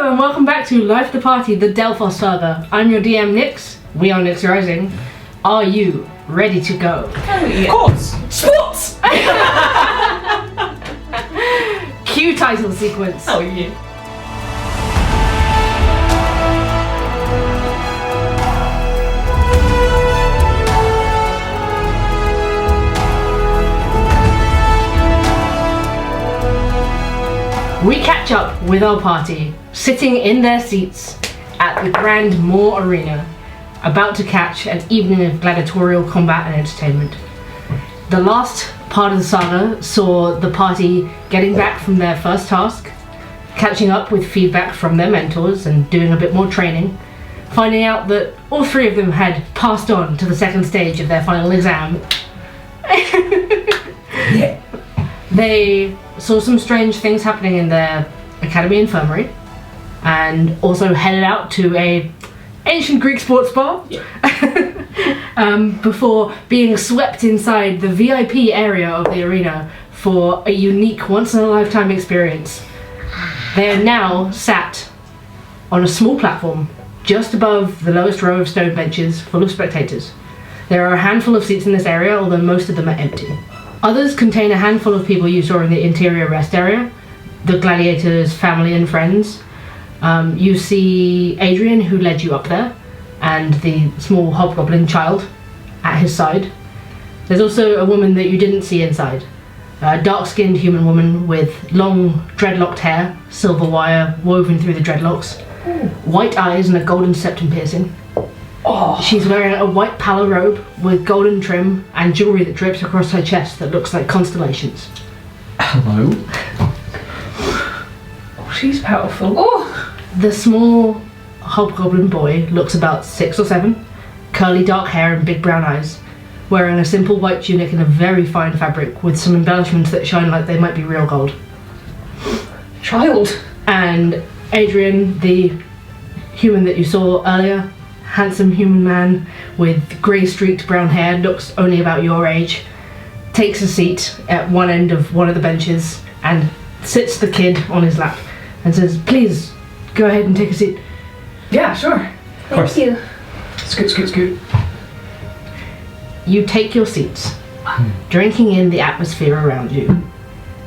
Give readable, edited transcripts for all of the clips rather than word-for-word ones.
Hello and welcome back to Life the Party, the Delphos Saga. I'm your DM Nyx. We are NyxRising. Are you ready to go? Oh, yeah. Of course! Sports! Cue title sequence. Oh yeah. We catch up with our party, sitting in their seats at the Grand Maw Arena, about to catch an evening of gladiatorial combat and entertainment. The last part of the saga saw the party getting back from their first task, catching up with feedback from their mentors and doing a bit more training, finding out that all three of them had passed on to the second stage of their final exam. Yeah. They saw some strange things happening in their academy infirmary, and also headed out to a ancient Greek sports bar. Yeah. Before being swept inside the VIP area of the arena for a unique once-in-a-lifetime experience. They are now sat on a small platform just above the lowest row of stone benches full of spectators. There are a handful of seats in this area, although most of them are empty. Others contain a handful of people you saw in the interior rest area, the gladiators' family and friends. You see Adrian, who led you up there, and the small hobgoblin child at his side. There's also a woman that you didn't see inside, a dark-skinned human woman with long dreadlocked hair, silver wire woven through the dreadlocks, white eyes and a golden septum piercing. Oh. She's wearing a white pala robe with golden trim and jewellery that drapes across her chest that looks like constellations. Hello? Oh, she's powerful. Oh. The small hobgoblin boy looks about 6 or 7, curly dark hair and big brown eyes, wearing a simple white tunic and a very fine fabric with some embellishments that shine like they might be real gold. Child. And Adrian, the human that you saw earlier, handsome human man with grey streaked brown hair, looks only about your age, takes a seat at one end of one of the benches and sits the kid on his lap and says, "Please, go ahead and take a seat." Yeah, sure. Thank you. Scoot, scoot, scoot. You take your seats, drinking in the atmosphere around you.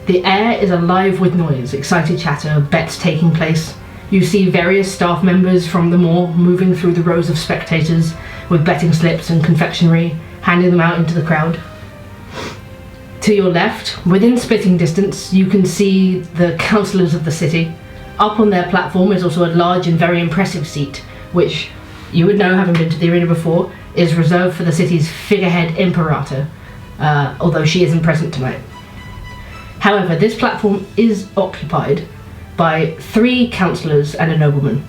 The air is alive with noise, excited chatter, bets taking place. You see various staff members from the Maw moving through the rows of spectators with betting slips and confectionery, handing them out into the crowd. To your left, within spitting distance, you can see the councillors of the city. Up on their platform is also a large and very impressive seat, which you would know, having been to the arena before, is reserved for the city's figurehead imperator, although she isn't present tonight. However, this platform is occupied by 3 councillors and a nobleman.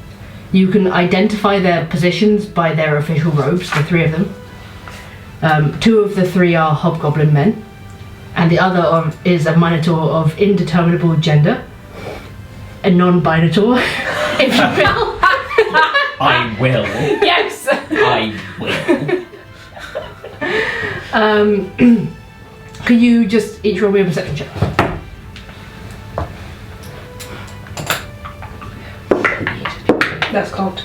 You can identify their positions by their official robes, the 3 of them. 2 of the 3 are hobgoblin men, and the other is a minotaur of indeterminable gender, a non-binotaur, if you will. I will. Yes. I will. Could you just each roll me a perception check? That's cocked.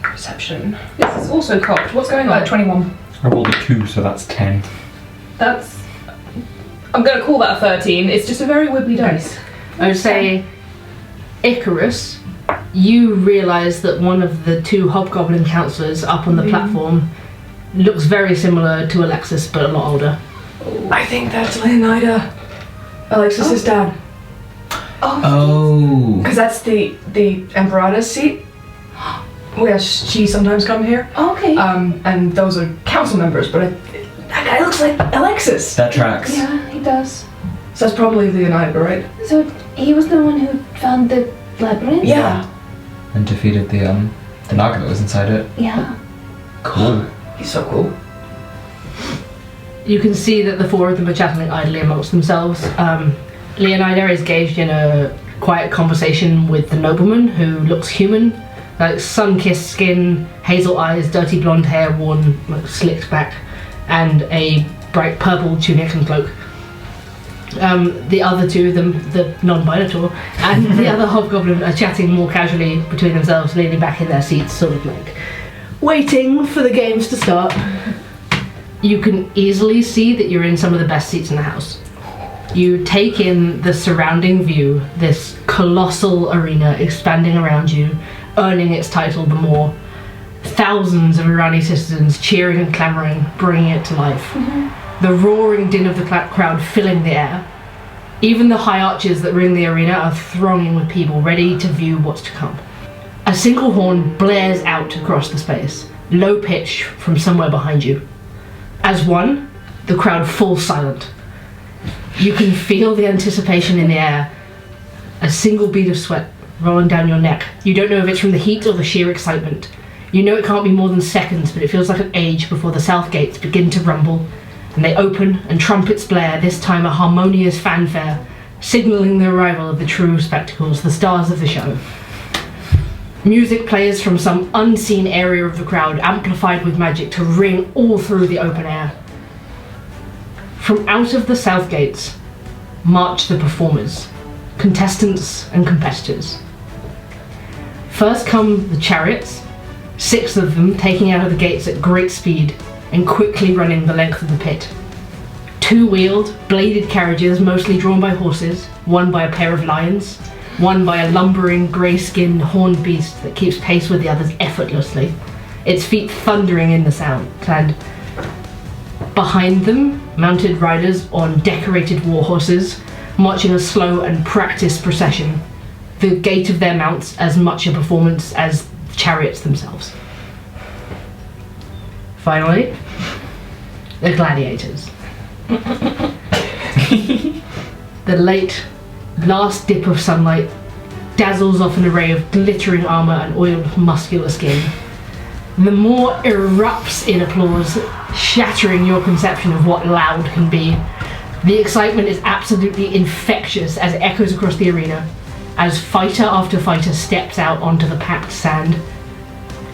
Perception. This is also cocked. What's going on? 21. I rolled a 2, so that's 10. That's... I'm going to call that a 13. It's just a very wibbly dice. I would say, Icarus, you realise that one of the 2 hobgoblin councillors up on the platform looks very similar to Alexis, but a lot older. I think that's Leonida, Alexis's dad. Oh. Because that's the Emperata's seat, where she sometimes come here. Okay. And those are council members, but that guy looks like Alexis. That tracks. Yeah, he does. So that's probably Leonida, right? So he was the one who found the labyrinth? Yeah. And defeated the naga that was inside it. Yeah. Cool. He's so cool. You can see that the 4 of them are chatting idly amongst themselves. Leonida is engaged in a quiet conversation with the nobleman, who looks human, like sun-kissed skin, hazel eyes, dirty blonde hair worn like, slicked back, and a bright purple tunic and cloak. The other two, the non-Minotaur, and the other hobgoblin are chatting more casually between themselves, leaning back in their seats, sort of like waiting for the games to start. You can easily see that you're in some of the best seats in the house. You take in the surrounding view, this colossal arena expanding around you, earning its title the Maw. Thousands of Irani citizens cheering and clamouring, bringing it to life. The roaring din of the crowd filling the air. Even the high arches that ring the arena are thronging with people ready to view what's to come. A single horn blares out across the space, low pitch from somewhere behind you. As one, the crowd falls silent. You can feel the anticipation in the air, a single bead of sweat rolling down your neck. You don't know if it's from the heat or the sheer excitement. You know it can't be more than seconds, but it feels like an age before the south gates begin to rumble, and they open and trumpets blare, this time a harmonious fanfare, signalling the arrival of the true spectacles, the stars of the show. Music plays from some unseen area of the crowd, amplified with magic to ring all through the open air. From out of the south gates march the performers, contestants and competitors. First come the Chariots, 6 of them taking out of the gates at great speed and quickly running the length of the pit. 2-wheeled, bladed carriages mostly drawn by horses, one by a pair of lions, one by a lumbering, grey-skinned, horned beast that keeps pace with the others effortlessly, its feet thundering in the sound. And behind them, mounted riders on decorated war horses, marching a slow and practiced procession, the gait of their mounts as much a performance as chariots themselves. Finally, the gladiators. The last dip of sunlight dazzles off an array of glittering armour and oiled muscular skin. The Maw erupts in applause, shattering your conception of what loud can be. The excitement is absolutely infectious as it echoes across the arena, as fighter after fighter steps out onto the packed sand.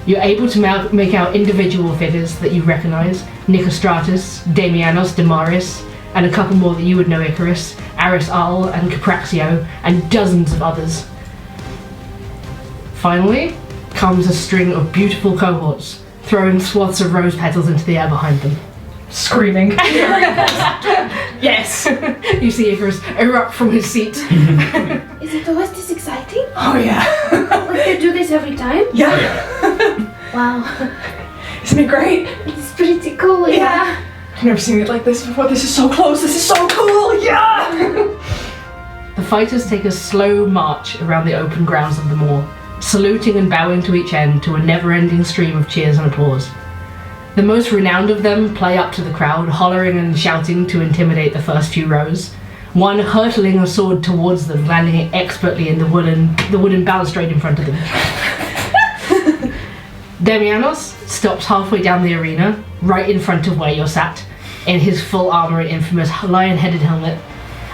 You're able to make out individual figures that you recognise: Nicostratus, Damianos, Damaris, and a couple more that you would know: Icarus, Aris Al, and Capraxio, and dozens of others. Finally comes a string of beautiful cohorts, throwing swaths of rose petals into the air behind them. Screaming. Yes! You see Icarus erupt from his seat. Is it always this exciting? Oh yeah. Like they do this every time? Yeah. Wow. Isn't it great? It's pretty cool, yeah. I've never seen it like this before. This is so close. This is so cool. Yeah. The fighters take a slow march around the open grounds of the Maw, saluting and bowing to each end to a never-ending stream of cheers and applause. The most renowned of them play up to the crowd, hollering and shouting to intimidate the first few rows, one hurtling a sword towards them, landing it expertly in the wooden balustrade in front of them. Damianos stops halfway down the arena, right in front of where you're sat, in his full armour and infamous lion-headed helmet,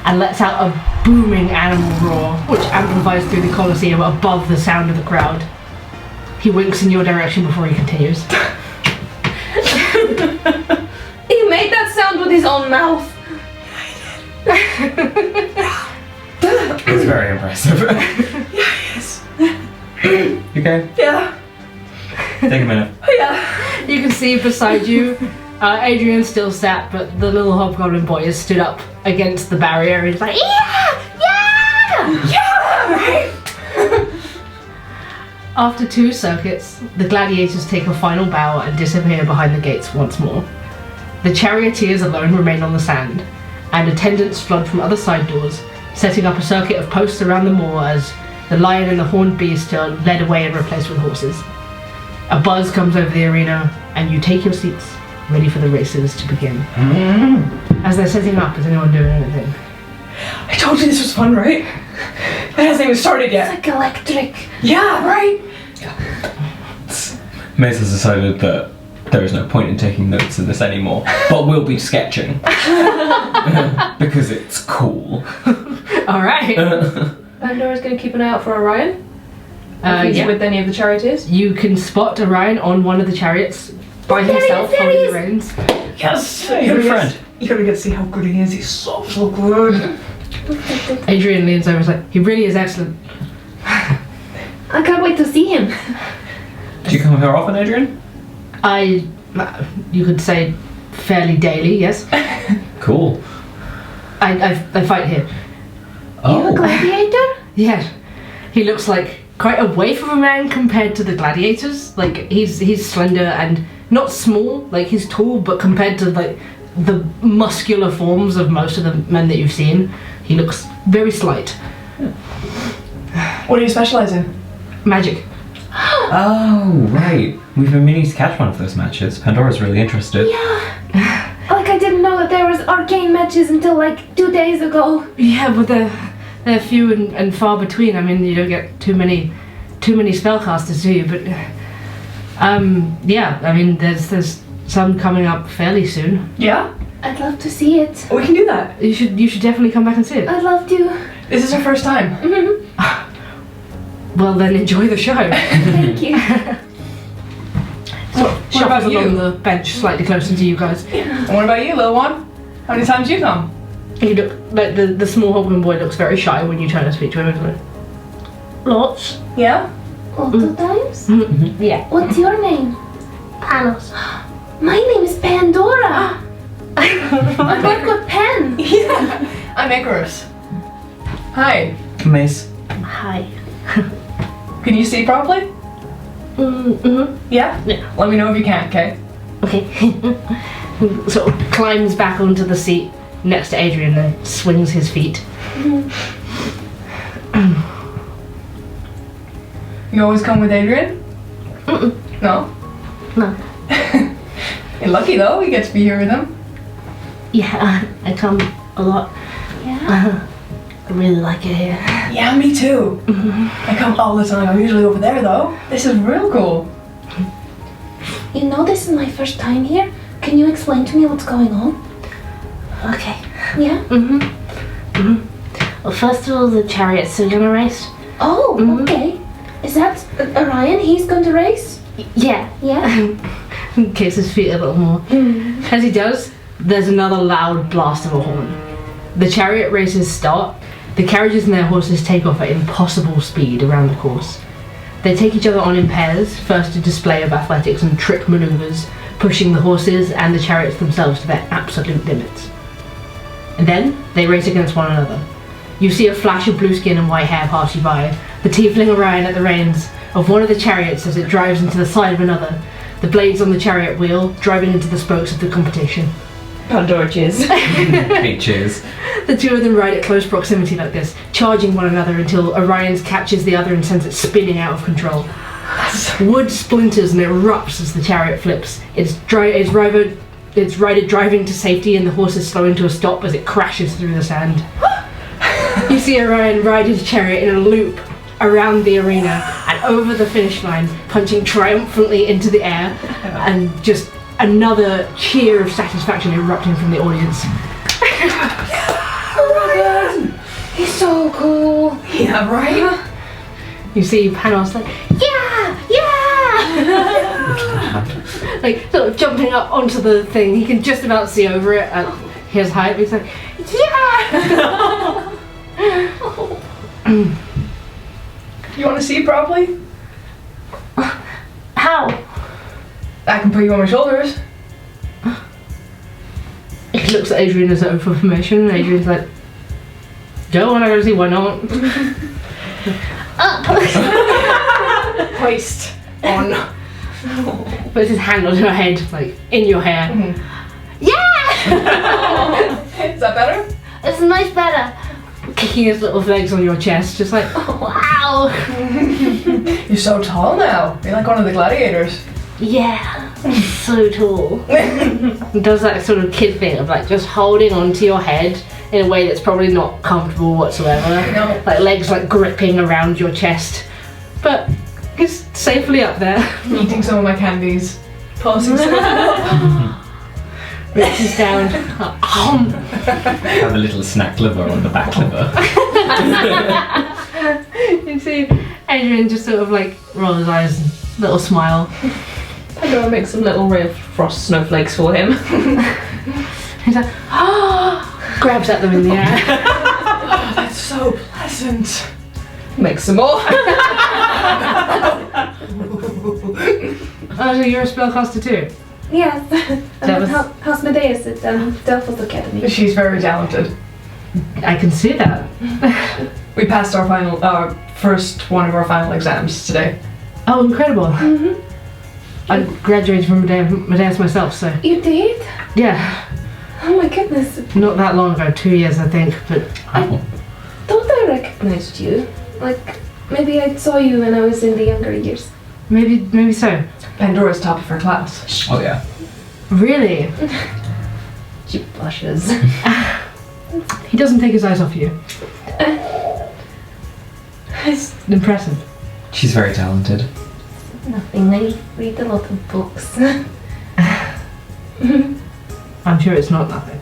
and lets out a booming animal roar, which amplifies through the Coliseum above the sound of the crowd. He winks in your direction before he continues. He made that sound with his own mouth. It's very impressive. Yeah, yes. You okay? Yeah. Take a minute. Yeah. You can see beside you, Adrian's still sat, but the little hobgoblin boy has stood up against the barrier and he's like, yeah! Yeah! Yeah, right? After 2 circuits, the gladiators take a final bow and disappear behind the gates once more. The charioteers alone remain on the sand, and attendants flood from other side doors, setting up a circuit of posts around the Maw as the lion and the horned beast are led away and replaced with horses. A buzz comes over the arena, and you take your seats, ready for the races to begin. As they're setting up, is anyone doing anything? I told you this was fun, right? It hasn't even started yet. It's like electric. Yeah, right? Maze has decided that there is no point in taking notes of this anymore, but we'll be sketching. Because it's cool. Alright. Pandora's gonna keep an eye out for Orion. If he's Yeah. with any of the charioteers. You can spot Orion on one of the chariots by himself, holding the reins. Yes! Good friend. You gotta get to see how good he is. He's so good. Adrian leans over and is like, he really is excellent. I can't wait to see him. Do you come here often, Adrian? You could say fairly daily, yes. Cool. I fight here. You a gladiator? Yeah. He looks like quite a waif of a man compared to the gladiators. Like, he's slender and not small, like he's tall, but compared to like the muscular forms of most of the men that you've seen, he looks very slight. What do you specialize in? Magic. Oh, right. We've been meaning to catch one of those matches. Pandora's really interested. Yeah. Like, I didn't know that there was arcane matches until like 2 days ago. Yeah, but they're few and far between. I mean, you don't get too many spellcasters, do you? But yeah, I mean, there's some coming up fairly soon. Yeah? I'd love to see it. We can do that. You should definitely come back and see it. I'd love to. This is our first time. Well, then enjoy the show. Thank you. Sort of shuffles along the bench slightly closer to you guys. And what about you, little one? How many times you come? You look like the small Hogan boy looks very shy when you try to speak to him. Isn't it? Lots. Yeah? All the times? Yeah. What's your name? Panos. My name is Pandora. I work with Pen. Yeah. I'm Icarus. Hi. Mayes. Hi. Can you see properly? Yeah? Yeah. Let me know if you can't, okay? Okay. Sort of climbs back onto the seat next to Adrian and swings his feet. You always come with Adrian? No? No. You're lucky though, you get to be here with him. Yeah, I come a lot. Yeah. I really like it here. Yeah, me too. I come all the time. I'm usually over there though. This is real cool. You know this is my first time here. Can you explain to me what's going on? Okay. Yeah? Well, first of all, the Chariots are gonna race. Oh, okay. Is that Orion? He's going to race? Yeah. Yeah? Kicks his feet a little more. As he does, there's another loud blast of a horn. The chariot races start. The carriages and their horses take off at impossible speed around the course. They take each other on in pairs, first a display of athletics and trick manoeuvres, pushing the horses and the chariots themselves to their absolute limits. And then they race against one another. You see a flash of blue skin and white hair pass you by, the tiefling Orion at the reins of one of the chariots as it drives into the side of another, the blades on the chariot wheel driving into the spokes of the competition. Pandora cheers. Hey, cheers. The two of them ride at close proximity like this, charging one another until Orion's catches the other and sends it spinning out of control. Wood splinters and erupts as the chariot flips. Its rider driving to safety and the horses slowing to a stop as it crashes through the sand. You see Orion ride his chariot in a loop around the arena and over the finish line, punching triumphantly into the air, and just another cheer of satisfaction erupting from the audience. Orion! He's so cool. Yeah, right? You see Panos like, yeah! Like, sort of jumping up onto the thing. He can just about see over it at his height. He's like, yeah! You want to see properly? How? I can put you on my shoulders. He looks at Adrian as though for information, and Adrian's like, go on, I gotta see, why not? Hoist on. Puts his hand on your head, like, in your hair. Yeah! Is that better? It's much better. Kicking his little legs on your chest, just like, Wow. You're so tall now. You're like one of the gladiators. yeah, so tall. He does that sort of kid thing of like just holding onto your head in a way that's probably not comfortable whatsoever. No. Like legs like gripping around your chest. But he's safely up there. Eating some of my candies. Tossing some. Reaches down. Have a little snack liver on the back liver. You see Adrian just sort of like roll his eyes and little smile. Pandora makes some little ray of frost snowflakes for him. He's like, grabs at them in the air. Oh, that's so pleasant. Make some more. Oh, so you're a spellcaster too? Yes. That was- How's Medeus at Delphos Academy? She's very talented. I can see that. We passed our first one of our final exams today. Oh, incredible. I graduated from Medeus myself, so You did? yeah. Oh my goodness. Not that long ago, 2 years I think, but Oh. Thought I recognized you. Like, maybe I saw you when I was in the younger years. maybe so. Pandora's top of her class. Oh yeah. Really? She blushes. He doesn't take his eyes off you. It's impressive. She's very talented. Nothing. I read a lot of books. I'm sure it's not nothing.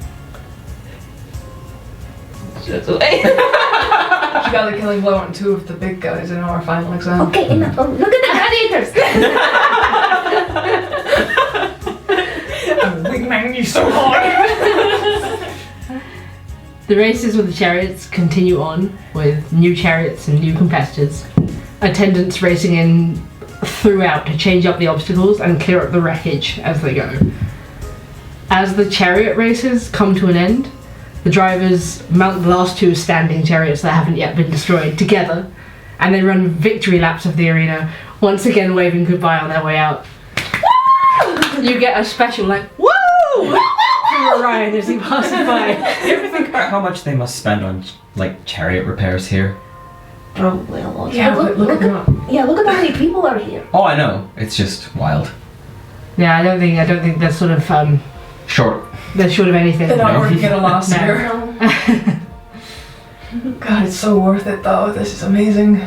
That's away. She got a killing blow on 2 of the big guys in our final exam. Okay, enough. Oh, look at the gladiators! I'm wingman you so hard. The races with the chariots continue on with new chariots and new competitors. Attendants racing in throughout to change up the obstacles and clear up the wreckage as they go. As the chariot races come to an end, the drivers mount the last 2 standing chariots that haven't yet been destroyed together, and they run victory laps of the arena, once again waving goodbye on their way out. You get a special like, woo! From Orion as he passes by. You ever think about how much they must spend on like chariot repairs here? Probably a lot. Yeah, But look at them up. Yeah, look at how many people are here. Oh, I know. It's just wild. Yeah, I don't think they're sort of Short. they're short of anything. They're not working at a loss No. here. No. God, it's so worth it though. This is amazing.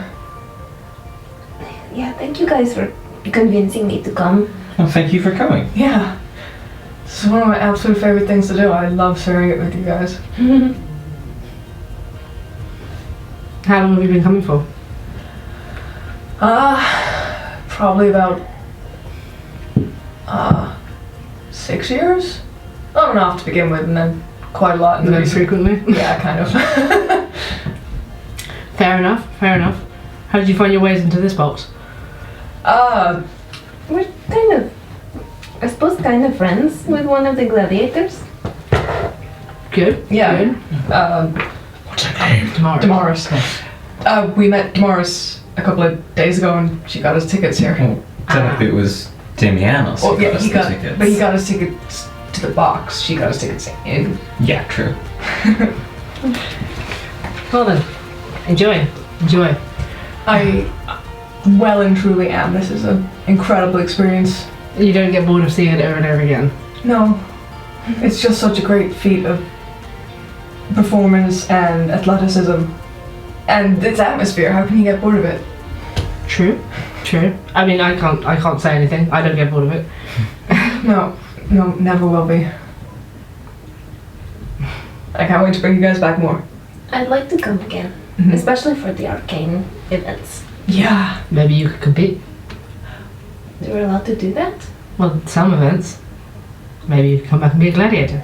Yeah, thank you guys for convincing me to come. Well, thank you for coming. Yeah. This is one of my absolute favorite things to do. I love sharing it with you guys. How long have you been coming for? Probably about 6 years? On and off to begin with, and then quite a lot in the Very recent. frequently. Yeah, kind of. Fair enough. How did you find your ways into this box? We're kind of, I suppose, kind of friends with one of the gladiators. Good. Yeah. Good. What's her name? Tomorrow. Damaris. We met Damaris a couple of days ago, and she got us tickets here. Oh, technically it was Damianos who Well, yeah, got us he the got, tickets. but he got us tickets to the box. She got us tickets in. Yeah, true. Well then, enjoy. I well and truly am. This is an incredible experience. You don't get bored of seeing it over and over again. No, it's just such a great feat of performance and athleticism, and its atmosphere. How can you get bored of it? True. I mean, I can't say anything. I don't get bored of it. No, never will be. I can't wait to bring you guys back more. I'd like to come again, Mhm. especially for the arcane events. Yeah. Maybe you could compete. We're allowed to do that? Well, some events. Maybe you could come back and be a gladiator.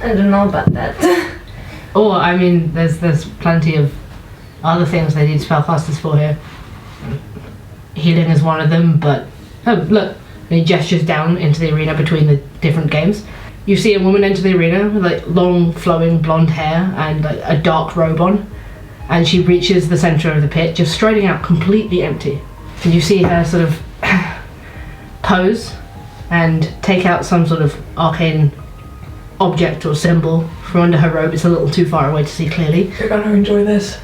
I don't know about that. Or, I mean, there's plenty of other things they need spellcasters for here. Healing is one of them, but... Oh, look. And he gestures down into the arena between the different games. You see a woman enter the arena with like long flowing blonde hair and like, a dark robe on. And she reaches the centre of the pit, just striding out completely empty. And you see her sort of pose and take out some sort of arcane object or symbol from under her robe. It's a little too far away to see clearly. You're gonna enjoy this.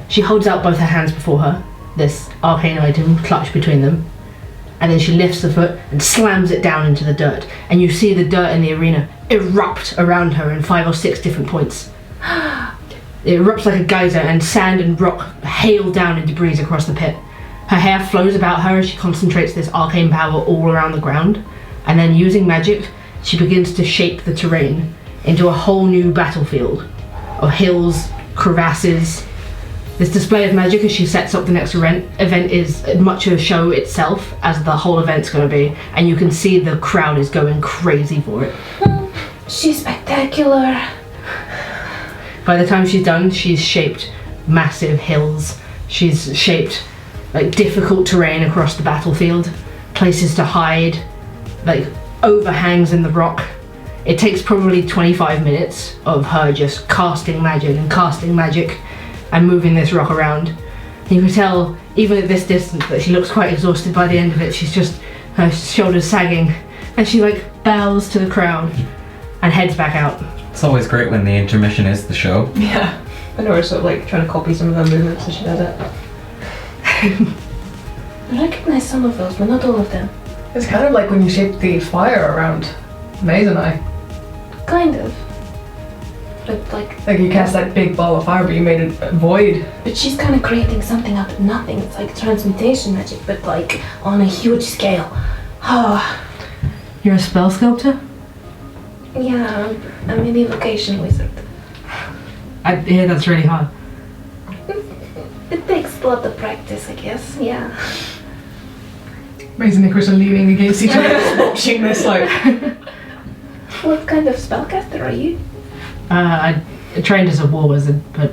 She holds out both her hands before her, this arcane item clutched between them, and then she lifts the foot and slams it down into the dirt, and you see the dirt in the arena erupt around her in 5 or 6 different points. It erupts like a geyser, and sand and rock hail down in debris across the pit. Her hair flows about her as she concentrates this arcane power all around the ground, and then using magic, she begins to shape the terrain into a whole new battlefield of hills, crevasses. This display of magic as she sets up the next event is as much a show itself as the whole event's going to be, and you can see the crowd is going crazy for it. She's spectacular. By the time she's done, she's shaped massive hills. She's shaped like difficult terrain across the battlefield, places to hide, like overhangs in the rock. It takes probably 25 minutes of her just casting magic and moving this rock around. And you can tell, even at this distance, that she looks quite exhausted by the end of it. She's just, her shoulders sagging, and she like bows to the crowd and heads back out. It's always great when the intermission is the show. Yeah. Pandora's sort of like trying to copy some of her movements as she does it. I recognize some of those, but not all of them. It's kind of like when you shaped the fire around Mayes and I. Kind of. But like... Like you cast that big ball of fire, but you made it a void. But she's kind of creating something out of nothing. It's like transmutation magic, but like on a huge scale. Oh. You're a spell sculptor? Yeah, I'm an evocation wizard. I hear that's really hard. It takes a lot of practice, I guess, yeah. Mayes and Icarus are leaning against each other, watching this like... What kind of spellcaster are you? I trained as a war wizard, but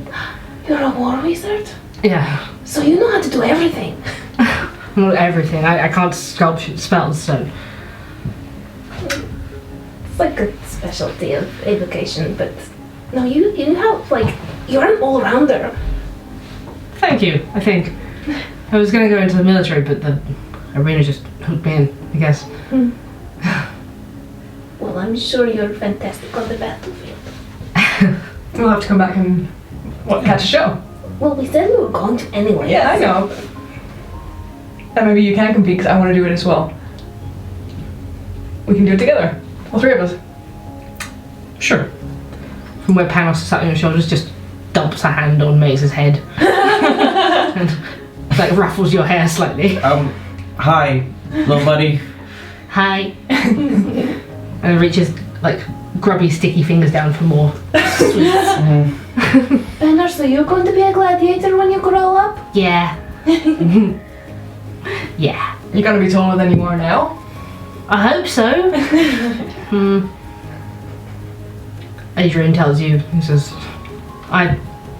You're a war wizard? yeah, So you know how to do everything. not everything. I can't sculpt spells, so It's like a specialty of evocation, but no, you have like, you're an all-rounder. thank you. I think I was gonna go into the military, but the arena just hooked me in, I guess. Well, I'm sure you're fantastic on the battlefield. We'll have to come back and catch a show. Well, we said we were going to anyway. Yeah, I know. And maybe you can compete because I want to do it as well. We can do it together. All three of us. Sure. From where Panos sat on your shoulders, just dumps a hand on Maze's head and like ruffles your hair slightly. Hi, little buddy. Hi. And reaches like grubby, sticky fingers down for more sweets. Banner, so you're going to be a gladiator when you grow up? Yeah. Yeah. You're gonna be taller than you are now. I hope so. Adrian tells you, he says, I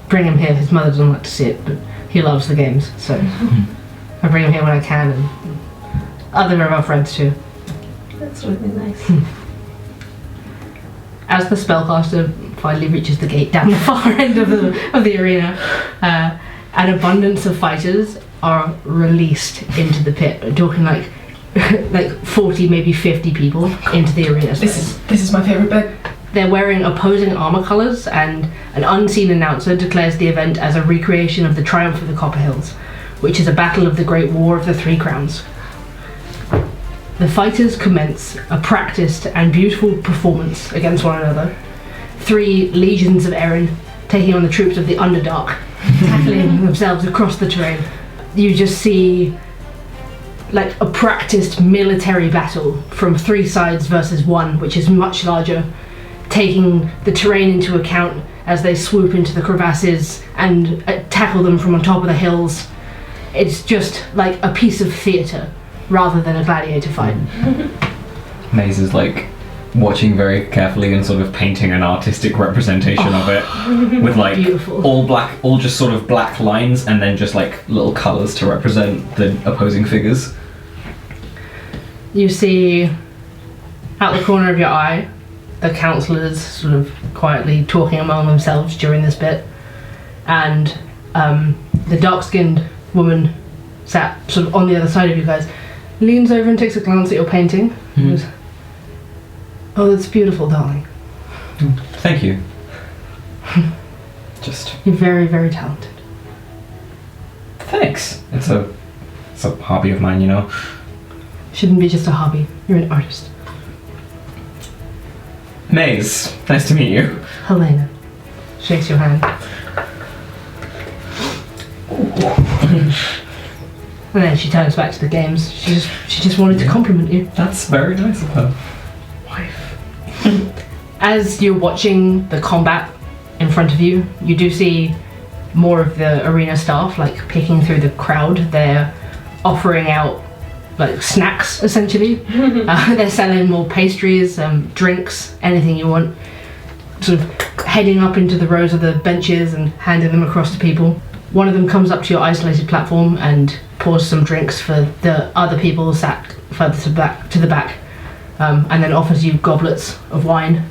bring him here, his mother doesn't like to see it, but he loves the games, so I bring him here when I can, and other of our friends too. That's really nice. As the spellcaster finally reaches the gate down the far end of the arena, an abundance of fighters are released into the pit. I'm talking like 40, maybe 50 people into the arena. This is my favorite bit. They're wearing opposing armor colors, and an unseen announcer declares the event as a recreation of the Triumph of the Copper Hills, which is a battle of the Great War of the Three Crowns. The fighters commence a practiced and beautiful performance against one another. 3 legions of Erran taking on the troops of the Underdark, tackling themselves across the terrain. You just see like a practiced military battle from 3 sides versus 1, which is much larger, taking the terrain into account as they swoop into the crevasses and tackle them from on top of the hills. It's just like a piece of theatre rather than a gladiator fight. Maze is like watching very carefully and sort of painting an artistic representation of it with like Beautiful. all just sort of black lines and then just like little colours to represent the opposing figures. You see out the corner of your eye the councillors sort of quietly talking among themselves during this bit, and the dark-skinned woman sat sort of on the other side of you guys leans over and takes a glance at your painting. And goes, "Oh, that's beautiful, darling. Thank you. Just You're very, very talented." thanks. It's a hobby of mine, you know. Shouldn't be just a hobby. You're an artist. Maze, nice to meet you. Helena shakes your hand. And then she turns back to the games. She just wanted to compliment you. That's very nice of her. Wife. As you're watching the combat in front of you, you do see more of the arena staff like picking through the crowd. They're offering out like snacks essentially. They're selling more pastries, drinks, anything you want. Sort of heading up into the rows of the benches and handing them across to people. One of them comes up to your isolated platform and pours some drinks for the other people sat further to the back, and then offers you goblets of wine.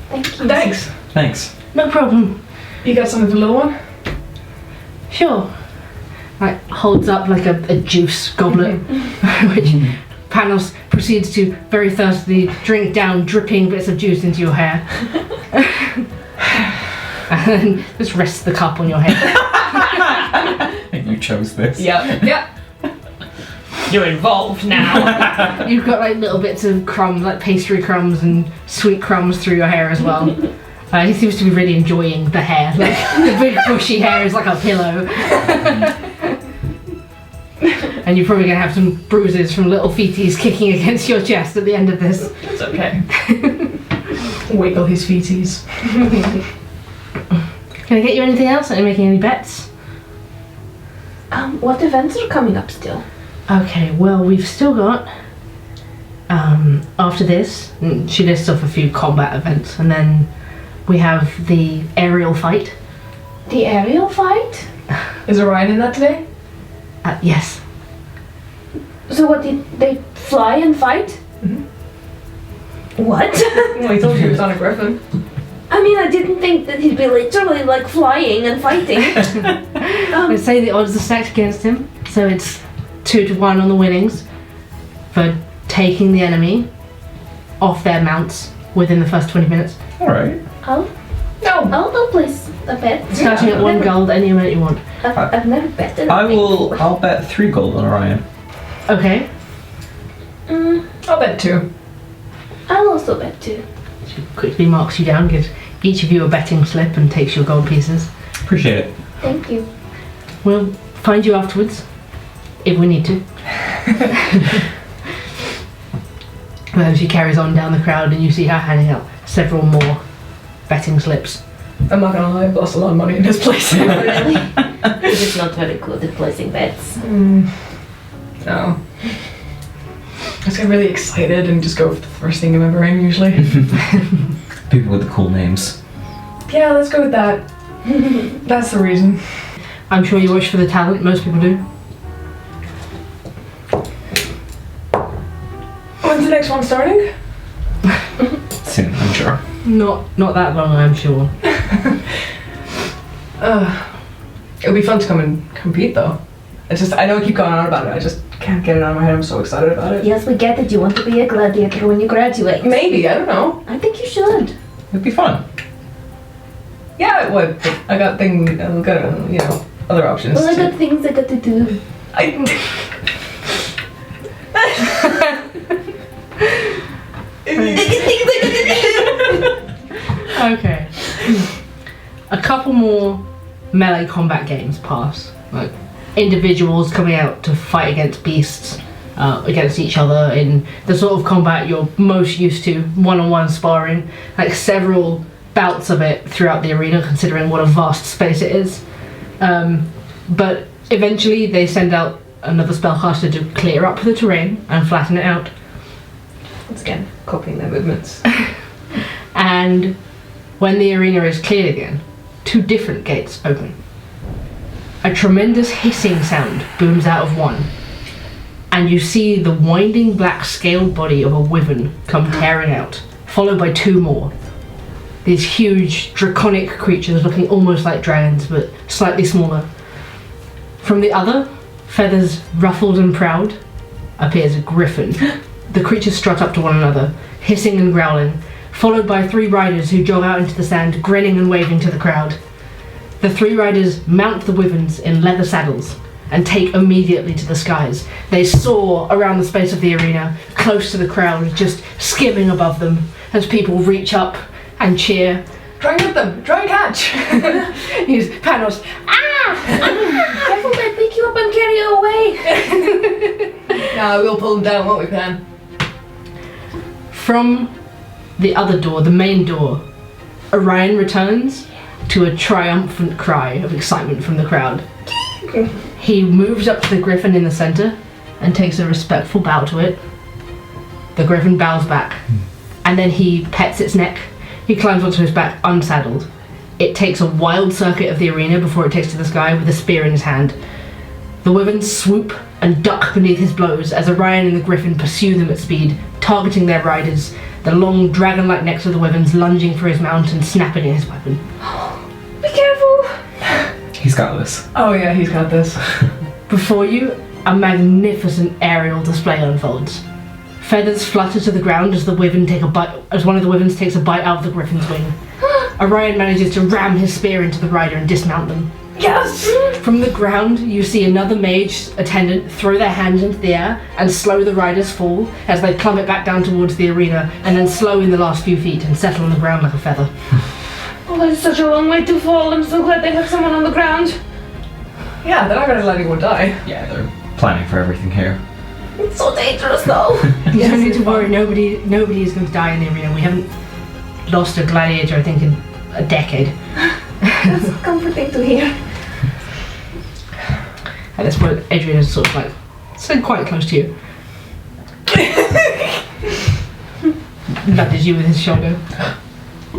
Thank you. Thanks. No problem. You got some of the little one? Sure. Like holds up like a juice goblet, which Panos proceeds to very thirstily drink down, dripping bits of juice into your hair, and then just rests the cup on your head. You chose this. Yeah. You're involved now. You've got like little bits of crumbs, like pastry crumbs and sweet crumbs through your hair as well. He seems to be really enjoying the hair. Like the big bushy hair is like a pillow. And you're probably going to have some bruises from little feeties kicking against your chest at the end of this. It's okay. Wiggle his feeties. Can I get you anything else? Are you making any bets? What events are coming up still? Okay, well, we've still got, after this, she lists off a few combat events, and then we have the aerial fight. The aerial fight? Is Orion in that today? Yes. So what, did they fly and fight? What? Well, he told you he was on a griffin. I mean, I didn't think that he'd be literally like flying and fighting. Let's say the odds are stacked against him, so it's 2-1 on the winnings for taking the enemy off their mounts within the first 20 minutes. Alright. I'll place a bet. Starting at 1 gold, any amount you want. I've never betted. I'll bet 3 gold on Orion. Okay. I'll bet 2. I'll also bet 2. She quickly marks you down, gives each of you a betting slip and takes your gold pieces. Appreciate it. Thank you. We'll find you afterwards, if we need to. She carries on down the crowd and you see her handing out several more betting slips. I'm not gonna lie, I've lost a lot of money in this place. Really? He's just not very good at placing bets. No. I just get really excited and just go for the first thing in my brain usually. People with the cool names. Yeah, let's go with that. That's the reason. I'm sure you wish for the talent, most people do. When's the next one starting? Soon, I'm sure. Not that long, I'm sure. It'll be fun to come and compete though. It's just, I know I keep going on about it, I just can't get it out of my head, I'm so excited about it. Yes, we get it. You want to be a gladiator when you graduate. Maybe, I don't know. I think you should. It'd be fun. Yeah, it would. But I got other options. Well, I too. got things I got to do. Okay. A couple more melee combat games pass. Like individuals coming out to fight against beasts, against each other in the sort of combat you're most used to, one-on-one sparring. Like several bouts of it throughout the arena, considering what a vast space it is. But eventually they send out another spellcaster to clear up the terrain and flatten it out. Once again, copying their movements. And when the arena is cleared again, 2 different gates open. A tremendous hissing sound booms out of one, and you see the winding black scaled body of a wyvern come tearing out, followed by 2 more. These huge draconic creatures looking almost like dragons, but slightly smaller. From the other, feathers ruffled and proud, appears a griffin. The creatures strut up to one another, hissing and growling, followed by 3 riders who jog out into the sand, grinning and waving to the crowd. The 3 riders mount the wyverns in leather saddles and take immediately to the skies. They soar around the space of the arena, close to the crowd, just skimming above them as people reach up and cheer. Try and get them! Try and catch! Use Panos. Careful, they pick you up and carry you away. Nah, we'll pull them down, won't we, Pan? From the other door, the main door, Orion returns to a triumphant cry of excitement from the crowd. He moves up to the griffin in the center and takes a respectful bow to it. The griffin bows back, and then he pets its neck. He climbs onto his back, unsaddled. It takes a wild circuit of the arena before it takes to the sky with a spear in his hand. The wyverns swoop and duck beneath his blows as Erran and the griffin pursue them at speed, targeting their riders, the long dragon-like necks of the wyverns lunging for his mount and snapping at his weapon. Be careful! He's got this. Oh yeah, he's got this. Before you, a magnificent aerial display unfolds. Feathers flutter to the ground as one of the wyverns takes a bite out of the griffin's wing. Erran manages to ram his spear into the rider and dismount them. Yes! From the ground, you see another mage attendant throw their hands into the air and slow the rider's fall as they plummet back down towards the arena and then slow in the last few feet and settle on the ground like a feather. Oh, that's such a long way to fall. I'm so glad they have someone on the ground. Yeah, they're not gonna let anyone die. Yeah, they're planning for everything here. It's so dangerous though. You don't need to worry, nobody is going to die in the arena. We haven't lost a gladiator, I think, in a decade. That's comforting to hear. At this point, Adrian is sort of like, sitting quite close to you. Nudges you with his shoulder.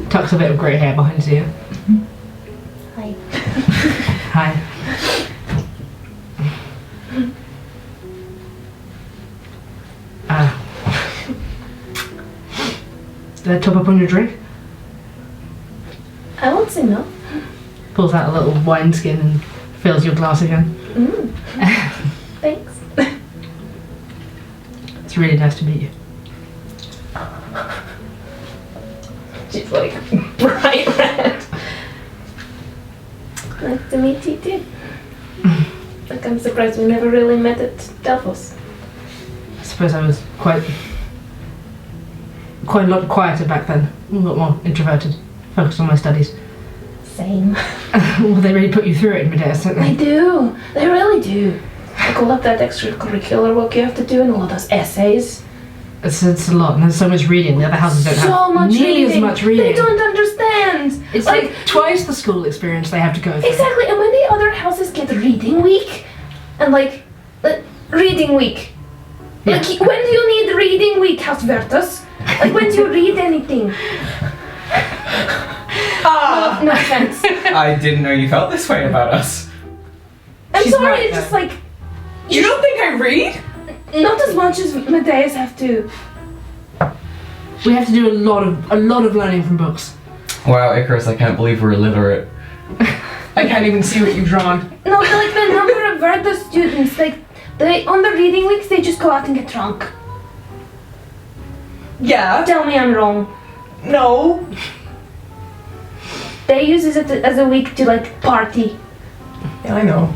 Tucks a bit of grey hair behind his ear. Hi. Hi. Did I top up on your drink? I won't say no. Pulls out a little wineskin and fills your glass again. Thanks. It's really nice to meet you. She's like bright red. Nice to meet you too. Like, I'm surprised we never really met at Delphos. I suppose I was quite a lot quieter back then. A lot more introverted. Focused on my studies. Same. Well, they really put you through it in Medea, don't They they? do. They really do. Like all of that extracurricular work you have to do and all of those essays. It's a lot, and there's so much reading. The other houses don't So have much nearly reading. as much reading. They don't understand. It's like twice the school experience they have to go through. Exactly, and when the other houses get reading week, and reading week. Yeah. Like, when do you need reading week, House Vertus? Like, when do you read anything? No offense. I didn't know you felt this way about us. I'm She's sorry, right, it's though. just like, You don't think I read? not as much as Medeas have to. We have to do a lot of learning from books. Wow, Icarus, I can't believe we're illiterate. I can't even see what you've drawn. No, like the number of Vertus students, like, on the reading weeks, they just go out and get drunk. Yeah. Tell me I'm wrong. No. They use it as a week to, like, party. Yeah, I know.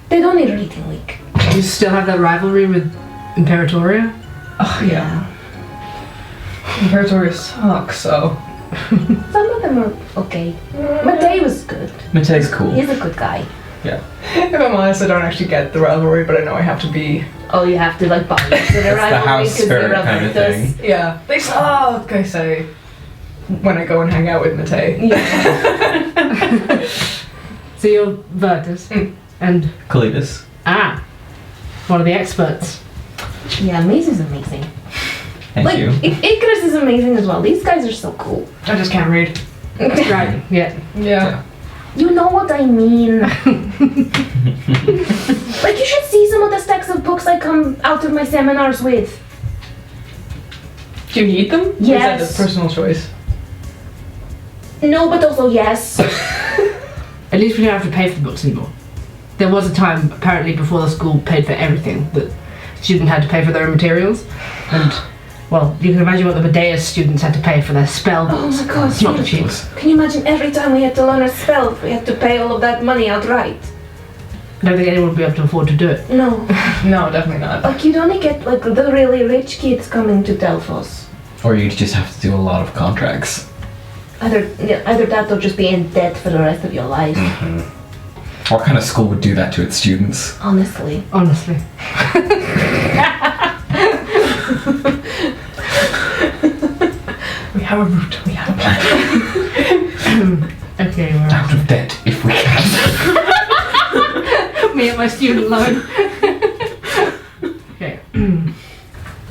They don't need reading week. You still have that rivalry with Imperatoria? Oh yeah. Imperatoria sucks, so. Some of them are okay. Matei was good. Mate's cool. He's a good guy. Yeah. If I'm honest, I don't actually get the rivalry, but I know I have to be. Oh, you have to like buy into the It's the rivalry house because they're spirit kind of Aventus. thing. Yeah. They suck, I say. When I go and hang out with Matei. Yeah. So you're Virtus and Cletus. one of the experts. Yeah, Mayes is amazing. Thank Like, you. Icarus is amazing as well. These guys are so cool. I just can't read. Right, yeah. Yeah. You know what I mean. Like, you should see some of the stacks of books I come out of my seminars with. Do you need them? Or is that Yes. just personal choice? No, but also yes. At least we don't have to pay for the books anymore. There was a time, apparently, before the school paid for everything, that students had to pay for their own materials. And, well, you can imagine what the Medea's students had to pay for their spell Oh books. my god, It's not cheap. Can you imagine every time we had to learn a spell, we had to pay all of that money outright? I don't think anyone would be able to afford to do it. No. No, definitely not. Like, you'd only get, like, the really rich kids coming to Delphos. Or you'd just have to do a lot of contracts. Either that or just be in debt for the rest of your life. What kind of school would do that to its students? Honestly. Honestly. We have a route. We have a plan. Okay, we're Out of debt, if we can. me and my student loan.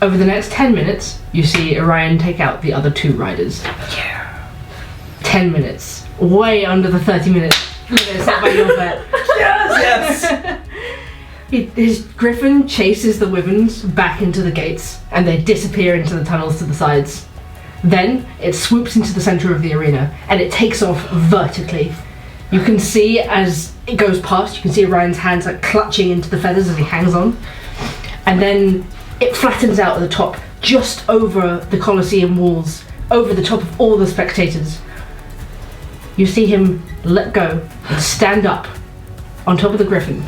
Over the next 10 minutes, you see Erran take out the other 2 riders. Yeah. 10 minutes. Way under the 30 minutes. Set by your bet. Yes! His griffin chases the wyverns back into the gates, and they disappear into the tunnels to the sides. Then it swoops into the center of the arena, and it takes off vertically. You can see as it goes past, you can see Ryan's hands like clutching into the feathers as he hangs on. And then it flattens out at the top, just over the Coliseum walls, over the top of all the spectators. You see him let go and stand up on top of the griffin,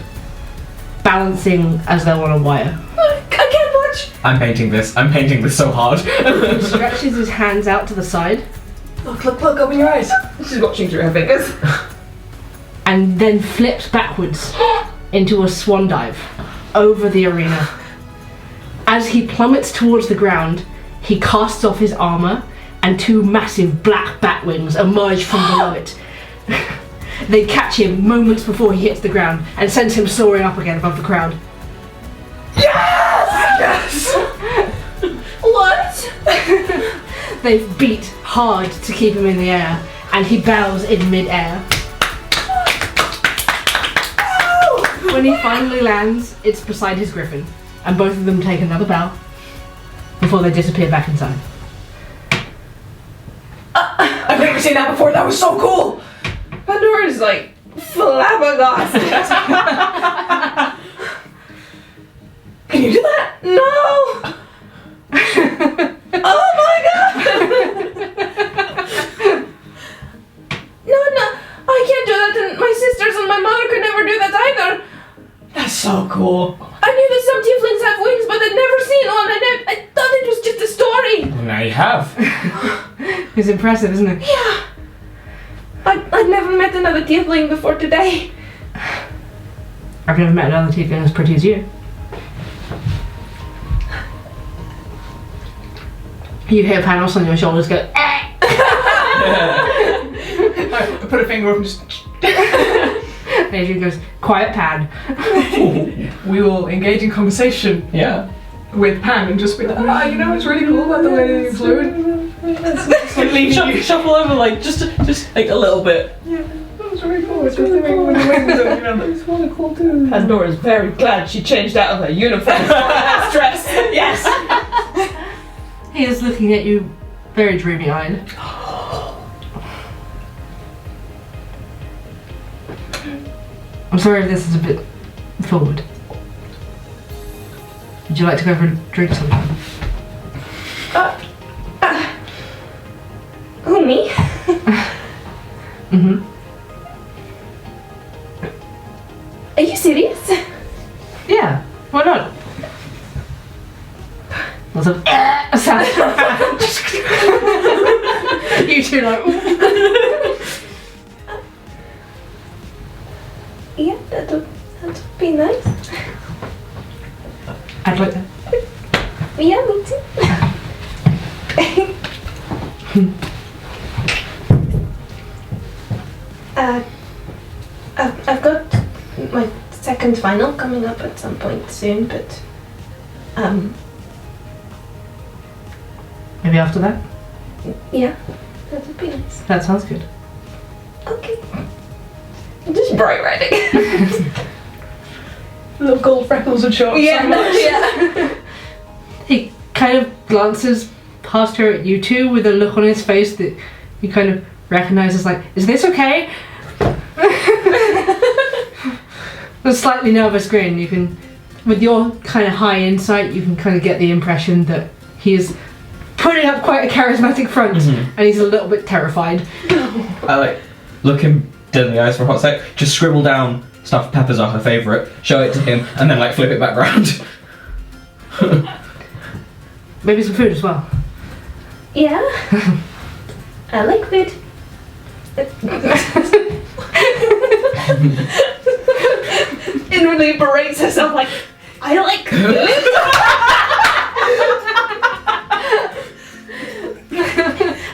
balancing as though on a wire. I can't watch. I'm painting this so hard. He stretches his hands out to the side Look, open your eyes. She's watching through her fingers. and then flips backwards into a swan dive over the arena. As he plummets towards the ground, he casts off his armor and 2 massive black bat wings emerge from below it. They catch him moments before he hits the ground and sends him soaring up again above the crowd. Yes! What? They beat hard to keep him in the air, and he bows in mid-air. When he finally lands, it's beside his griffin, and both of them take another bow before they disappear back inside. I've never seen that before. That was so cool. Pandora's like flabbergasted. Can you do that? No. Oh my god. No, I can't do that. And my sisters and my mother could never do that either. That's so cool. I knew that some tieflings have wings, but I'd never seen one. I thought it was just a story. Well, now you have. It's impressive, isn't it? Yeah. I'd never met another tiefling before today. I've never met another tiefling as pretty as you. You hear Panos on your shoulders go, eh! I put a finger up and just... Adrian goes, quiet Pan. We will engage in conversation Yeah. with Pan and just be like, you know, it's really cool about the way you fluid. Shuffle over like just like a little bit. Yeah, that was really cool. It's just the wing with the wings and, you know, it's really cool too. Pandora's very glad she changed out of her uniform for that dress. Yes. He is looking at you very dreamy-eyed. I'm sorry if this is a bit forward. Would you like to go for a drink sometime? Who, me? Mm-hmm. Are you serious? Yeah, why not? Lots of sound. You two like, Yeah, that'd be nice. I'd like that. Yeah, me too. I've got my second final coming up at some point soon, but Maybe after that? yeah, that would be nice. That sounds good. Okay. Just bright riding. Little gold freckles and shorts. Yeah. He kind of glances past her at you two with a look on his face that you kind of recognize as like, is this okay? A slightly nervous grin. You can, with your kind of high insight, you can kind of get the impression that he is putting up quite a charismatic front, and he's a little bit terrified. I like look him dead in the eyes for a hot sec. Just scribble down stuff peppers are her favourite, show it to him, and then like flip it back round. Maybe some food as well. Yeah. I like food. Inwardly berates herself like, I like food.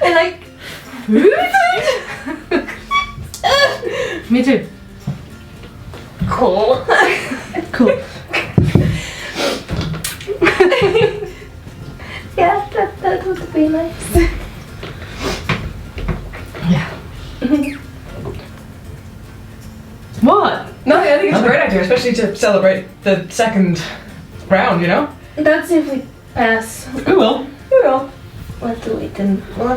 I like food. Me too. Cool. Cool. especially to celebrate the second round, you know? That's if we pass. We will. You will. We'll have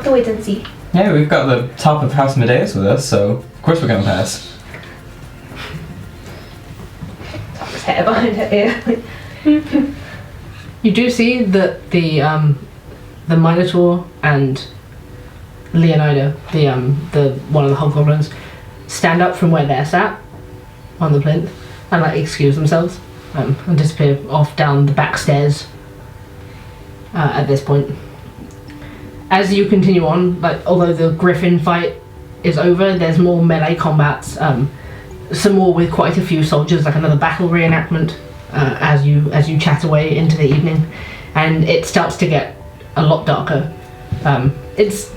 to wait and see. Yeah, we've got the top of House Medeus with us, so of course we're going to pass. Tom's hair behind her ear. You do see that the Minotaur and Leonida, the one of the hobgoblins, stand up from where they're sat on the plinth and like excuse themselves and disappear off down the back stairs. At this point, as you continue on, like although the griffin fight is over, there's more melee combats. Some more with quite a few soldiers, like another battle reenactment. As you chat away into the evening, and it starts to get a lot darker. It's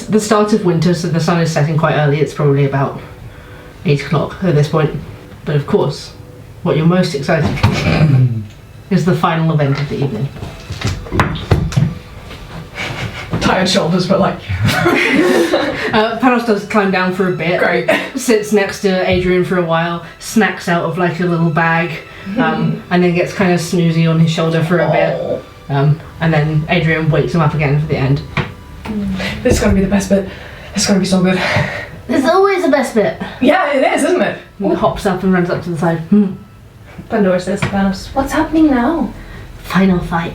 the start of winter, so the sun is setting quite early. It's probably about 8 o'clock at this point. But of course, what you're most excited for is the final event of the evening. Tired shoulders, but like... Panos does climb down for a bit. Great. Sits next to Adrian for a while, snacks out of like a little bag, and then gets kind of snoozy on his shoulder for a bit. And then Adrian wakes him up again for the end. This is going to be the best bit. It's going to be so good. It's always the best bit. Yeah, it is, isn't it? And hops up and runs up to the side. Pandora says to Panos, "What's happening now? Final fight.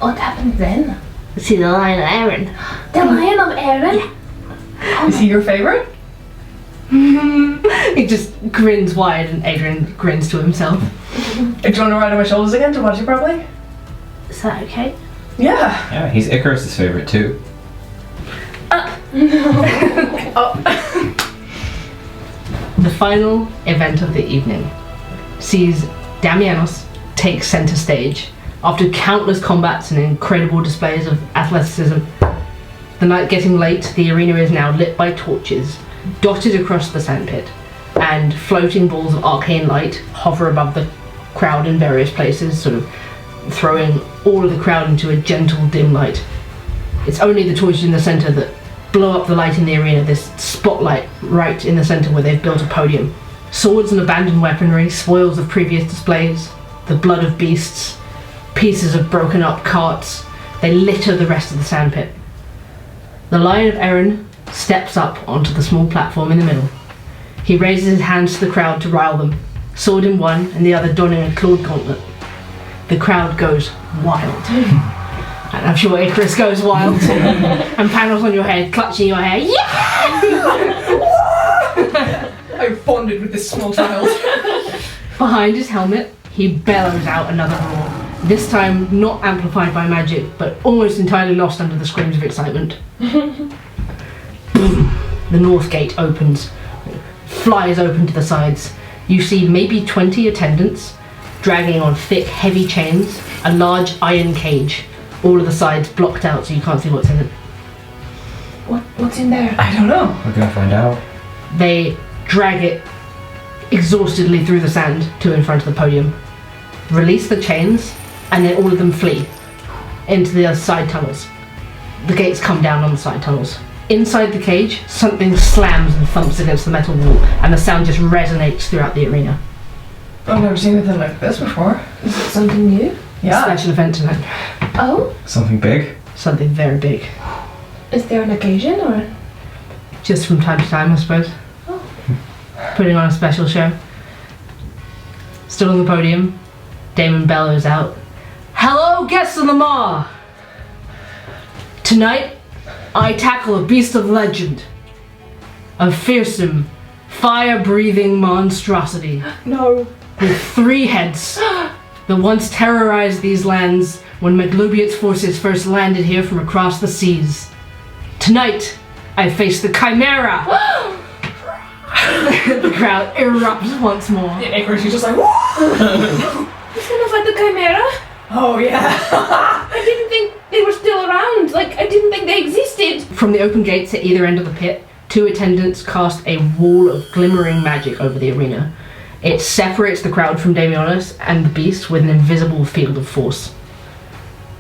What happened then? See the Lion of Erran. The Lion of Erran? Is he your favourite? He just grins wide and Adrian grins to himself. Do you want to ride on my shoulders again to watch it properly? Is that okay? Yeah. Yeah, he's Icarus' favourite too. The final event of the evening sees Damianos take centre stage after countless combats and incredible displays of athleticism. The night getting late, the arena is now lit by torches dotted across the sandpit, and floating balls of arcane light hover above the crowd in various places, sort of throwing all of the crowd into a gentle dim light. It's only the torches in the centre that blow up the light in the arena, this spotlight right in the centre where they've built a podium. Swords and abandoned weaponry, spoils of previous displays, the blood of beasts, pieces of broken up carts, they litter the rest of the sandpit. The Lion of Erran steps up onto the small platform in the middle. He raises his hands to the crowd to rile them, sword in one and the other donning a clawed gauntlet. The crowd goes wild. And I'm sure Icarus goes wild too. And Panos on your head, clutching your hair. Yeah! I bonded with this small child. Behind his helmet, he bellows out another roar. This time not amplified by magic, but almost entirely lost under the screams of excitement. Boom! The north gate opens, flies open to the sides. You see maybe 20 attendants dragging on thick, heavy chains, a large iron cage. All of the sides blocked out so you can't see what's in it. What's in there? I don't know. We're gonna find out. They drag it exhaustedly through the sand to in front of the podium, release the chains, and then all of them flee into the side tunnels. The gates come down on the side tunnels. Inside the cage, something slams and thumps against the metal wall, and the sound just resonates throughout the arena. I've never seen anything like this before. Is it something new? Yeah. Special event tonight. Oh? Something big? Something very big. Is there an occasion or? Just from time to time, I suppose. Oh. Putting on a special show. Stood on the podium, Damon bellows out, "Hello, guests of the Maw! Tonight, I tackle a beast of legend. A fearsome, fire-breathing monstrosity. No. With 3 heads that once terrorized these lands when Maglubiot's forces first landed here from across the seas. Tonight, I face the Chimera!" The crowd erupts once more. Yeah, Icarus, you're just like, He's gonna fight the Chimera? oh yeah. I didn't think they were still around. Like, I didn't think they existed. From the open gates at either end of the pit, 2 attendants cast a wall of glimmering magic over the arena. It separates the crowd from Damionis and the beast with an invisible field of force.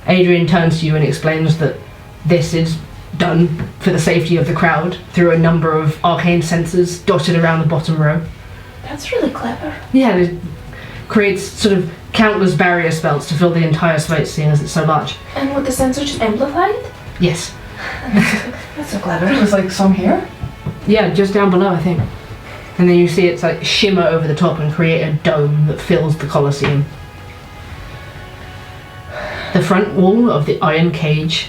Adrian turns to you and explains that this is done for the safety of the crowd through a number of arcane sensors dotted around the bottom row. That's really clever. Yeah, creates sort of countless barrier spells to fill the entire space, seeing as it's so large. And would the sensor just amplify it? Yes. That's so clever. There's like some here. Yeah, just down below, I think. And then you see it's like shimmer over the top and create a dome that fills the Coliseum. The front wall of the iron cage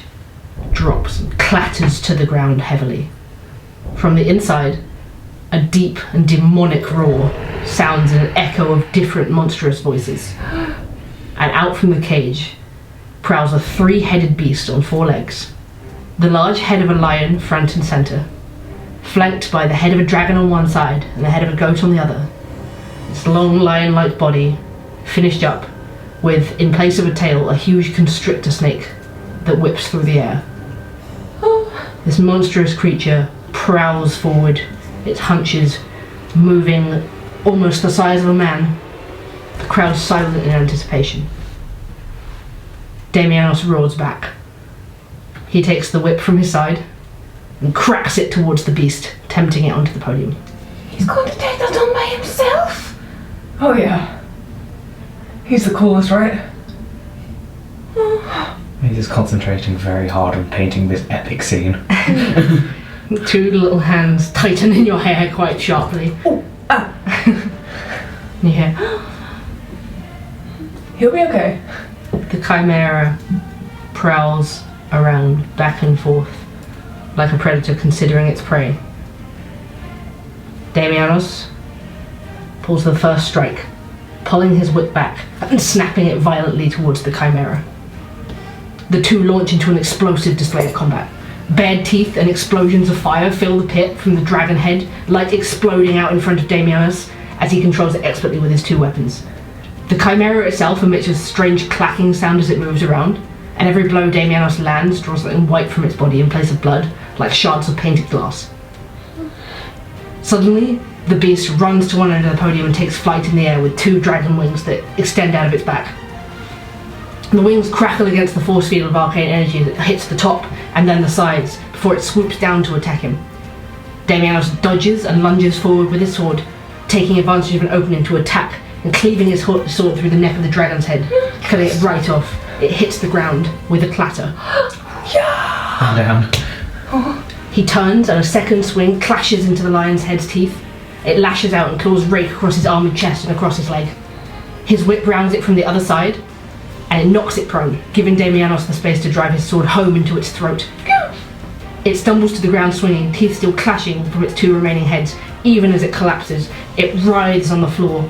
drops and clatters to the ground heavily. From the inside, a deep and demonic roar sounds in an echo of different monstrous voices. And out from the cage prowls a three-headed beast on four legs. The large head of a lion front and center, flanked by the head of a dragon on one side and the head of a goat on the other. Its long lion-like body finished up with, in place of a tail, a huge constrictor snake that whips through the air. This monstrous creature prowls forward, its hunches moving almost the size of a man. The crowd's silent in anticipation. Damianos roars back. He takes the whip from his side and cracks it towards the beast, tempting it onto the podium. He's going to take that on by himself? Oh yeah. He's the coolest, right? He's just concentrating very hard on painting this epic scene. Two little hands tighten in your hair quite sharply. Oh, ah. You hear, He'll be okay. the chimera prowls around back and forth like a predator considering its prey. Damianos pulls the first strike, pulling his whip back and snapping it violently towards the chimera. The two launch into an explosive display of combat. Bared teeth and explosions of fire fill the pit from the dragon head, light exploding out in front of Damianos as he controls it expertly with his two weapons. The chimera itself emits a strange clacking sound as it moves around, and every blow Damianos lands draws something white from its body in place of blood, like shards of painted glass. Suddenly, the beast runs to one end of the podium and takes flight in the air with two dragon wings that extend out of its back. The wings crackle against the force field of arcane energy that hits the top and then the sides before it swoops down to attack him. Damianos dodges and lunges forward with his sword, taking advantage of an opening to attack and cleaving his sword through the neck of the dragon's head, cutting it right off. It hits the ground with a clatter. I'm down. He turns and a second swing clashes into the lion's head's teeth. It lashes out and claws rake across his armoured chest and across his leg. His whip rounds it from the other side, and it knocks it prone, giving Damianos the space to drive his sword home into its throat. It stumbles to the ground swinging, teeth still clashing from its two remaining heads. Even as it collapses, it writhes on the floor,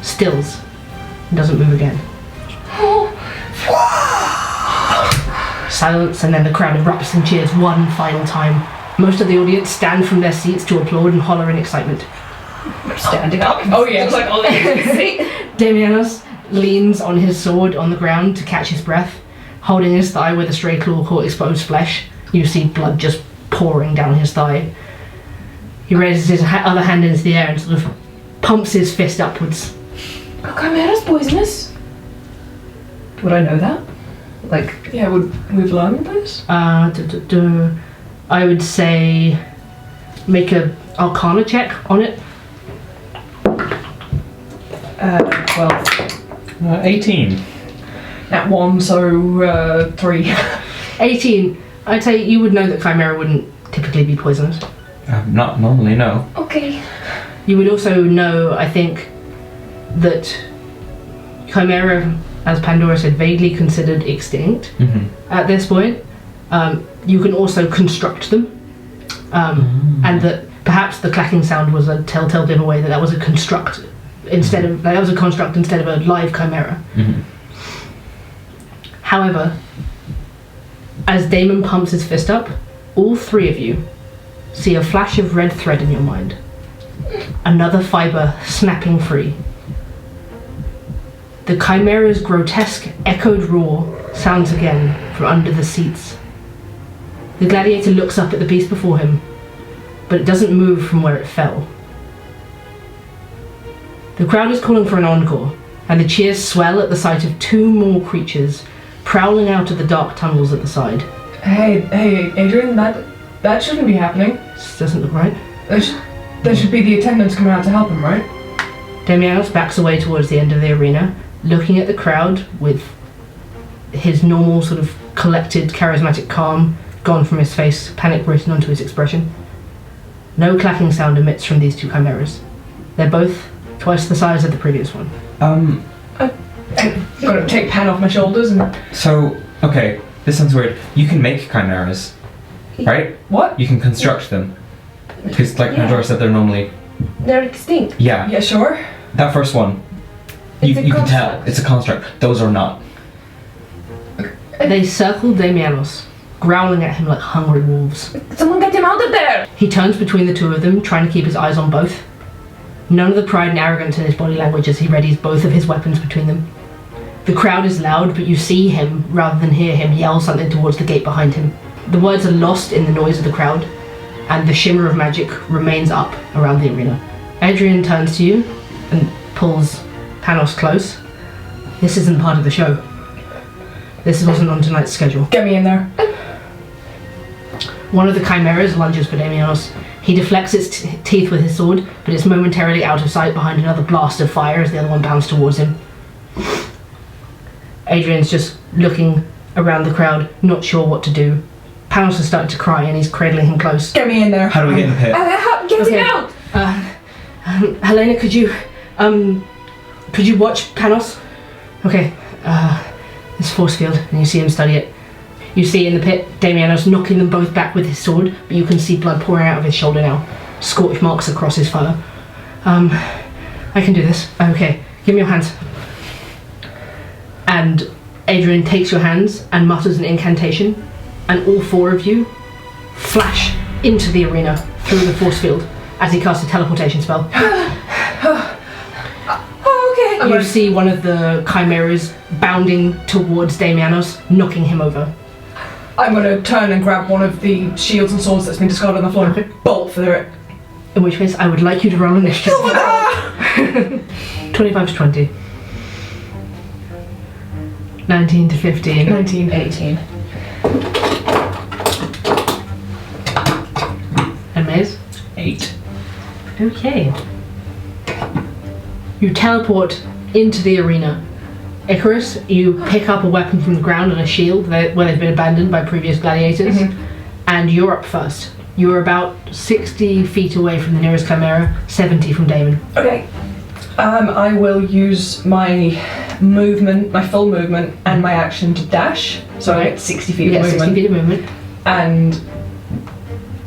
stills, and doesn't move again. Silence, and then the crowd erupts and cheers one final time. Most of the audience stand from their seats to applaud and holler in excitement. Standing up. Oh yeah. Like all the Damianos leans on his sword on the ground to catch his breath, holding his thigh where the stray claw caught exposed flesh. You see blood just pouring down his thigh. He raises his other hand into the air and sort of pumps his fist upwards. A chimera's poisonous? Would I know that? Like, Yeah, we've learned this? I would say make a Arcana check on it. 12. 18. At 1, so 3. 18. I'd say you would know that Chimera wouldn't typically be poisonous. Not normally, no. Okay. You would also know, I think, that Chimera, as Pandora said, vaguely considered extinct at this point. You can also construct them, and that perhaps the clacking sound was a telltale giveaway that was a construct instead of a live chimera. However, as Damon pumps his fist up, all three of you see a flash of red thread in your mind. Another fibre snapping free. The chimera's grotesque, echoed roar sounds again from under the seats. The gladiator looks up at the beast before him, but it doesn't move from where it fell. The crowd is calling for an encore, and the cheers swell at the sight of two more creatures prowling out of the dark tunnels at the side. Hey, Adrian, that shouldn't be happening. This doesn't look right. There should be the attendants coming out to help him, right? Damianos backs away towards the end of the arena, looking at the crowd with his normal sort of collected, charismatic calm gone from his face, panic written onto his expression. No clacking sound emits from these two chimeras. They're both twice the size of the previous one. I'm gonna take Pan off my shoulders and... So, okay, this sounds weird. You can make chimeras, right? What? You can construct them. Because, like Yeah. Pandora said, they're normally... They're extinct. Yeah, Yeah, sure. that first one. It's a You can tell, construct. it's a construct. Those are not. They circle Damianos, growling at him like hungry wolves. Someone get him out of there! He turns between the two of them, trying to keep his eyes on both. None of the pride and arrogance in his body language as he readies both of his weapons between them. The crowd is loud, but you see him, rather than hear him, yell something towards the gate behind him. The words are lost in the noise of the crowd, and the shimmer of magic remains up around the arena. Adrian turns to you and pulls Panos close. This isn't part of the show. This wasn't on tonight's schedule. Get me in there. One of the chimeras lunges for Damianos. He deflects its teeth with his sword, but it's momentarily out of sight behind another blast of fire as the other one bounds towards him. Adrian's just looking around the crowd, not sure what to do. Panos is starting to cry and he's cradling him close. Get me in there. How do we get in the pit? Get Okay. him out! Helena, could you watch Panos? Okay, this force field, and you see him study it. You see in the pit, Damianos knocking them both back with his sword, but you can see blood pouring out of his shoulder now. Scorch marks across his fur. I can do this. Okay, give me your hands. And Adrian takes your hands and mutters an incantation, and all four of you flash into the arena through the force field as he casts a teleportation spell. Oh, okay. You see one of the chimeras bounding towards Damianos, knocking him over. I'm gonna turn and grab one of the shields and swords that's been discarded on the floor and bolt for it. In which case, I would like you to roll initiative. 25 to 20. 19 to 15. 19. 18. And Mayes? 8. Okay. You teleport into the arena. Icarus, you pick up a weapon from the ground and a shield where they've been abandoned by previous gladiators, and you're up first. You're about 60 feet away from the nearest chimera, 70 from Damon. Okay. I will use my movement, my full movement, and my action to dash. So I get 60 feet You of get movement. 60 feet of movement. And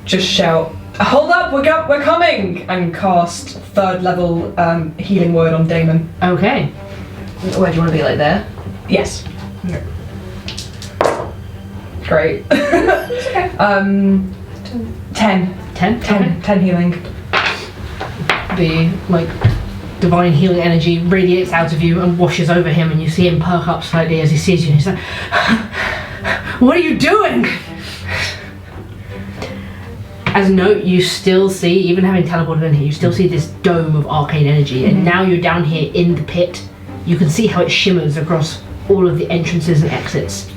just shout, "Hold up, we're coming!" and cast 3rd level healing word on Damon. Okay. Where do you want to be, like there? Yes. Yeah. Great. Okay. 10. 10? 10 healing. The divine healing energy radiates out of you and washes over him, and you see him perk up slightly as he sees you, and he's like, "What are you doing?" As a note, you still see, even having teleported in here, you still see this dome of arcane energy, and now you're down here in the pit. You can see how it shimmers across all of the entrances and exits,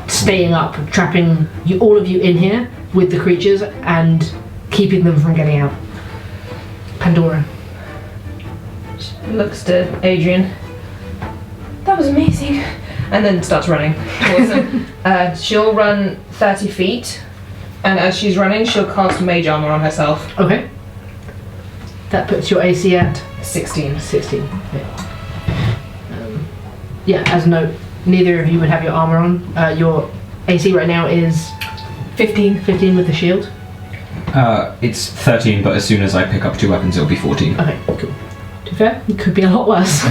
staying up, trapping all of you in here with the creatures and keeping them from getting out. Pandora. Looks to Adrian. That was amazing. And then starts running towards him. She'll run 30 feet, and as she's running, she'll cast Mage Armor on herself. Okay. That puts your AC at 16. 16. Yeah, as a note, neither of you would have your armor on. Your AC right now is 15. 15 with the shield. It's 13, but as soon as I pick up 2 weapons, it'll be 14. Okay, cool. To be fair, it could be a lot worse.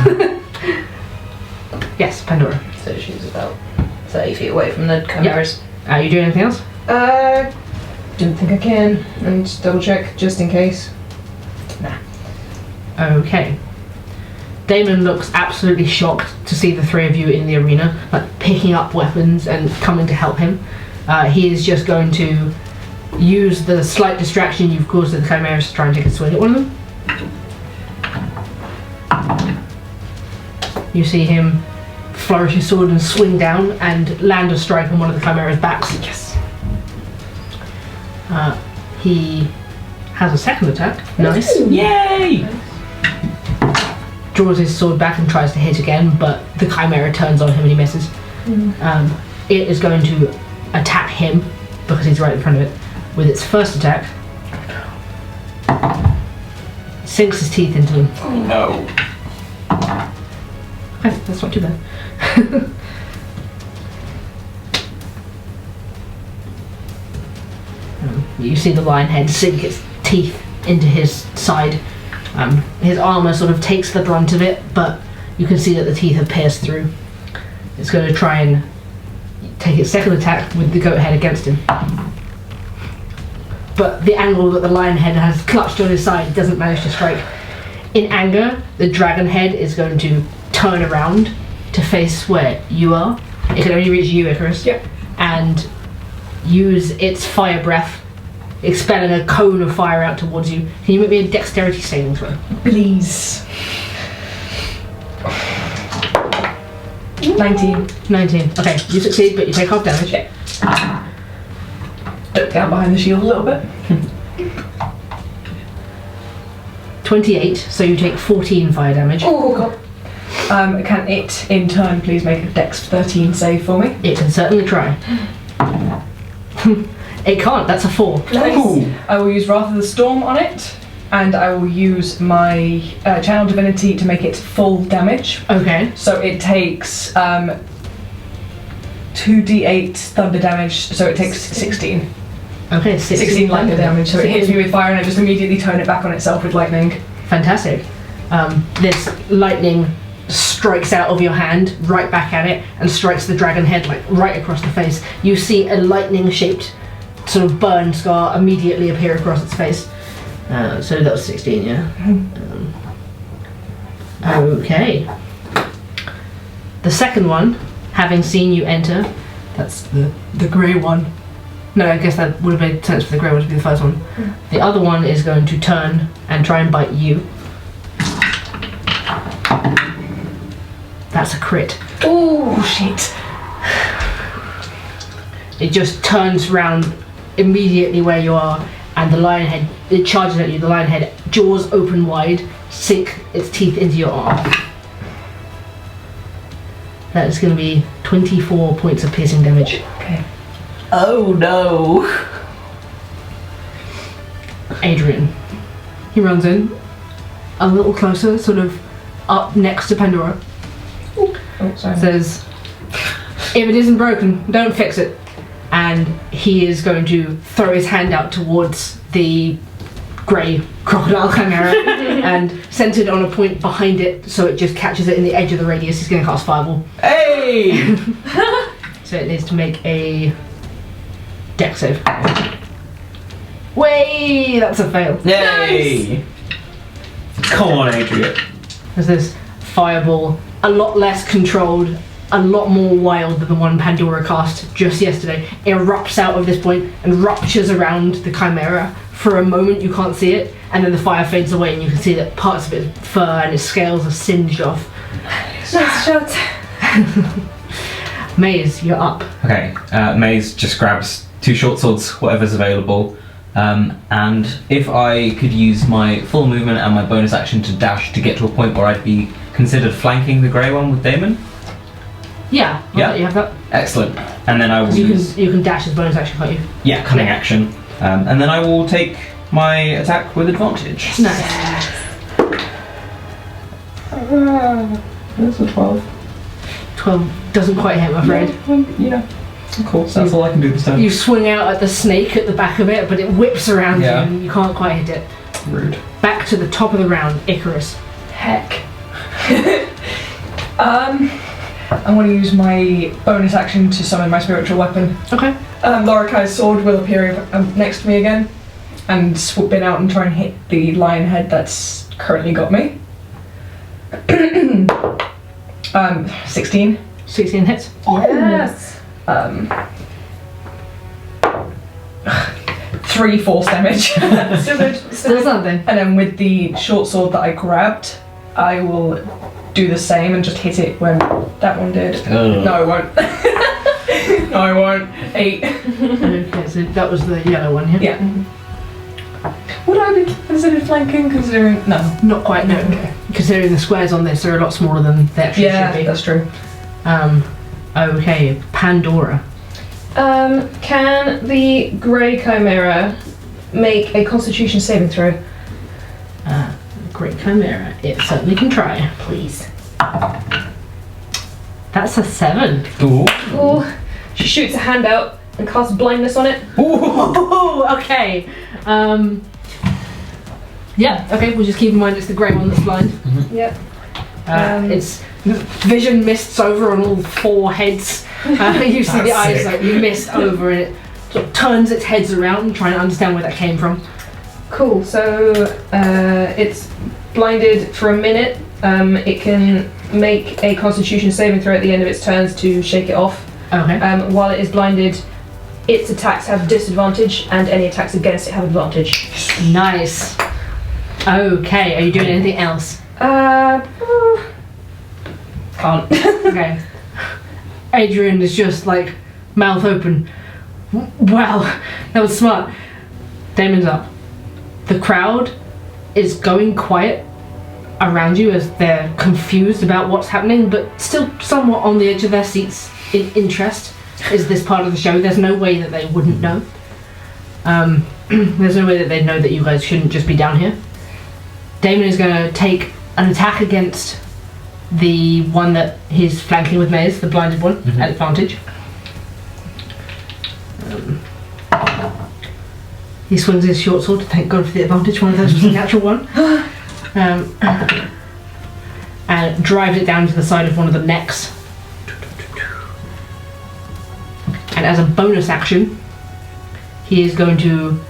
Yes, Pandora. So she's about 30 feet away from the chimeras. Are you doing anything else? Don't think I can. And just double check, just in case. Okay. Damon looks absolutely shocked to see the three of you in the arena, picking up weapons and coming to help him. He is just going to use the slight distraction you've caused at the chimeras to try and take a swing at one of them. You see him flourish his sword and swing down and land a strike on one of the chimera's backs. Yes. He has a second attack. Nice. Yay! draws his sword back and tries to hit again, but the Chimera turns on him and he misses. It is going to attack him because he's right in front of it with its first attack. Sinks his teeth into him. Oh no. Okay, that's not too bad. You see the lion head sink its teeth into his side. His armour sort of takes the brunt of it, but you can see that the teeth have pierced through. It's going to try and take its second attack with the goat head against him. But the angle that the lion head has clutched on his side doesn't manage to strike. In anger, the dragon head is going to turn around to face where you are. It can only reach you, Icarus. Yep. And use its fire breath, expelling a cone of fire out towards you. Can you make me a dexterity saving throw? Please. 19. 19. Okay, you succeed, but you take half damage. Okay. Duck down behind the shield a little bit. 28, so you take 14 fire damage. Oh god. Can it in turn please make a Dex 13 save for me? It can certainly try. It can't, that's a 4. Nice. I will use Wrath of the Storm on it, and I will use my Channel Divinity to make it full damage. Okay. So it takes 2d8 thunder damage, so it takes 16. Okay, 16 lightning damage, so it hits me with fire and I just immediately turn it back on itself with lightning. Fantastic. This lightning strikes out of your hand, right back at it, and strikes the dragon head like right across the face. You see a lightning-shaped sort of burn scar immediately appear across its face. So that was 16, yeah? Okay. The second one, having seen you enter, that's the grey one. No, I guess that would have made sense for the grey one to be the first one. The other one is going to turn and try and bite you. That's a crit. Oh shit. It just turns round immediately where you are, and the lion head, it charges at you. The lion head, jaws open wide, sink its teeth into your arm. That is going to be 24 points of piercing damage. Okay. Oh no. Adrian. He runs in a little closer, sort of up next to Pandora. Oh, sorry. Says, if it isn't broken, don't fix it. And he is going to throw his hand out towards the grey crocodile chimera and centered on a point behind it so it just catches it in the edge of the radius. He's going to cast Fireball. Hey! So it needs to make a Dex save. Way! That's a fail. Yay! Come on, Adrian. There's this fireball, a lot less controlled, a lot more wild than the one Pandora cast just yesterday. It erupts out of this point and ruptures around the chimera. For a moment you can't see it, and then the fire fades away and you can see that parts of its fur and its scales are singed off. Nice shot. Mayes, you're up. Okay, Mayes just grabs 2 short swords, whatever's available, and if I could use my full movement and my bonus action to dash to get to a point where I'd be considered flanking the grey one with Damon. Yeah, Yeah. you have that. Excellent. And then I will use... You can dash as bonus action, can't you? Yeah, cunning Yeah. action. And then I will take my attack with advantage. Nice. That's a 12. 12 doesn't quite hit, I'm afraid. Yeah. Of course, that's all I can do this time. You swing out at the snake at the back of it, but it whips around Yeah. you and you can't quite hit it. Rude. Back to the top of the round, Icarus. Heck. I'm going to use my bonus action to summon my spiritual weapon. Okay. Lorikai's sword will appear next to me again and swoop in out and try and hit the lion head that's currently got me. 16. 16 hits. Yes. 3 force damage. Still something. And then with the short sword that I grabbed, I will do the same and just hit it when that one did. Ugh. No, I won't. No, I won't. 8. Okay, so that was the yellow one, yeah? Yeah. Would I be considered flanking considering? No. Not quite, no. Okay. Considering the squares on this are a lot smaller than they actually Yeah, should be. that's true. Okay, Pandora. Can the Grey Chimera make a Constitution saving throw? Great Chimera. It certainly can try. Please. That's a 7. Ooh. Oh, she shoots a hand out and casts blindness on it. Ooh, okay. Yeah, okay, we'll just keep in mind it's the grey one that's blind. Yep. Its vision mists over on all 4 heads. You see the eyes like mist over and it sort of turns its heads around trying to understand where that came from. Cool. So it's blinded for a minute. It can make a Constitution saving throw at the end of its turns to shake it off. Okay. While it is blinded, its attacks have disadvantage, and any attacks against it have advantage. Nice. Okay, are you doing anything else? Can't. Okay. Adrian is just like mouth open. Well, that was smart. Damon's up. The crowd is going quiet around you as they're confused about what's happening, but still somewhat on the edge of their seats in interest. Is this part of the show? There's no way that they wouldn't know. There's no way that they'd know that you guys shouldn't just be down here. Damon is going to take an attack against the one that he's flanking with Mayes, the blinded one, at advantage. He swings his short sword, thank God for the advantage, one of those was a natural one. And drives it down to the side of one of the necks. And as a bonus action, he is going to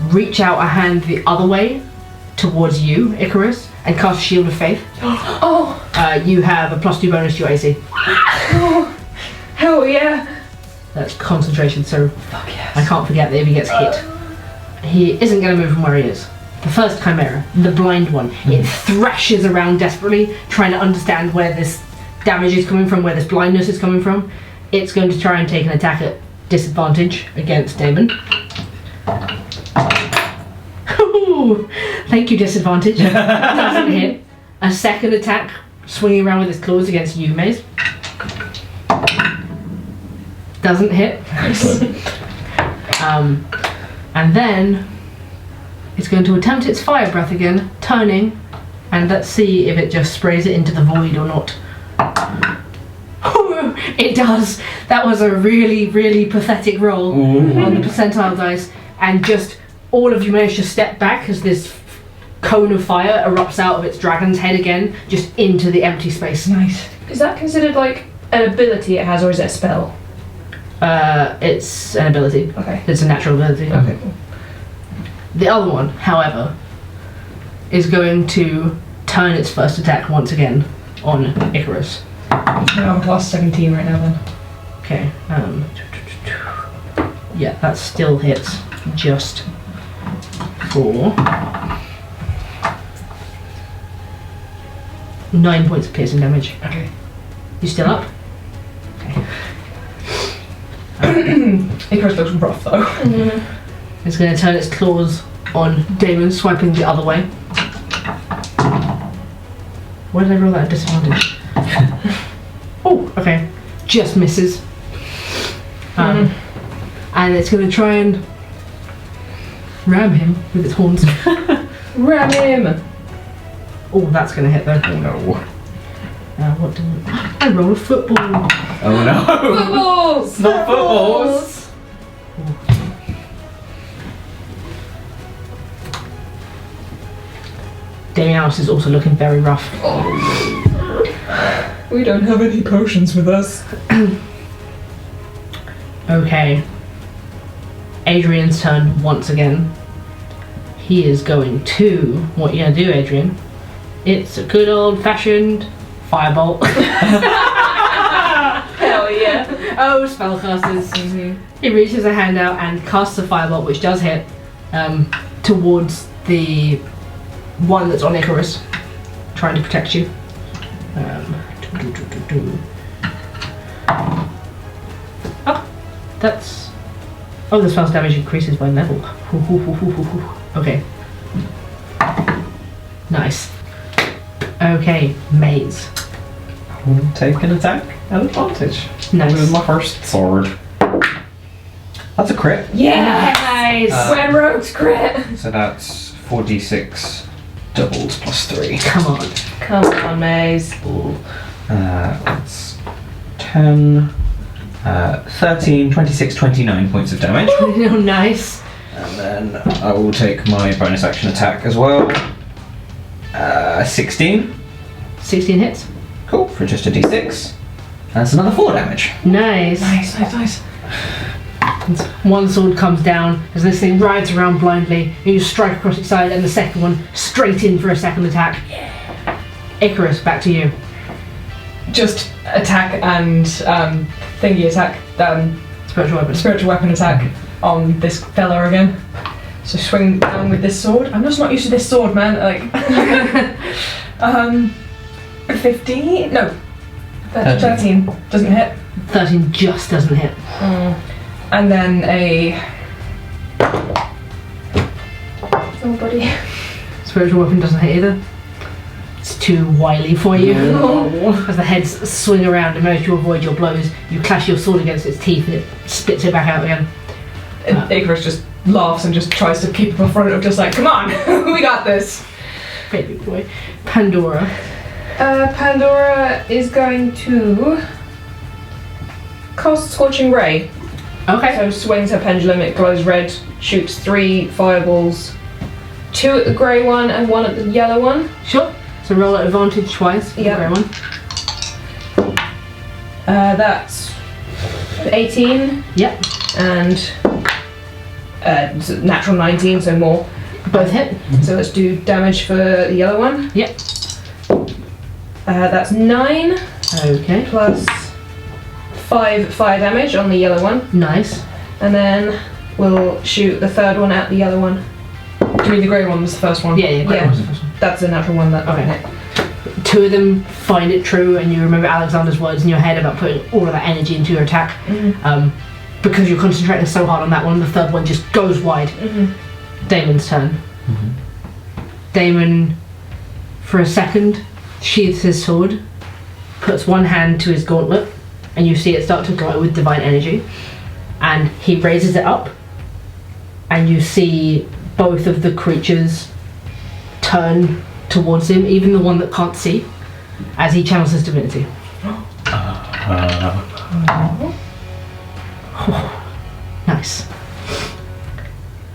reach out a hand the other way towards you, Icarus, and cast Shield of Faith. Oh! You have a +2 bonus to your AC. Oh! Hell yeah! That's concentration, so Fuck yes. I can't forget that if he gets hit, he isn't going to move from where he is. The first Chimera, the blind one, it thrashes around desperately, trying to understand where this damage is coming from, where this blindness is coming from. It's going to try and take an attack at disadvantage against Damon. Ooh, thank you, disadvantage. Doesn't hit. A second attack, swinging around with his claws against you, Mayes. Doesn't hit. And then it's going to attempt its fire breath again, turning, and let's see if it just sprays it into the void or not. It does. That was a really, really pathetic roll on the percentile dice, and just all of you managed to step back as this cone of fire erupts out of its dragon's head again, just into the empty space. Nice. Is that considered like an ability it has, or is it a spell? It's an ability. Okay. It's a natural ability. Okay, cool. The other one, however, is going to turn its first attack once again on Icarus. I'm plus 17 right now then. Okay. Yeah, that still hits just for 9 points of piercing damage. Okay. You still up? Icarus looks rough though. It's going to turn its claws on Damon, swiping the other way. Why did I roll that at disadvantage? Oh, okay. Just misses. And it's going to try and ram him with its horns. Ram him! Oh, that's going to hit though. Oh no. What do I roll a football? Oh no. Footballs! Not footballs. Damianos is also looking very rough. We don't have any potions with us. Okay. Adrian's turn once again. He is going to... What are you going to do, Adrian? It's a good old-fashioned firebolt. Hell yeah. Oh, spellcasters. He reaches a hand out and casts a firebolt, which does hit, towards the one that's on Icarus, trying to protect you. Oh, that's... Oh, the spell's damage increases by level. Okay. Nice. Okay, Mayes. I'll take an attack at advantage. Nice. With my first sword. That's a crit. Nice. When rogues crit. So that's 4d6 doubled plus 3. Come on. Come on, Mayes. That's 10, 13, 26, 29 points of damage. Oh, nice. And then I will take my bonus action attack as well. 16. 16 hits. Cool, for just a d6. That's another 4 damage. Nice. Nice. One sword comes down as this thing rides around blindly, and you strike across its side, and the second one straight in for a second attack. Icarus, back to you. Just attack and thingy attack. Spiritual weapon attack on this fella again. So swing down with this sword. I'm just not used to this sword, man. Like, 15? No, 13 doesn't hit. 13 just doesn't hit. And then a. Oh, buddy. Spiritual weapon doesn't hit either. It's too wily for you. As the heads swing around and manage to avoid your blows, you clash your sword against its teeth and it spits it back out again. Icarus just laughs and just tries to keep up in front of just like, come on, we got this. Baby boy. Pandora. Pandora is going to cast Scorching Ray. Okay. So swings her pendulum, it glows red, shoots 3 fireballs, 2 at the grey one and 1 at the yellow one. Sure. So roll at advantage twice. Yep. The grey one. That's 18 Yep. and natural 19, so more. Both hit. So let's do damage for the yellow one. Yep. That's 9 Okay. plus 5 fire damage on the yellow one. Nice. And then we'll shoot the third one at the yellow one. Do you mean the grey one was the first one? Yeah, grey one was the first one. That's the natural one that Okay. hit. 2 of them find it true, and you remember Alexandra's words in your head about putting all of that energy into your attack. Because you're concentrating so hard on that one, the third one just goes wide. Damon's turn. Damon, for a second, sheathes his sword, puts one hand to his gauntlet, and you see it start to glow with divine energy. And he raises it up, and you see both of the creatures turn towards him, even the one that can't see, as he channels his divinity. Nice.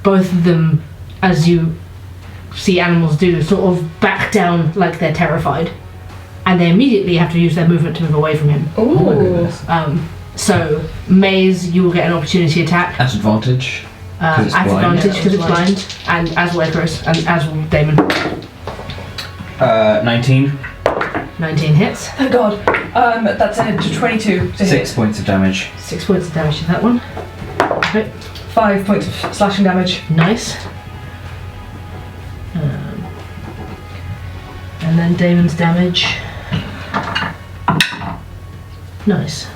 Both of them, as you see animals do, sort of back down like they're terrified, and they immediately have to use their movement to move away from him. Oh my goodness. So Mayes, you will get an opportunity attack. At advantage. At it's blind. advantage because Yeah, it's blind, and as will Icarus, and as will Damon. 19. 19 hits. Thank God. That's a 22 to 6 points of damage. 6 points of damage to that one. Okay. 5 points of slashing damage. Nice. And then Damon's damage. Nice.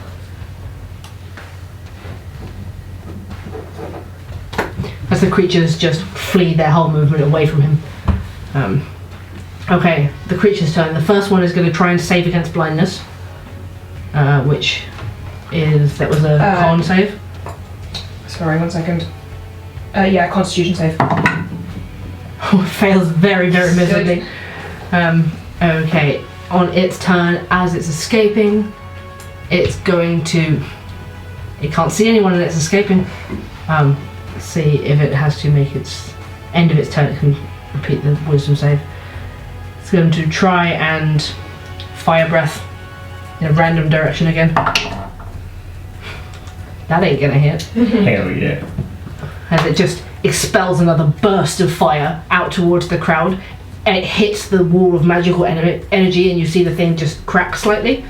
As the creatures just flee their whole movement away from him. Okay, the creature's turn. The first one is going to try and save against blindness, which is, that was a con save. Sorry, 1 second. Yeah, Constitution save. Fails very, very miserably. Okay, on its turn, as it's escaping, it's going to... It can't see anyone and it's escaping. Let's see if it has to make its end of its turn, it can repeat the wisdom save. It's going to try and fire breath in a random direction again. That ain't gonna hit. Hell yeah. As it just expels another burst of fire out towards the crowd, and it hits the wall of magical energy, and you see the thing just crack slightly.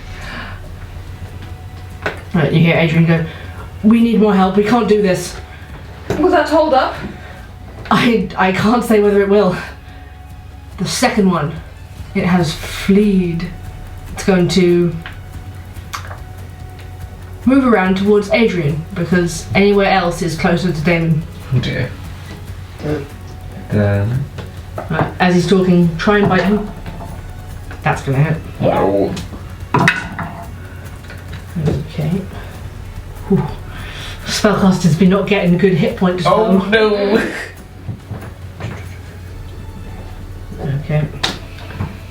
Right, you hear Adrian go, "We need more help, we can't do this." Will that hold up? I can't say whether it will. The second one, it has fleed. It's going to move around towards Adrian, because anywhere else is closer to Damon. Oh dear. As he's talking, try and bite him. That's gonna hit. Oh. Okay. Whew. Spellcaster's been not getting good hit points. Oh no! Okay.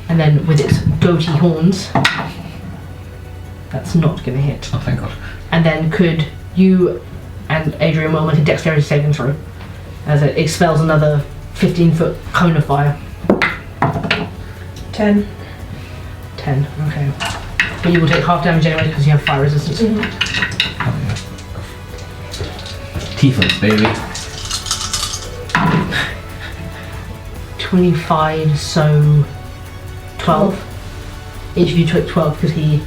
And then with its goatee horns, that's not gonna hit. Oh, thank God. And then could you and Adrian will make a dexterity saving throw as it expels another 15-foot cone of fire. 10. 10, okay. But you will take half damage anyway because you have fire resistance. Tieflings, baby. 25, so 12. Each of you took 12 because he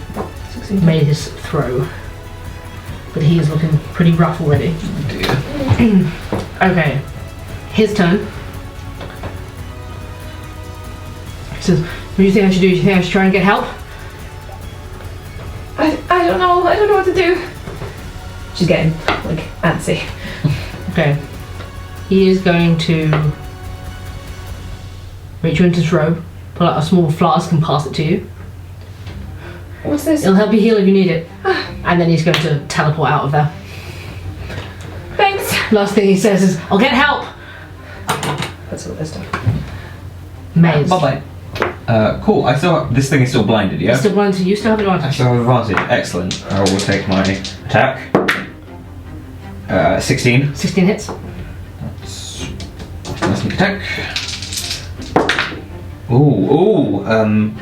16. made his throw. But he is looking pretty rough already. Oh dear. Okay, his turn. He says, what do you think I should do? Do you think I should try and get help? I don't know. I don't know what to do. She's getting, like, antsy. Okay. He is going to reach into his robe, pull out a small flask and pass it to you. What's this? It'll help you heal if you need it. And then he's going to teleport out of there. Thanks. Last thing he says is, I'll get help! That's what this stuff. Maze. Bye-bye. Cool. This thing is still blinded, yeah? You're still blind, so you still have I advantage. still have advantage. Excellent. I will take my attack. 16. 16 hits. That's my sneak attack. Ooh.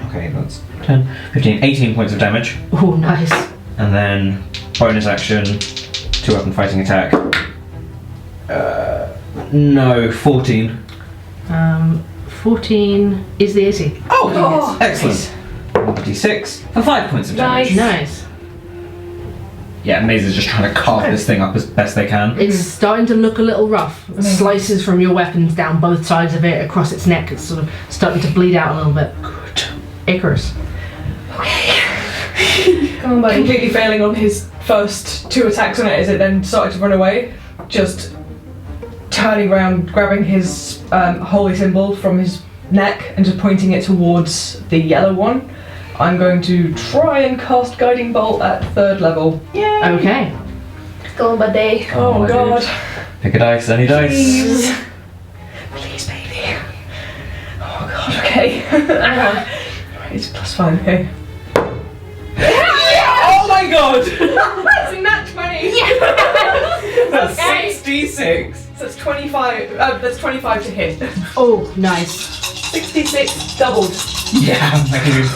Okay, that's 10, 15, 18 points of damage. Oh, nice. And then bonus action, 2-weapon fighting attack. No, 14. 14 is the AC. Oh, excellent. 1d6 for 5 points of damage. Nice. Yeah, Maze is just trying to carve this thing up as best they can. It's starting to look a little rough. Slices from your weapons down both sides of it, across its neck. It's sort of starting to bleed out a little bit. Good. Icarus. Come on, buddy. Completely failing on his first 2 attacks on it as it then started to run away. Just turning around, grabbing his holy symbol from his neck and just pointing it towards the yellow one. I'm going to try and cast Guiding Bolt at 3rd level. Yay! Okay. Go on, buddy. Oh god. Pick a dice, any dice. Please. Please, baby. Oh god, okay. Right, it's +5, okay. Oh my god! That's a nat 20! That's 6d6. So that's 25, that's 25 to hit. Oh, nice. 66 doubled. Yeah, maybe.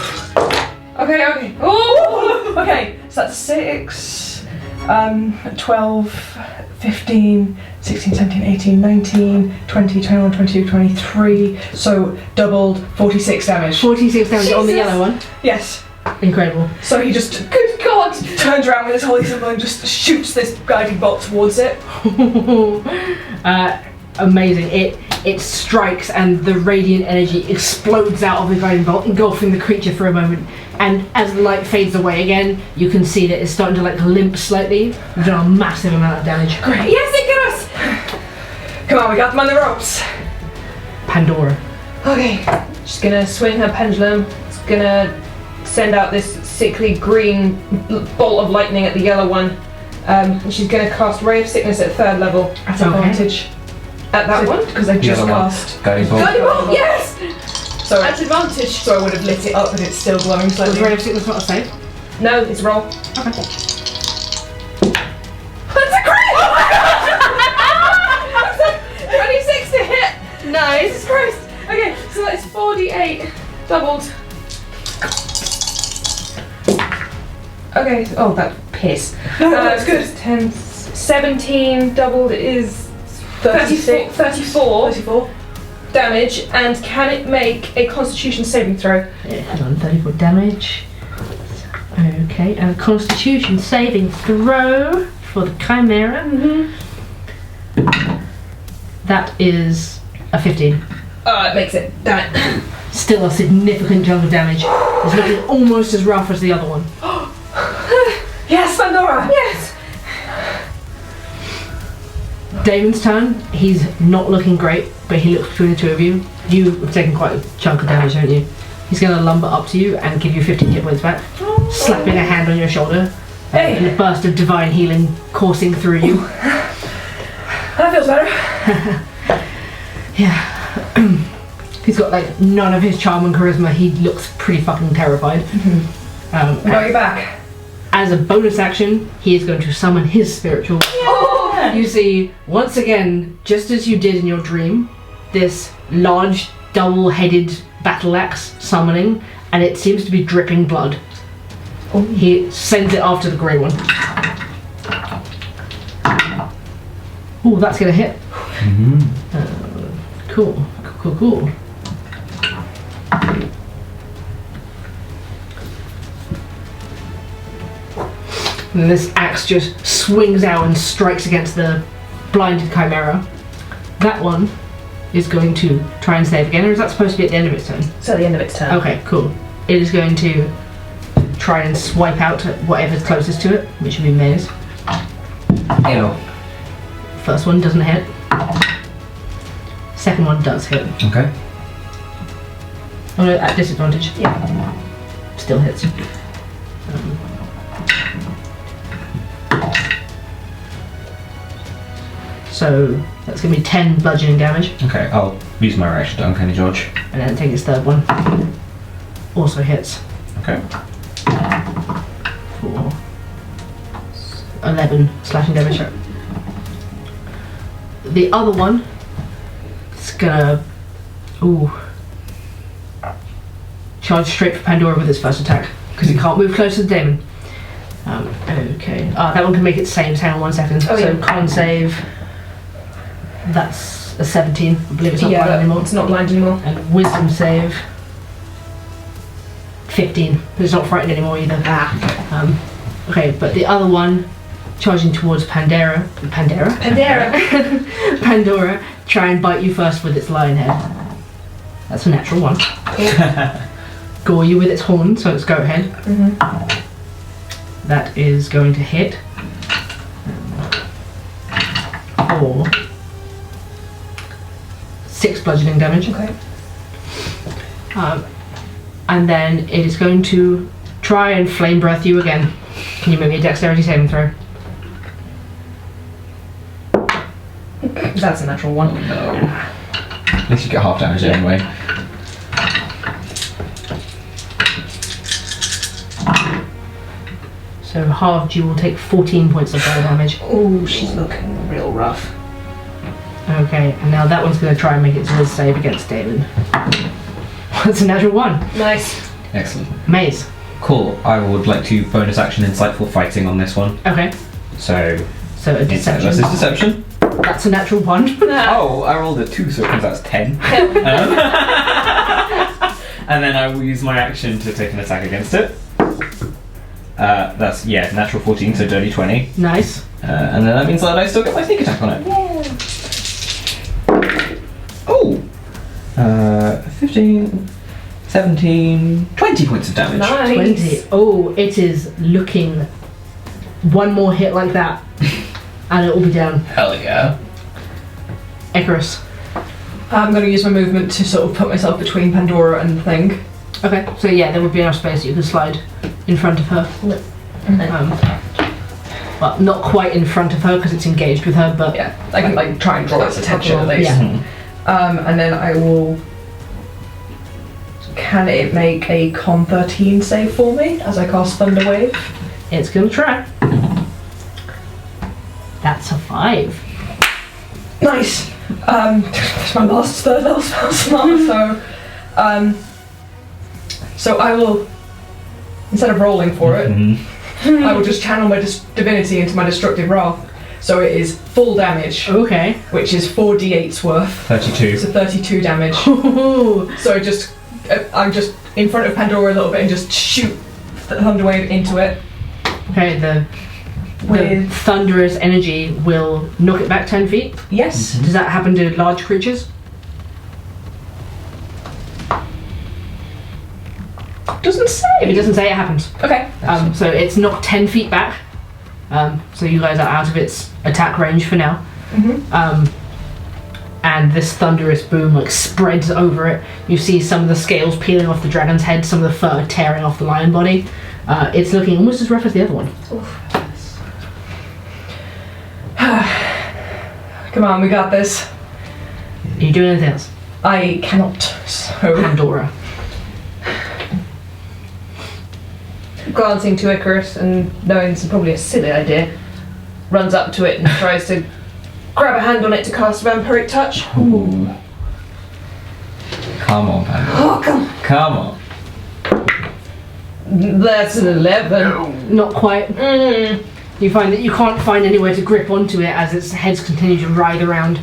Okay. Oh! Okay, so that's 6, 12, 15, 16, 17, 18, 19, 20, 21, 22, 23. So doubled 46 damage. 46 damage on the Jesus. yellow one. Yes. Incredible. So he just, good god, turns around with his holy symbol and just shoots this guiding bolt towards it. Amazing. It strikes and the radiant energy explodes out of the guiding bolt, engulfing the creature for a moment. And as the light fades away again, you can see that it's starting to like limp slightly. You've done a massive amount of damage. Great. Yes, Icarus! Come on, we got them on the ropes. Pandora. Okay. She's gonna swing her pendulum. It's gonna send out this sickly green bolt of lightning at the yellow one. And she's gonna cast Ray of Sickness at 3rd level. At Okay. advantage. At that one? Because I just The other one. cast. Guiding bolt. Guiding bolt, yes! So At advantage. So I would have lit it up, but it's still glowing Was slightly. Ray of Sickness not a save? No, it's a roll. That's a crit! 26 to hit! Nice. Jesus Christ! Okay, so that's 4d8 doubled. Okay, oh, that piss. No, that's good. 10, 17 doubled is 34 34. damage, and can it make a Constitution saving throw? Yeah, hang on, 34 damage. Okay, and a Constitution saving throw for the Chimera. That is a 15. Oh, it makes it. Damn it. Still a significant chunk of damage. It's looking almost as rough as the other one. Yes, Pandora! Yes. Damon's turn. He's not looking great, but he looks between the two of you. You have taken quite a chunk of damage, haven't you? He's going to lumber up to you and give you 15 hit points back, slapping a hand on your shoulder, and a burst of divine healing coursing through you. That feels better. Yeah. He's got like none of his charm and charisma. He looks pretty fucking terrified. I got you back. As a bonus action, he is going to summon his spiritual. Yeah. You see, once again, just as you did in your dream, this large double-headed battle axe summoning, and it seems to be dripping blood. He sends it after the grey one. Oh, that's gonna hit. Cool. And this axe just swings out and strikes against the blinded chimera. That one is going to try and save again, or is that supposed to be at the end of its turn? It's at the end of its turn. Okay, cool. It is going to try and swipe out whatever's closest to it, which would be Mayes. Ew. First one doesn't hit. Second one does hit. Okay. Oh no, at disadvantage. Yeah. Still hits. So that's going to be 10 bludgeoning damage, Okay, I'll use my reaction to Uncanny Dodge. and then take its third one. Also hits Okay. for 11 slashing damage. The other one is gonna charge straight for Pandora with its first attack because it can't move closer to Damon. Okay. That one can make its same. Hang on 1 second. Oh, so yeah. con save. That's a 17. I believe it's not blind anymore. It's not blind anymore. And wisdom save. 15. It's not frightened anymore either. Okay, but the other one charging towards Pandora, try and bite you first with its lion head. That's a natural one. Gore you with its horn, so it's goat head. That is going to hit for 6 bludgeoning damage. Okay. And then it is going to try and flame breath you again. Can you make me a dexterity saving throw? That's a natural one. No. At least you get half damage anyway. So halved, you will take 14 points of fire damage. Oh, she's looking real rough. Okay, and now that one's going to try and make its will save against Damon. That's a natural one. Nice. Excellent. Maze. Cool. I would like to bonus action insightful fighting on this one. Okay, so so a insight deception. versus deception. That's a natural one. Oh, I rolled a 2, so it comes out as 10. And then I will use my action to take an attack against it. That's, natural 14, so dirty 20. Nice. And then that means that I still get my sneak attack on it. Oh! 15, 17, 20 points of damage. Nice. 20. Oh, it is looking... One more hit like that, and it will be down. Hell yeah. Icarus. I'm going to use my movement to sort of put myself between Pandora and the thing. Okay, so yeah, there would be enough space you could slide in front of her. Well, not quite in front of her because it's engaged with her, but Yeah, I can like try and draw its attention at least. Yeah. And then I will... Can it make a con 13 save for me as I cast Thunder Wave? it's gonna try. That's a 5. Nice! It's my last third level spell slot, so I will, instead of rolling for it, I will just channel my divinity into my destructive wrath. So it is full damage, Okay. which is 4d8's worth. 32. So 32 damage. So I'm just in front of Pandora a little bit and just shoot the Thunder Wave into it. Okay, the thunderous energy will knock it back 10 feet. Yes. Does that happen to large creatures? Doesn't say. If it doesn't say, it happens. Okay. So it's knocked 10 feet back. So you guys are out of its attack range for now. And this thunderous boom like spreads over it. You see some of the scales peeling off the dragon's head, some of the fur tearing off the lion body. It's looking almost as rough as the other one. Come on, we got this. Are you doing anything else? I cannot. So Pandora. Glancing to Icarus and knowing this is probably a silly idea, runs up to it and tries to grab a hand on it to cast vampiric touch. Ooh. Come on, Pandora. Oh, come on. Come on. That's an 11. Not quite. You find that you can't find anywhere to grip onto it as its heads continue to writhe around.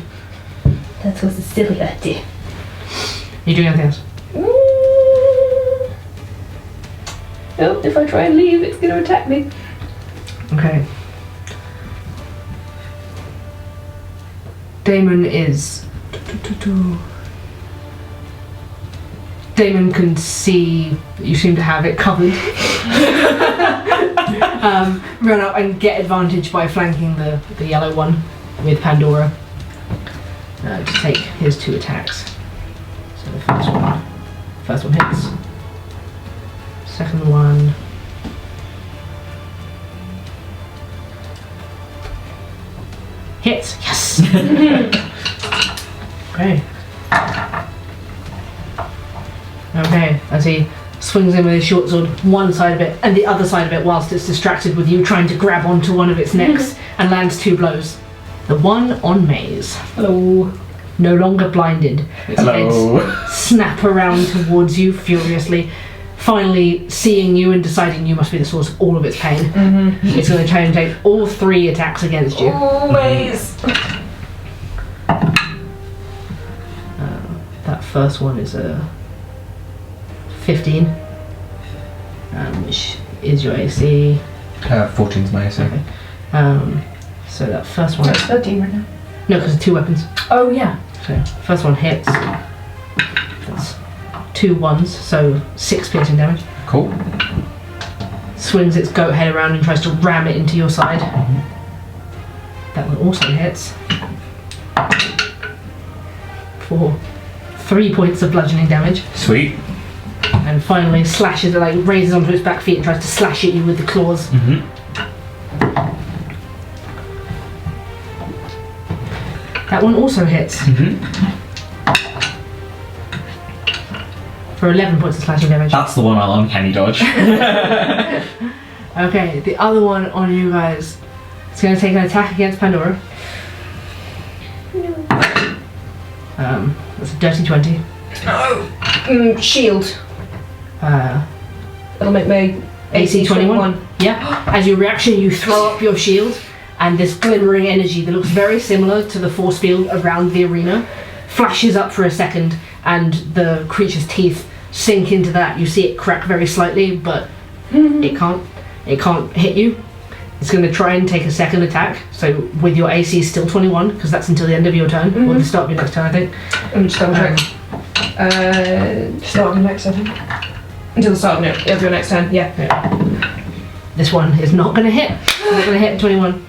That was a silly idea. Are you doing anything else? Oh, if I try and leave, it's going to attack me. Okay. Damon is... Damon can see you seem to have it covered. Run up and get advantage by flanking the yellow one with Pandora to take his 2 attacks. So the first one hits. Second one. Hits. Yes. Okay. Okay, as he swings in with his short sword, one side of it and the other side of it whilst it's distracted with you trying to grab onto one of its necks and lands 2 blows. The one on Mayes. Hello. No longer blinded. Its Hello. heads snap around towards you furiously, finally seeing you and deciding you must be the source of all of its pain. It's going to try and take all 3 attacks against you. Always. That first one is a 15, which is your AC. 14's my AC. Okay. So that first one. That's 13 right now. No, because it's 2 weapons. Oh, yeah. So first one hits. That's 2 1s, so 6 piercing damage. Cool. Swings its goat head around and tries to ram it into your side. That one also hits. For 3 points of bludgeoning damage. Sweet. And finally slashes it, like raises onto its back feet and tries to slash at you with the claws. That one also hits. For 11 points of slashing damage. That's the one I'll uncanny dodge. Okay, the other one on you guys. It's going to take an attack against Pandora. That's a dirty 20. Shield. That'll make my AC 21. Yeah. As your reaction, you throw up your shield, and this glimmering energy that looks very similar to the force field around the arena flashes up for a second, and the creature's teeth sink into that. You see it crack very slightly, but it can't hit you. It's going to try and take a second attack. So with your AC still 21, because that's until the end of your turn, or the start of your next turn, I think. Let me just double check. Start of the next, I think. Until the start of your next turn, yeah. This one is not going to hit. It's not going to hit 21.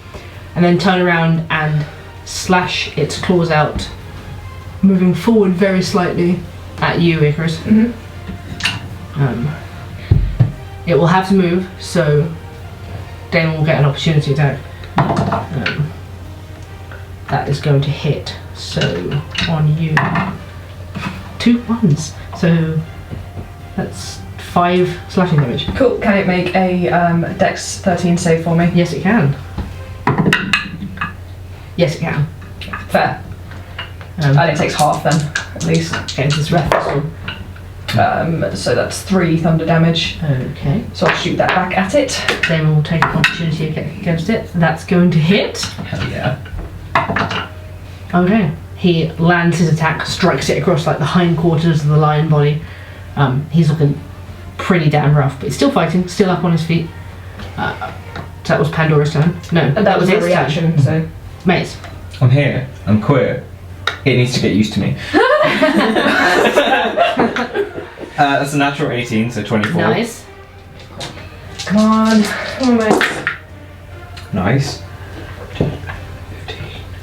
And then turn around and slash its claws out, moving forward very slightly at you, Icarus. It will have to move, so Damon will get an opportunity attack. That is going to hit. So on you, 2 1s. So that's 5 slashing damage. Cool. Can it make a Dex 13 save for me? Yes, it can. Yes, it can. Fair. And it takes half then, at least. Okay, this ref. So that's 3 thunder damage. Okay. So I'll shoot that back at it. Damon will take an opportunity against it. That's going to hit. Hell yeah. Okay. He lands his attack, strikes it across like the hindquarters of the lion body. He's looking pretty damn rough, but he's still fighting, still up on his feet. So that was Pandora's turn. No, And that was a its reaction, turn. so. Maze. I'm here. I'm queer. It needs to get used to me. That's a natural 18, so 24. Nice. Come on. Come on, mate. Nice. 15,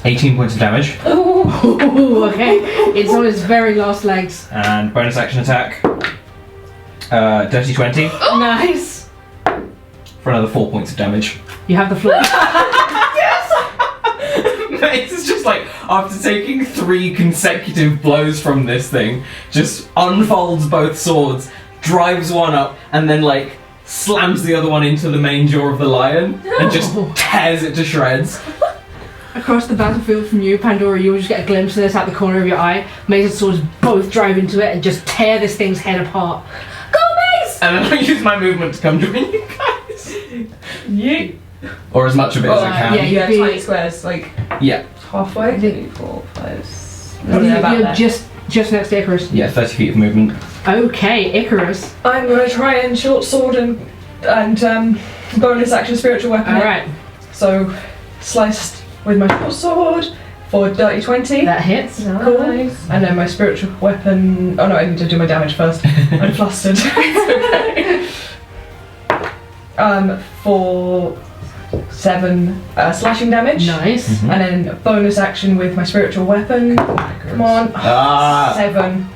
18 points of damage. Ooh, okay. It's on its very last legs. And bonus action attack. Dirty 20 Nice. for another 4 points of damage. You have the floor. Mace is just like, after taking 3 consecutive blows from this thing, just unfolds both swords, drives one up, and then like slams the other one into the main jaw of the lion and just tears it to shreds. Across the battlefield from you, Pandora, you will just get a glimpse of this out the corner of your eye. Mace's swords both drive into it and just tear this thing's head apart. Go, Mace! And then I use my movement to come join you guys. Yeet. Or as much of it as I can. yeah, Yeah, You'd be- tiny squares, like Yeah. halfway. 3, 4, 5, 6. About You're there. just next to Icarus. Yeah, 30 feet of movement. Okay, Icarus. I'm gonna try and short sword and bonus action spiritual weapon. Alright, So sliced with my short sword for dirty 20. that hits. Cool. And then my spiritual weapon. Oh no, I need to do my damage first. I'm flustered. It's okay. For 7 slashing damage. Nice. Mhm. And then bonus action with my spiritual weapon. Come on. Ah! 7.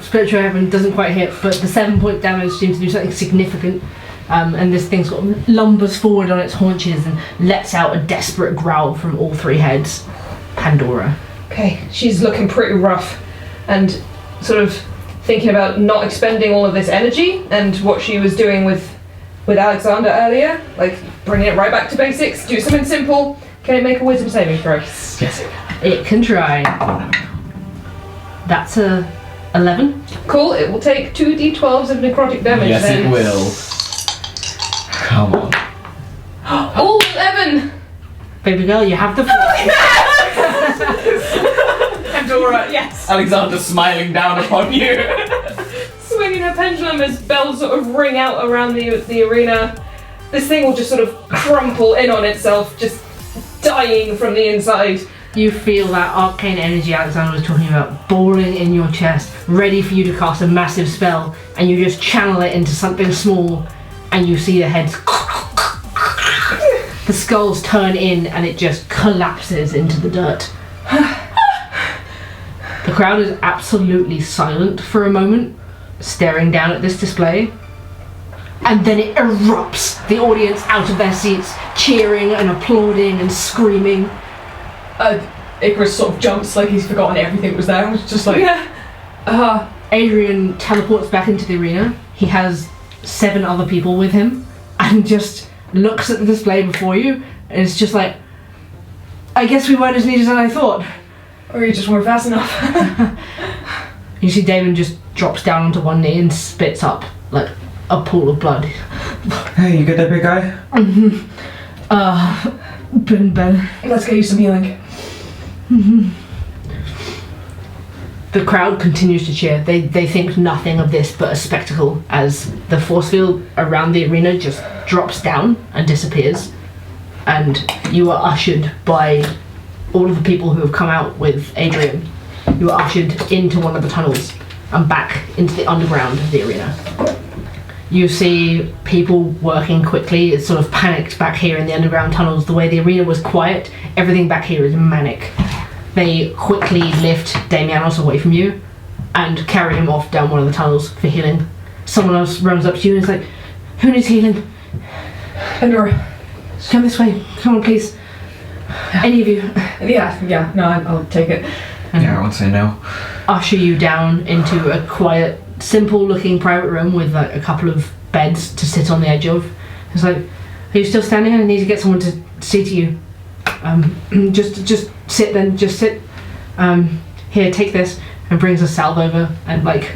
Spiritual weapon doesn't quite hit, but the 7-point damage seems to do something significant. And this thing sort of lumbers forward on its haunches and lets out a desperate growl from all 3 heads. Pandora. Okay, she's looking pretty rough and sort of thinking about not expending all of this energy and what she was doing with Alexandra earlier, like bringing it right back to basics, do something simple. Can it make a wisdom saving throw? Yes, it can. It can try. Oh, no. That's a 11. Cool, it will take 2d12s of necrotic damage Yes, then. it will. Come on. All 11! Baby girl, you have the floor. Pandora, yes! Alexandra's smiling down upon you. Swinging her pendulum as bells sort of ring out around the arena. This thing will just sort of crumple in on itself, just dying from the inside. You feel that arcane energy Alexandra was talking about boiling in your chest, ready for you to cast a massive spell, and you just channel it into something small, and you see the heads. The skulls turn in, and it just collapses into the dirt. The crowd is absolutely silent for a moment, staring down at this display. And then it erupts, the audience out of their seats, cheering and applauding and screaming. Icarus sort of jumps like he's forgotten everything was there. It's just like, Adrian teleports back into the arena. He has 7 other people with him and just looks at the display before you, and it's just like, I guess we weren't as neat as I thought. or you just weren't fast enough. You see Damon just drops down onto one knee and spits up like a pool of blood. Hey, you good there, big guy? Been better. Let's get you some healing. The crowd continues to cheer. They think nothing of this but a spectacle as the force field around the arena just drops down and disappears, and you are ushered by all of the people who have come out with Adrian. You are ushered into one of the tunnels and back into the underground of the arena. You see people working quickly. It's sort of panicked back here in the underground tunnels. The way the arena was quiet, everything back here is manic. They quickly lift Damianos away from you and carry him off down one of the tunnels for healing. Someone else runs up to you and is like, who needs healing? Pandora. Come this way. Come on, please. Any of you. Yeah, no, I'll take it. Yeah, I won't say no. Usher you down into a quiet, simple looking private room with like a couple of beds to sit on the edge of. It's like, are you still standing? I need to get someone to see to you. Just sit then, just sit. Here, take this, and brings a salve over and like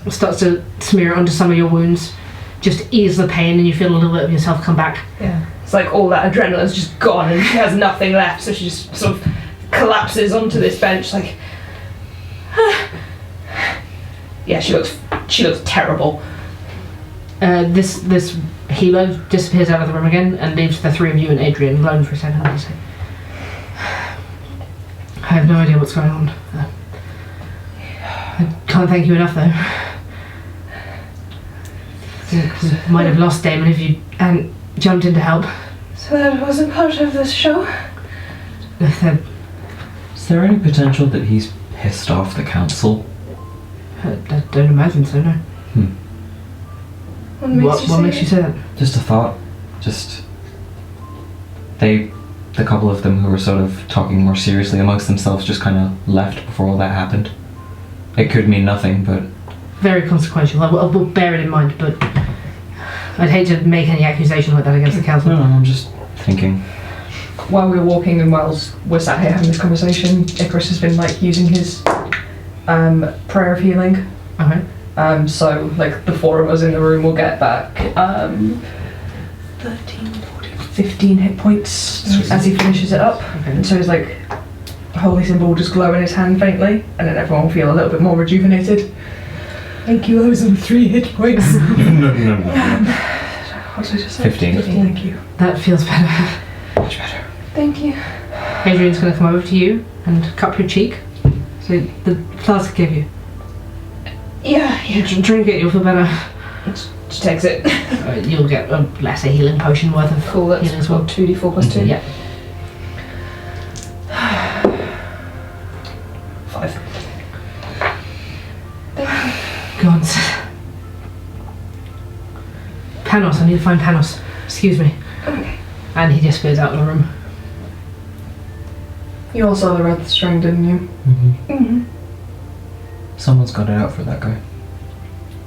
starts to smear it onto some of your wounds. Just ease the pain, and you feel a little bit of yourself come back. Yeah. It's like all that adrenaline's just gone and she has nothing left, so she just sort of collapses onto this bench like yeah, she looks terrible. This healer disappears out of the room again and leaves the 3 of you and Adrian alone for a second. And he's like, I have no idea what's going on. I can't thank you enough though. I think we might have lost Damon if you hadn't jumped in to help. So that wasn't part of this show? There there any potential that he's pissed off the council? I don't imagine so, no. What makes you say that? Just a thought. Just... the couple of them who were sort of talking more seriously amongst themselves just kind of left before all that happened. It could mean nothing, but... Very consequential. I will bear it in mind, but I'd hate to make any accusation like that against the council. No, I'm just thinking. While we're walking and whilst we're sat here having this conversation, Icarus has been like using his prayer of healing. Okay. So like the four of us in the room will get back 13, 14, 15 hit points as he finishes it up. Okay. And so his like holy symbol will just glow in his hand faintly, and then everyone will feel a little bit more rejuvenated. Thank you, I was on 3 hit points. No. What did I just say? 15. Thank you. That feels better. Much better. Thank you. Adrian's going to come over to you and cup your cheek. So the flask gave you. Yeah. Drink it, you'll feel better. She takes it. You'll get a lesser healing potion worth of Cool, that's healing as well. 2d4 plus 2. Yeah. 5. God. Panos, I need to find Panos. Excuse me. Okay. And he disappears out of the room. You all saw the red string, didn't you? Mm-hmm. Someone's got it out for that guy.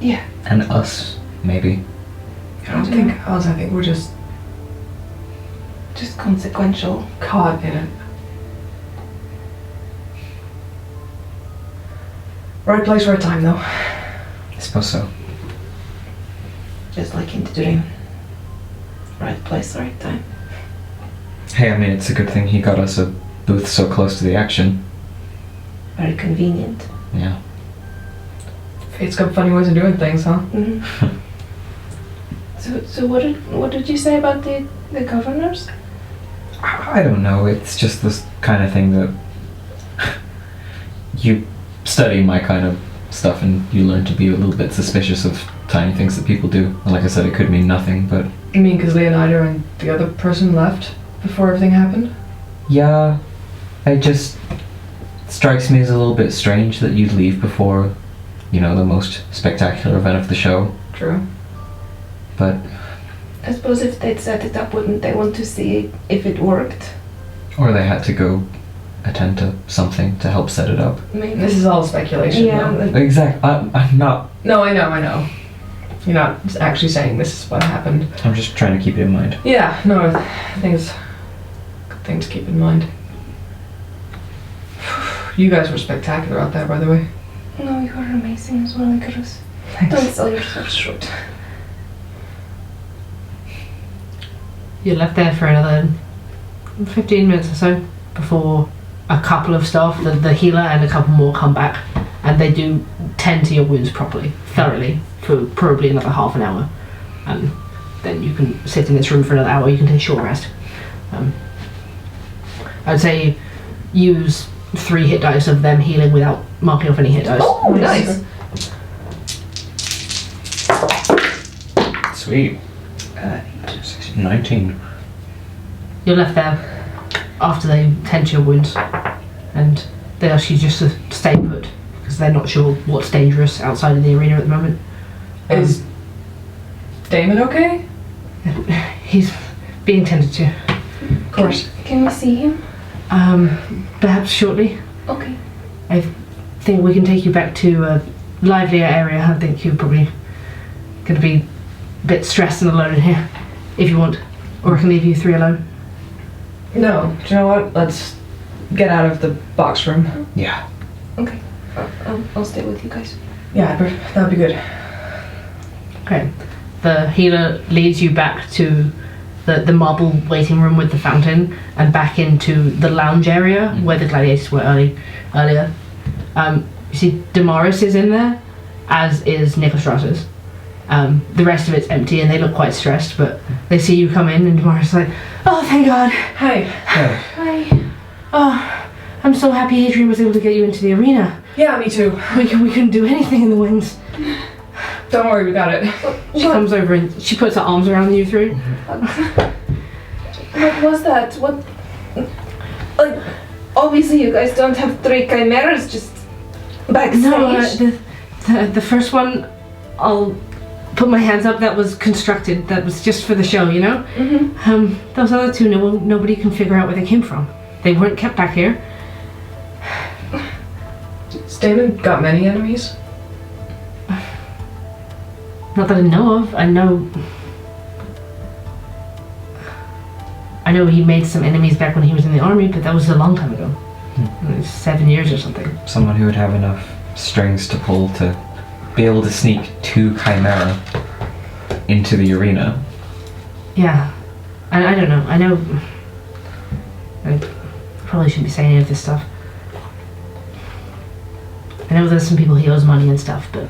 Yeah. And us, maybe. I don't think us, I think we're just Consequential. caught in it. Right place, right time though. I suppose so. Just like in the dream. Right place, right time. Hey, I mean, it's a good thing he got us a booth so close to the action. Very convenient. Yeah. Fate's got funny ways of doing things, huh? Mm-hmm. So what did you say about the governors? I don't know, it's just this kind of thing that you study my kind of stuff and you learn to be a little bit suspicious of tiny things that people do. And like I said, it could mean nothing, but... You mean because Leonidas and the other person left before everything happened? Yeah, it just strikes me as a little bit strange that you'd leave before, you know, the most spectacular event of the show. True. But... I suppose if they'd set it up, wouldn't they want to see if it worked? Or they had to go attend to something to help set it up. Maybe. This is all speculation. Yeah. though. Exactly. I'm not... No, I know. You're not actually saying this is what happened. I'm just trying to keep it in mind. Yeah, no, I think it's a good thing to keep in mind. You guys were spectacular out there, by the way. No, you are amazing as well, Icarus. Thanks. Don't sell yourself short. You're left there for another 15 minutes or so before a couple of staff, the healer and a couple more, come back, and they do tend to your wounds properly, thoroughly, for probably another half an hour. And then you can sit in this room for another hour, you can take a short rest. I'd say use 3 hit dice of them healing without marking off any hit dice. Oh, nice. Sweet. 19. You're left there after they tend to your wounds, and they ask you just to stay put because they're not sure what's dangerous outside of the arena at the moment. Is Damon okay? He's being tended to. Of course. Can we see him? Perhaps shortly. Okay. I think we can take you back to a livelier area. I think you're probably going to be a bit stressed and alone in here, if you want. Or I can leave you 3 alone. No, do you know what? Let's get out of the box room. Yeah. Okay. I'll stay with you guys. Yeah, that'd be good. Okay. The healer leads you back to the marble waiting room with the fountain and back into the lounge area where the gladiators were earlier. You see Damaris is in there, as is NyxRising. The rest of it's empty and they look quite stressed, but they see you come in and Damaris is like, oh, thank God. Hey. Hi. Oh, I'm so happy Adrian was able to get you into the arena. Yeah, me too. We couldn't do anything in the wings. Don't worry, we got it. She comes over and she puts her arms around you 3. What was that? What? Like, obviously you guys don't have 3 chimeras just backstage. No, the first one, I'll put my hands up, that was constructed. That was just for the show, you know? Mm-hmm. Those other 2, nobody can figure out where they came from. They weren't kept back here. Has Damon got many enemies? Not that I know of. I know he made some enemies back when he was in the army, but that was a long time ago. It was 7 years or something. Someone who would have enough strings to pull to be able to sneak 2 chimera into the arena. Yeah. I don't know. I know... I probably shouldn't be saying any of this stuff. I know there's some people he owes money and stuff, but...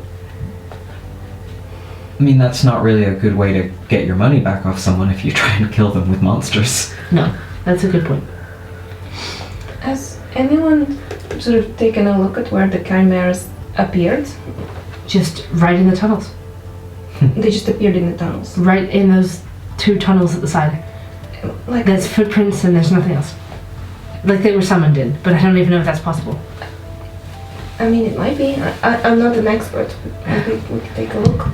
I mean, that's not really a good way to get your money back off someone if you try and kill them with monsters. No, that's a good point. Has anyone sort of taken a look at where the chimeras appeared? Just right in the tunnels. They just appeared in the tunnels. Right in those 2 tunnels at the side. Like, There's footprints and there's nothing else. Like they were summoned in, but I don't even know if that's possible. I mean, it might be. I'm not an expert. Maybe we could take a look.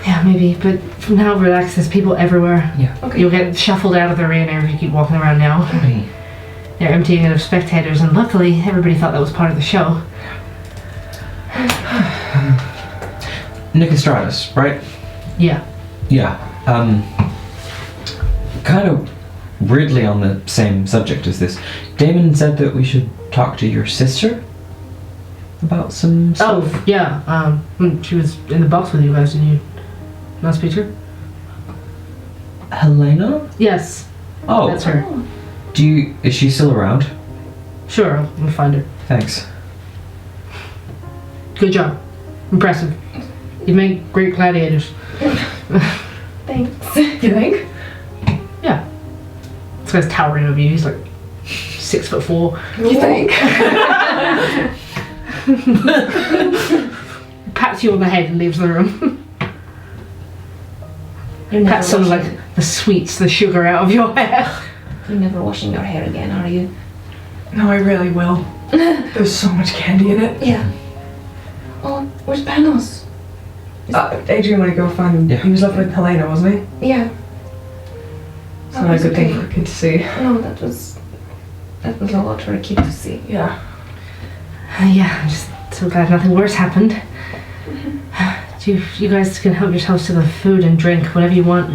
Yeah, maybe, but from now, relax, there's people everywhere. Yeah. Okay. You'll get shuffled out of the arena if you keep walking around now. Hey. They're emptying it of spectators, and luckily, everybody thought that was part of the show. NyxRising, right? Yeah. Yeah. Kind of weirdly on the same subject as this. Damon said that we should talk to your sister about some stuff. Oh, yeah, she was in the box with you guys, didn't you not speak to her? Helena? Yes, Oh, that's her. is she still around? Sure, I'll find her. Thanks. Good job. Impressive. You make great gladiators. Thanks. You think? Yeah. This guy's towering over you, he's like 6'4". You think? Pats you on the head and leaves the room. You're never Pats some of washing- like the sweets, the sugar out of your hair. You're never washing your hair again, are you? No, I really will. There's so much candy in it. Yeah. Oh, where's Panos? Adrian went to go find him. Yeah. He was left with Helena, wasn't he? Yeah. It's not a good thing for a kid to see. No, that was a lot for a kid to see. Yeah. Yeah, I'm just so glad nothing worse happened. You guys can help yourselves to the food and drink, whatever you want.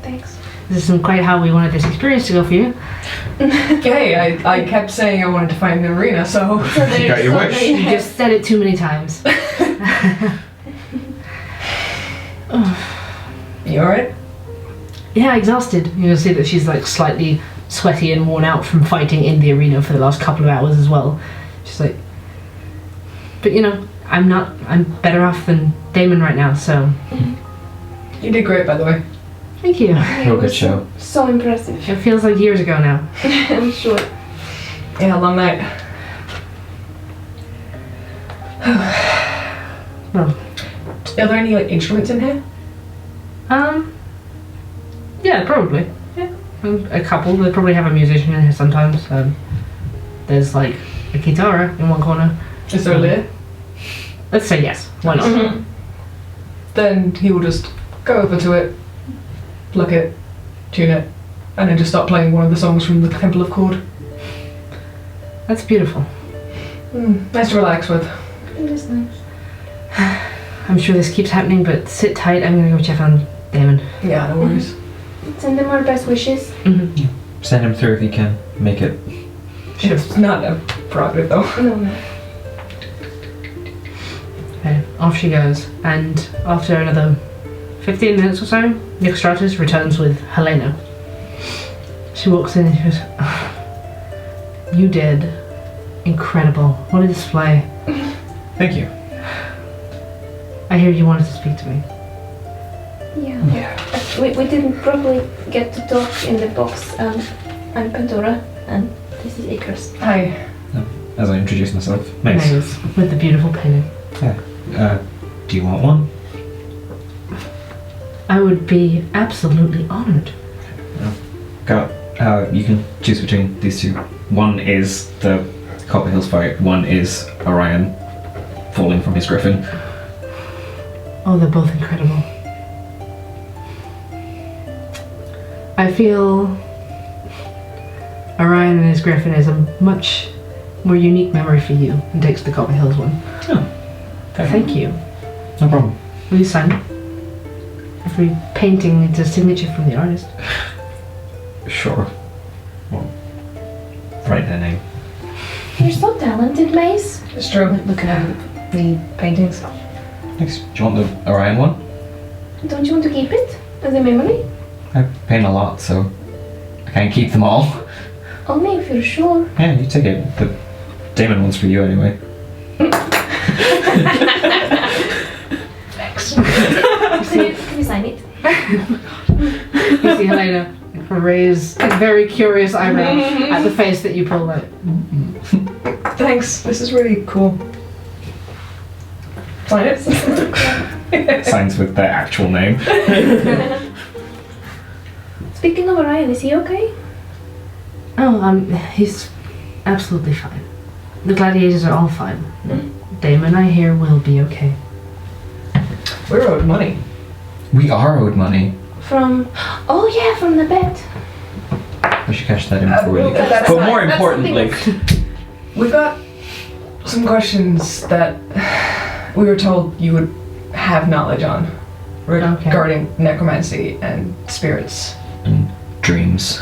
Thanks. This isn't quite how we wanted this experience to go for you. Hey, I kept saying I wanted to find the arena, so... You got your wish. You just said it too many times. You alright? Yeah, exhausted. You'll see that she's like slightly sweaty and worn out from fighting in the arena for the last couple of hours as well. She's like, but you know, I'm better off than Damon right now, so. You did great, by the way. Thank you. Real good show. So impressive. It feels like years ago now. I'm sure. Yeah, long night. Well, Are there any like instruments in here? yeah, probably. Yeah, a couple. They probably have a musician in here sometimes. There's like a guitar in one corner. Is there a lid? Let's say yes. Why not? Then he will just go over to it, pluck it, tune it, and then just start playing one of the songs from the Temple of Chord. That's beautiful. Nice to relax with. It is nice. I'm sure this keeps happening, but sit tight. I'm gonna go check on Damon. Yeah, no worries. Send them our best wishes. Send him through if you can. Make it. It's not a prerogative though. No. Okay, off she goes, and after another 15 minutes or so, NyxRising returns with Helena. She walks in and she goes, "Oh, you did incredible. What a display. Thank you. I hear you wanted to speak to me." Yeah. We didn't probably get to talk in the box. I'm Pandora, and this is Icarus. Hi. As I introduce myself. Nice. Mayes, with the beautiful painting. Do you want one? I would be absolutely honored. Got You can choose between these two. One is the Copper Hills fight, one is Orion falling from his griffin. Oh, they're both incredible. I feel Orion and his griffin is a much more unique memory for you than takes the Copper Hills one. Oh, Thank you. No problem. Will you sign it? Every painting needs a signature from the artist. Sure. Well, write their name. You're so talented, Mayes. It's true. Look at The paintings. Thanks. Do you want the Orion one? Don't you want to keep it as a memory? I paint a lot, so I can't keep them all. Only if you're sure. Yeah, you take it. The Damon one's for you anyway. Thanks. Can you sign it? You see Helena raise a very curious eyebrow at the face that you pull out. Thanks. This is really cool. Sign it. Signs with their actual name. Speaking of Orion, is he okay? Oh, he's absolutely fine. The gladiators are all fine. Damon, I hear, will be okay. We're owed money. We are owed money. From from the bet. We should cash that in before we we'll leave. get that But aside. more That's importantly, We've got some questions that we were told you would have knowledge on regarding necromancy and spirits. and dreams.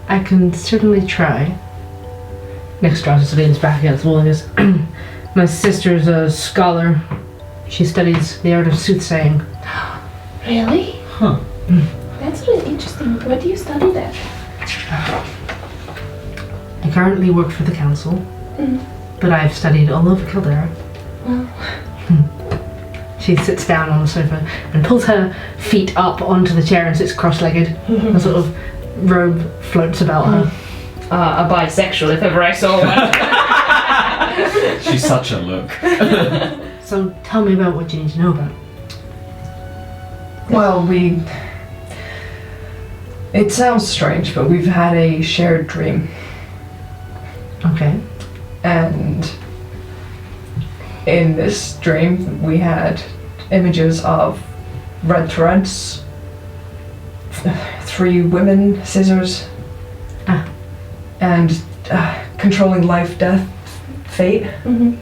I can certainly try. NyxRising leans back against the wall and goes, my sister's a scholar. She studies the art of soothsaying. Really? Huh. That's really interesting. Where do you study that? I currently work for the council, but I've studied all over Kildare. Well, She sits down on the sofa and pulls her feet up onto the chair and sits cross-legged. A sort of robe floats about her. A bisexual, if ever I saw one. She's such a look. So tell me about what you need to know about. Well, it sounds strange, but we've had a shared dream. Okay. And in this dream, we had images of red threads, 3 women, scissors, and controlling life, death, fate. mm-hmm.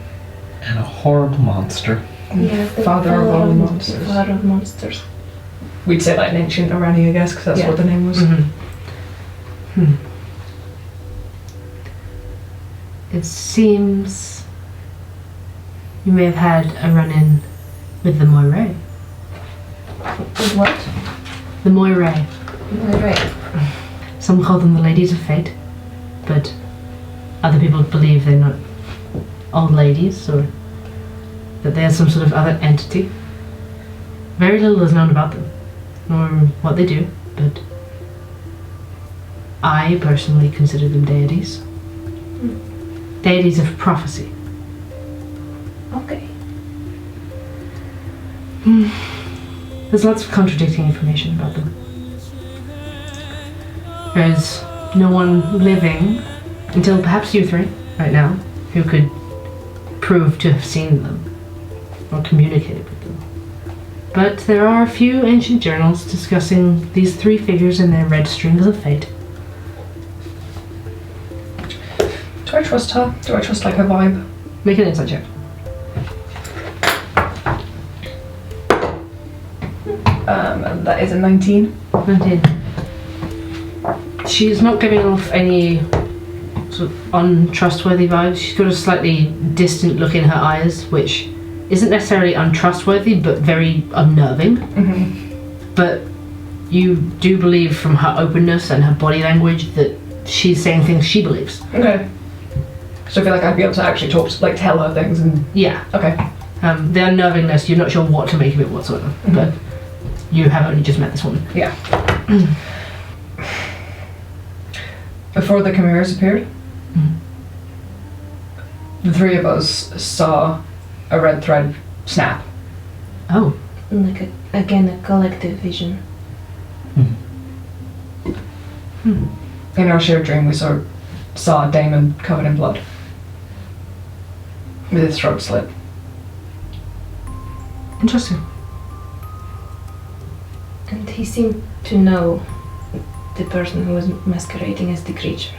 And a horrible monster. Yeah, the Father of all monsters. Father of monsters. We'd say that in ancient Irani, I guess, because that's Yeah. what the name was. It seems you may have had a run-in with the Moray. With what? The Moray. Right. Some call them the Ladies of Fate, but other people believe they're not all ladies, or that they are some sort of other entity. Very little is known about them, nor what they do, but I personally consider them deities. Deities of prophecy. Okay. There's lots of contradicting information about them. There's no one living, until perhaps you three, right now, who could prove to have seen them or communicated with them. But there are a few ancient journals discussing these 3 figures and their red strings of fate. Do I trust her? Do I trust like her vibe? Make an insight check. And that is a 19. 19. She's not giving off any sort of untrustworthy vibes. She's got a slightly distant look in her eyes, which isn't necessarily untrustworthy, but very unnerving. But you do believe from her openness and her body language that she's saying things she believes. Okay. So I feel like I'd be able to actually talk, like tell her things and... Yeah. Okay. The unnervingness, you're not sure what to make of it whatsoever. But you have only just met this woman. Yeah. Before the chimeras appeared, the 3 of us saw a red thread snap. Oh. Like a collective vision. In our shared dream, we saw a Damon covered in blood, with his throat slit. Interesting. And he seemed to know the person who was masquerading as the creature.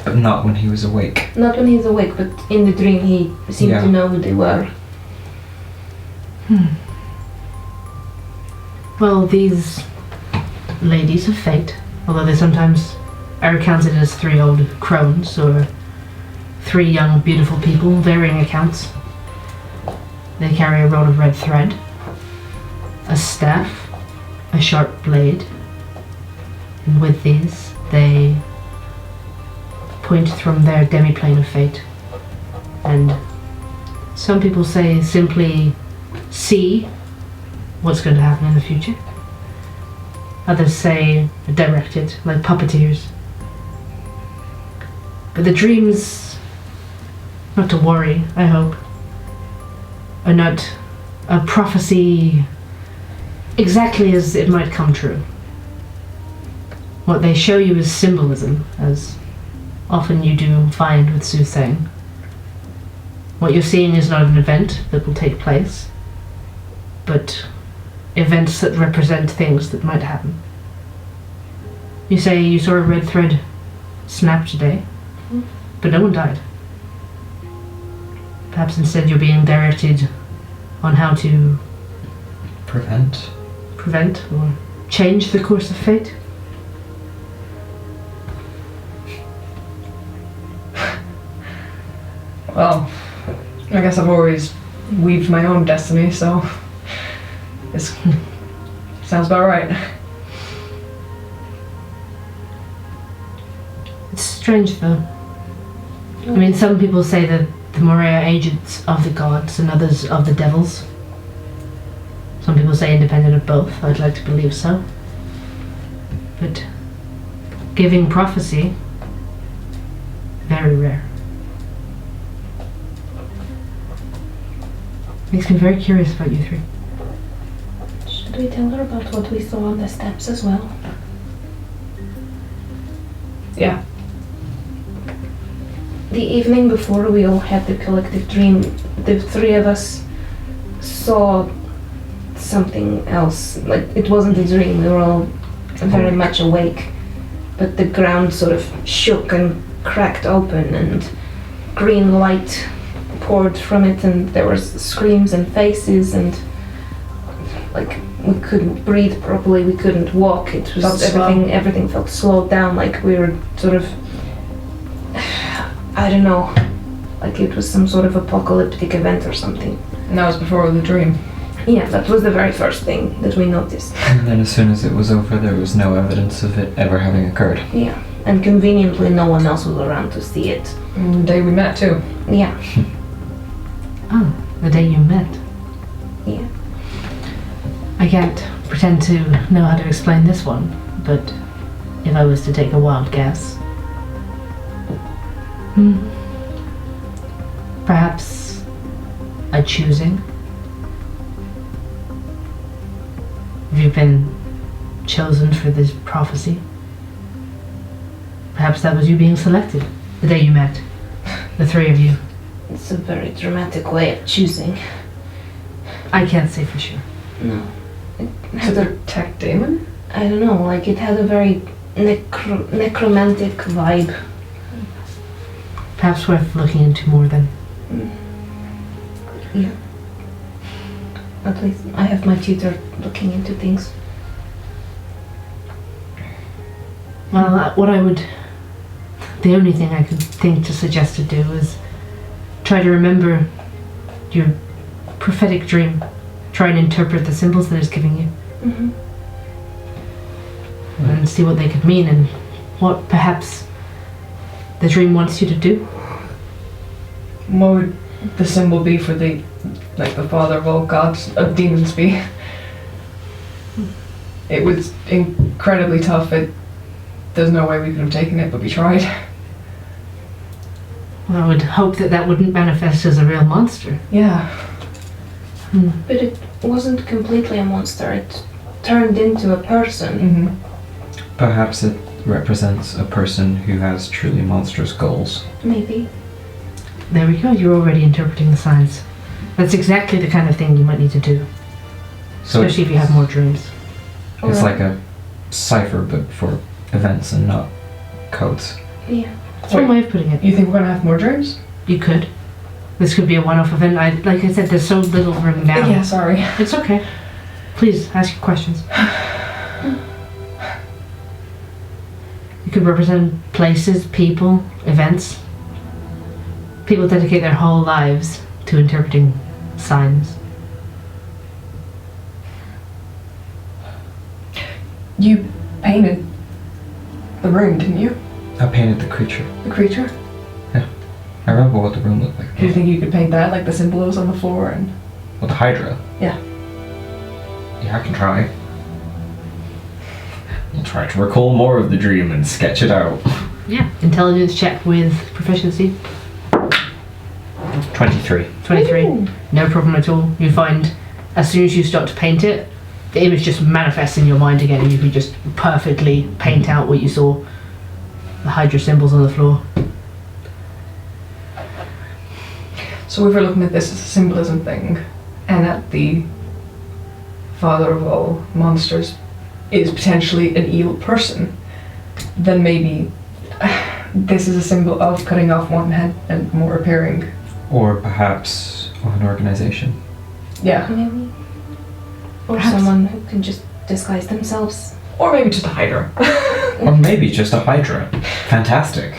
But not when he was awake. Not when he's awake, but in the dream he seemed Yeah. to know who they were. Well, these ladies of fate, although they sometimes are counted as 3 old crones or 3 young beautiful people, varying accounts. They carry a roll of red thread, a staff, a sharp blade, and with these they point from their demiplane of fate. And some people say simply see what's going to happen in the future. Others say directed, like puppeteers. But the dreams, not to worry, I hope, are not a prophecy exactly as it might come true. What they show you is symbolism, as often you do find with soothsaying. What you're seeing is not an event that will take place, but events that represent things that might happen. You say you saw a red thread snap today, but no one died. Perhaps instead you're being directed on how to Prevent? prevent or change the course of fate. Well, I guess I've always weaved my own destiny, so this sounds about right. It's strange though. I mean, some people say that the Moran are agents of the gods and others of the devils. Some people say independent of both. I'd like to believe so. But giving prophecy, very rare. Makes me very curious about you 3. Should we tell her about what we saw on the steps as well? Yeah. The evening before we all had the collective dream, the 3 of us saw something else. Like, it wasn't a dream, we were all very much awake. But the ground sort of shook and cracked open and green light poured from it, and there were screams and faces, and like we couldn't breathe properly, we couldn't walk. It was Felt slow. everything felt slowed down, like we were sort of, I don't know, like it was some sort of apocalyptic event or something. And that was before the dream. Yeah, that was the very first thing that we noticed. And then as soon as it was over, there was no evidence of it ever having occurred. Yeah, and conveniently no one else was around to see it. And the day we met too. Yeah, Oh, the day you met. yeah. I can't pretend to know how to explain this one, but if I was to take a wild guess, perhaps a choosing. If you've been chosen for this prophecy, perhaps that was you being selected the day you met, the 3 of you. It's a very dramatic way of choosing. I can't say for sure. No. It To had a, protect Damon? I don't know, like it had a very necromantic vibe. Perhaps worth looking into more than. Yeah. At least I have my tutor looking into things. Well, the only thing I could think to suggest to do is try to remember your prophetic dream. Try and interpret the symbols that it's giving you Mm-hmm. and see what they could mean and what perhaps the dream wants you to do. What would the symbol be for the father of all gods, of demons be? It was incredibly tough. There's no way we could have taken it, but we tried. Well, I would hope that that wouldn't manifest as a real monster. Yeah. But it wasn't completely a monster, it turned into a person. Mm-hmm. Perhaps it represents a person who has truly monstrous goals. Maybe. There we go, you're already interpreting the signs. That's exactly the kind of thing you might need to do. So Especially if you have more dreams. it's like a cipher, but for events and not codes. Yeah. That's one way of putting it. You think we're gonna have more dreams? You could. This could be a one-off event. Like I said, there's so little room now. Yeah, sorry. It's okay. Please, ask your questions. You could represent places, people, events. People dedicate their whole lives to interpreting signs. You painted the room, didn't you? I painted the creature. The creature? I remember what the room looked like. Do you think you could paint that, like the symbol was on the floor and... With the Hydra? Yeah. Yeah, I can try. I'll try to recall more of the dream and sketch it out. Yeah. Intelligence check with proficiency. 23. 23. Ooh. No problem at all. You find, as soon as you start to paint it, the image just manifests in your mind again and you can just perfectly paint out what you saw. The Hydra symbols on the floor. So if we're looking at this as a symbolism thing, and that the father of all monsters is potentially an evil person, then maybe this is a symbol of cutting off one head and more appearing. Or perhaps of an organization. Yeah. Maybe. Or Perhaps. someone who can just disguise themselves. Or maybe just a Hydra. Or maybe just a Hydra. Fantastic.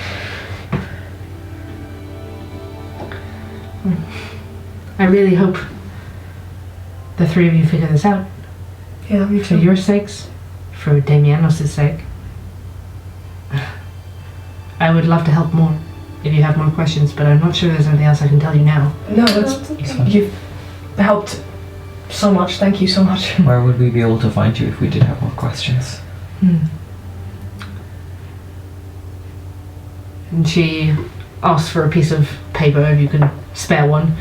I really hope the three of you figure this out. Yeah, me For your sakes, for Damianos' sake. I would love to help more if you have more questions, but I'm not sure there's anything else I can tell you now. No, that's... It's fine. You've helped so much. Thank you so much. Where would we be able to find you if we did have more questions? And she asks for a piece of paper if you can spare one,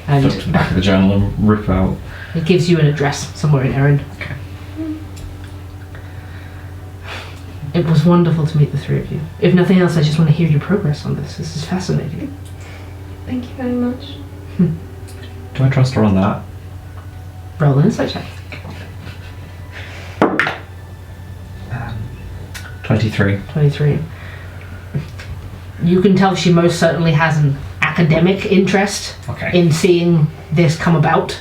and Flip to the back of the journal and rip out. it gives you an address somewhere in Erran. Okay. It was wonderful to meet the three of you. If nothing else, I just want to hear your progress on this. This is fascinating. Thank you very much. Do I trust her on that? Roll an insight check. 23. 23. You can tell she most certainly has an academic interest Okay. in seeing this come about.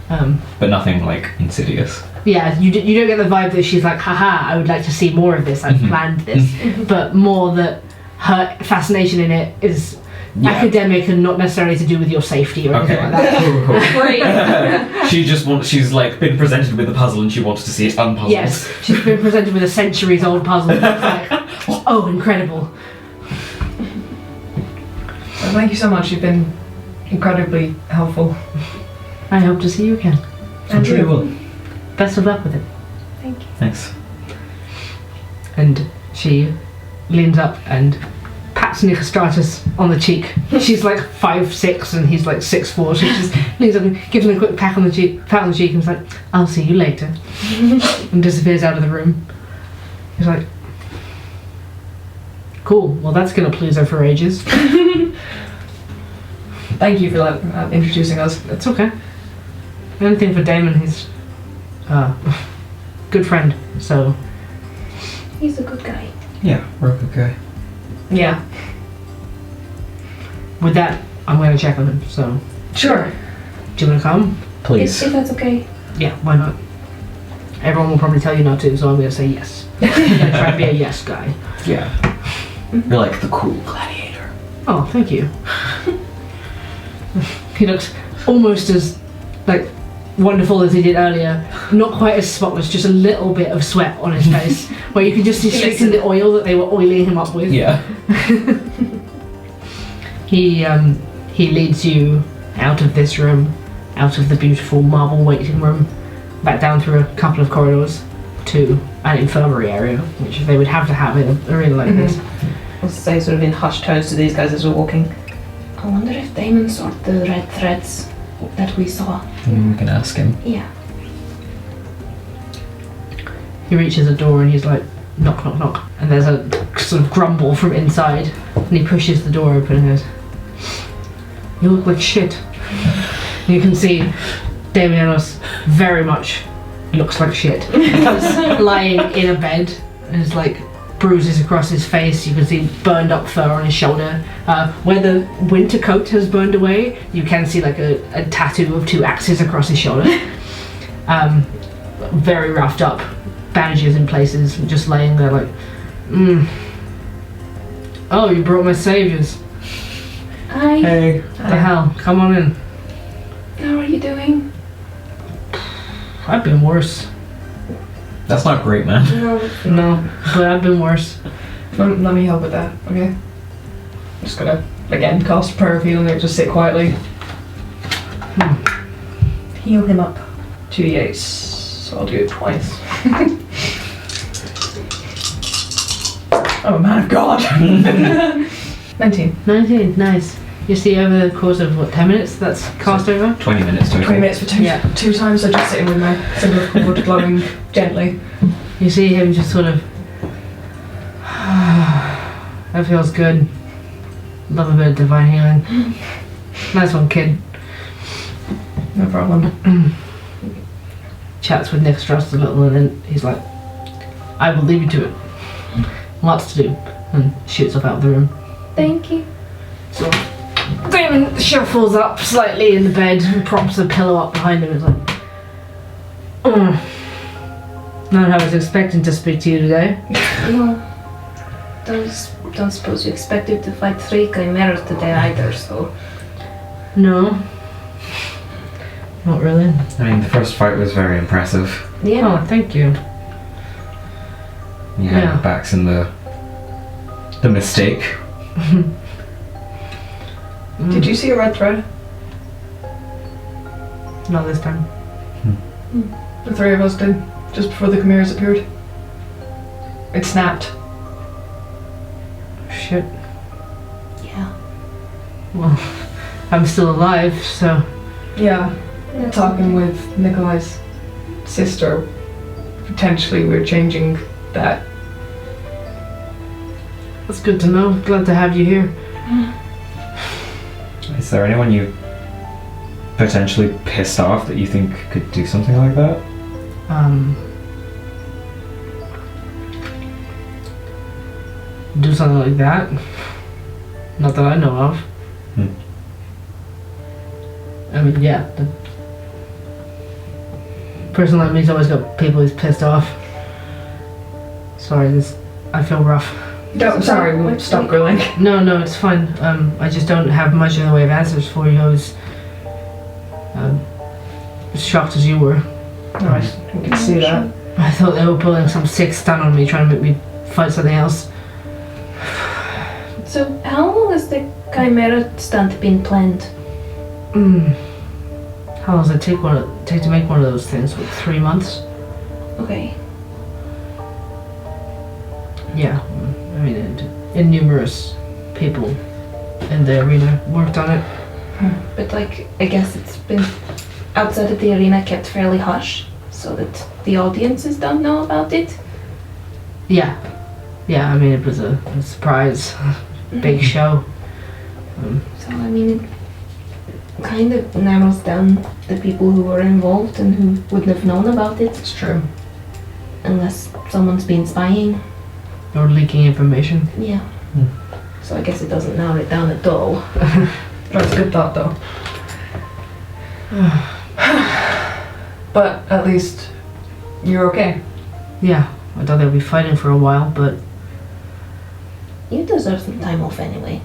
But nothing like insidious. Yeah, you don't get the vibe that she's like, haha, I would like to see more of this, I've planned this. But more that her fascination in it is academic and not necessarily to do with your safety or anything like that. Great. She's like been presented with a puzzle and she wants to see it unpuzzled. Yes, she's been presented with a centuries-old puzzle. It's like, oh, incredible. Well, thank you so much. You've been incredibly helpful. I hope to see you again. I'm sure you will. Best of luck with it. Thank you. Thanks. And she leans up and pats Nicostratus on the cheek. She's like 5'6" and he's like 6'4", so she just leans up and gives him a quick pat on the cheek and is like, I'll see you later. And disappears out of the room. He's like, cool, well that's gonna please her for ages. Thank you for introducing us. It's okay. Anything for Damon, he's good friend, so He's a good guy. Yeah, we're a good guy. Yeah. with that, I'm gonna check on him, so Sure. do you wanna come? Please. If that's okay. Yeah, why not? Everyone will probably tell you not to, so I'm gonna say yes. I'm gonna try to be a yes guy. Yeah. You're like the cool gladiator. Oh, thank you. He looks almost as like wonderful as he did earlier. Not quite as spotless, just a little bit of sweat on his face, where you can just see streaks in the oil that they were oiling him up with. Yeah. He leads you out of this room, out of the beautiful marble waiting room, back down through a couple of corridors to an infirmary area, which they would have to have in a arena like this. I'll say sort of in hushed tones to these guys as we're walking. I wonder if Damon saw the red threads that we saw. We can ask him. Yeah. He reaches a door and he's like, knock, knock, knock. And there's a sort of grumble from inside. And he pushes the door open and goes, "You look like shit." You can see Damianos very much looks like shit. He's lying in a bed. And there's like bruises across his face. You can see burned up fur on his shoulder. Where the winter coat has burned away, you can see like a tattoo of 2 axes across his shoulder. Very roughed up. Bandages in places. Just laying there like, "Oh, you brought my saviors. Hi. Hey. What the hell? Come on in." How are you doing? I've been worse. That's not great, man. No, but I've been worse. Let me help with that, okay? I'm just gonna, again, cast prayer of healing and just sit quietly. Heal him up. 2d8s, so I'll do it twice. I'm a man of God! 19. 19, nice. You see over the course of, 10 minutes that's cast over? 20 minutes total. 20 minutes for two, Yeah. 2 times, so just sitting with my symbol of cord glowing gently. You see him just sort of... That feels good. Love a bit of divine healing. Nice one, kid. No problem. Chats with NyxRising a little and then he's like, "I will leave you to it. Lots to do." And shoots up out of the room. Thank you. So Damon shuffles up slightly in the bed and props a pillow up behind him and is like, "Not how I was expecting to speak to you today." No. Don't suppose you expected to fight 3 chimeras today either, so... No. Not really. I mean, the first fight was very impressive. Yeah. Oh, thank you. You had Yeah. your backs in the mistake. Did you see a red thread? Not this time. The 3 of us did, just before the chimeras appeared. It snapped. Shit. Yeah. Well, I'm still alive, so... Yeah, That's talking okay. with Nikolai's sister, potentially we're changing that. That's good to know. Glad to have you here. Is there anyone you potentially pissed off that you think could do something like that? Do something like that? Not that I know of. I mean, yeah. The person like me's always got people he's pissed off. Sorry, I feel rough. No, I'm sorry, we'll stop grilling. No, it's fine. I just don't have much in the way of answers for you. I was as shocked as you were. Alright, we can see that. I thought they were pulling some sick stunt on me, trying to make me fight something else. So, how long has the chimera stunt been planned? How long does it take to make one of those things? Like 3 months? Okay. Yeah, I mean, and numerous people in the arena worked on it. But like, I guess it's been outside of the arena kept fairly hush, so that the audiences don't know about it. Yeah, I mean, it was a surprise, big show. So I mean, it kind of narrows down the people who were involved and who wouldn't have known about it, It's true. unless someone's been spying. Or leaking information. Yeah. So I guess it doesn't narrow it down at all. That's a good thought though. But at least you're okay. Yeah, I thought they'd be fighting for a while, but You deserve some time off anyway.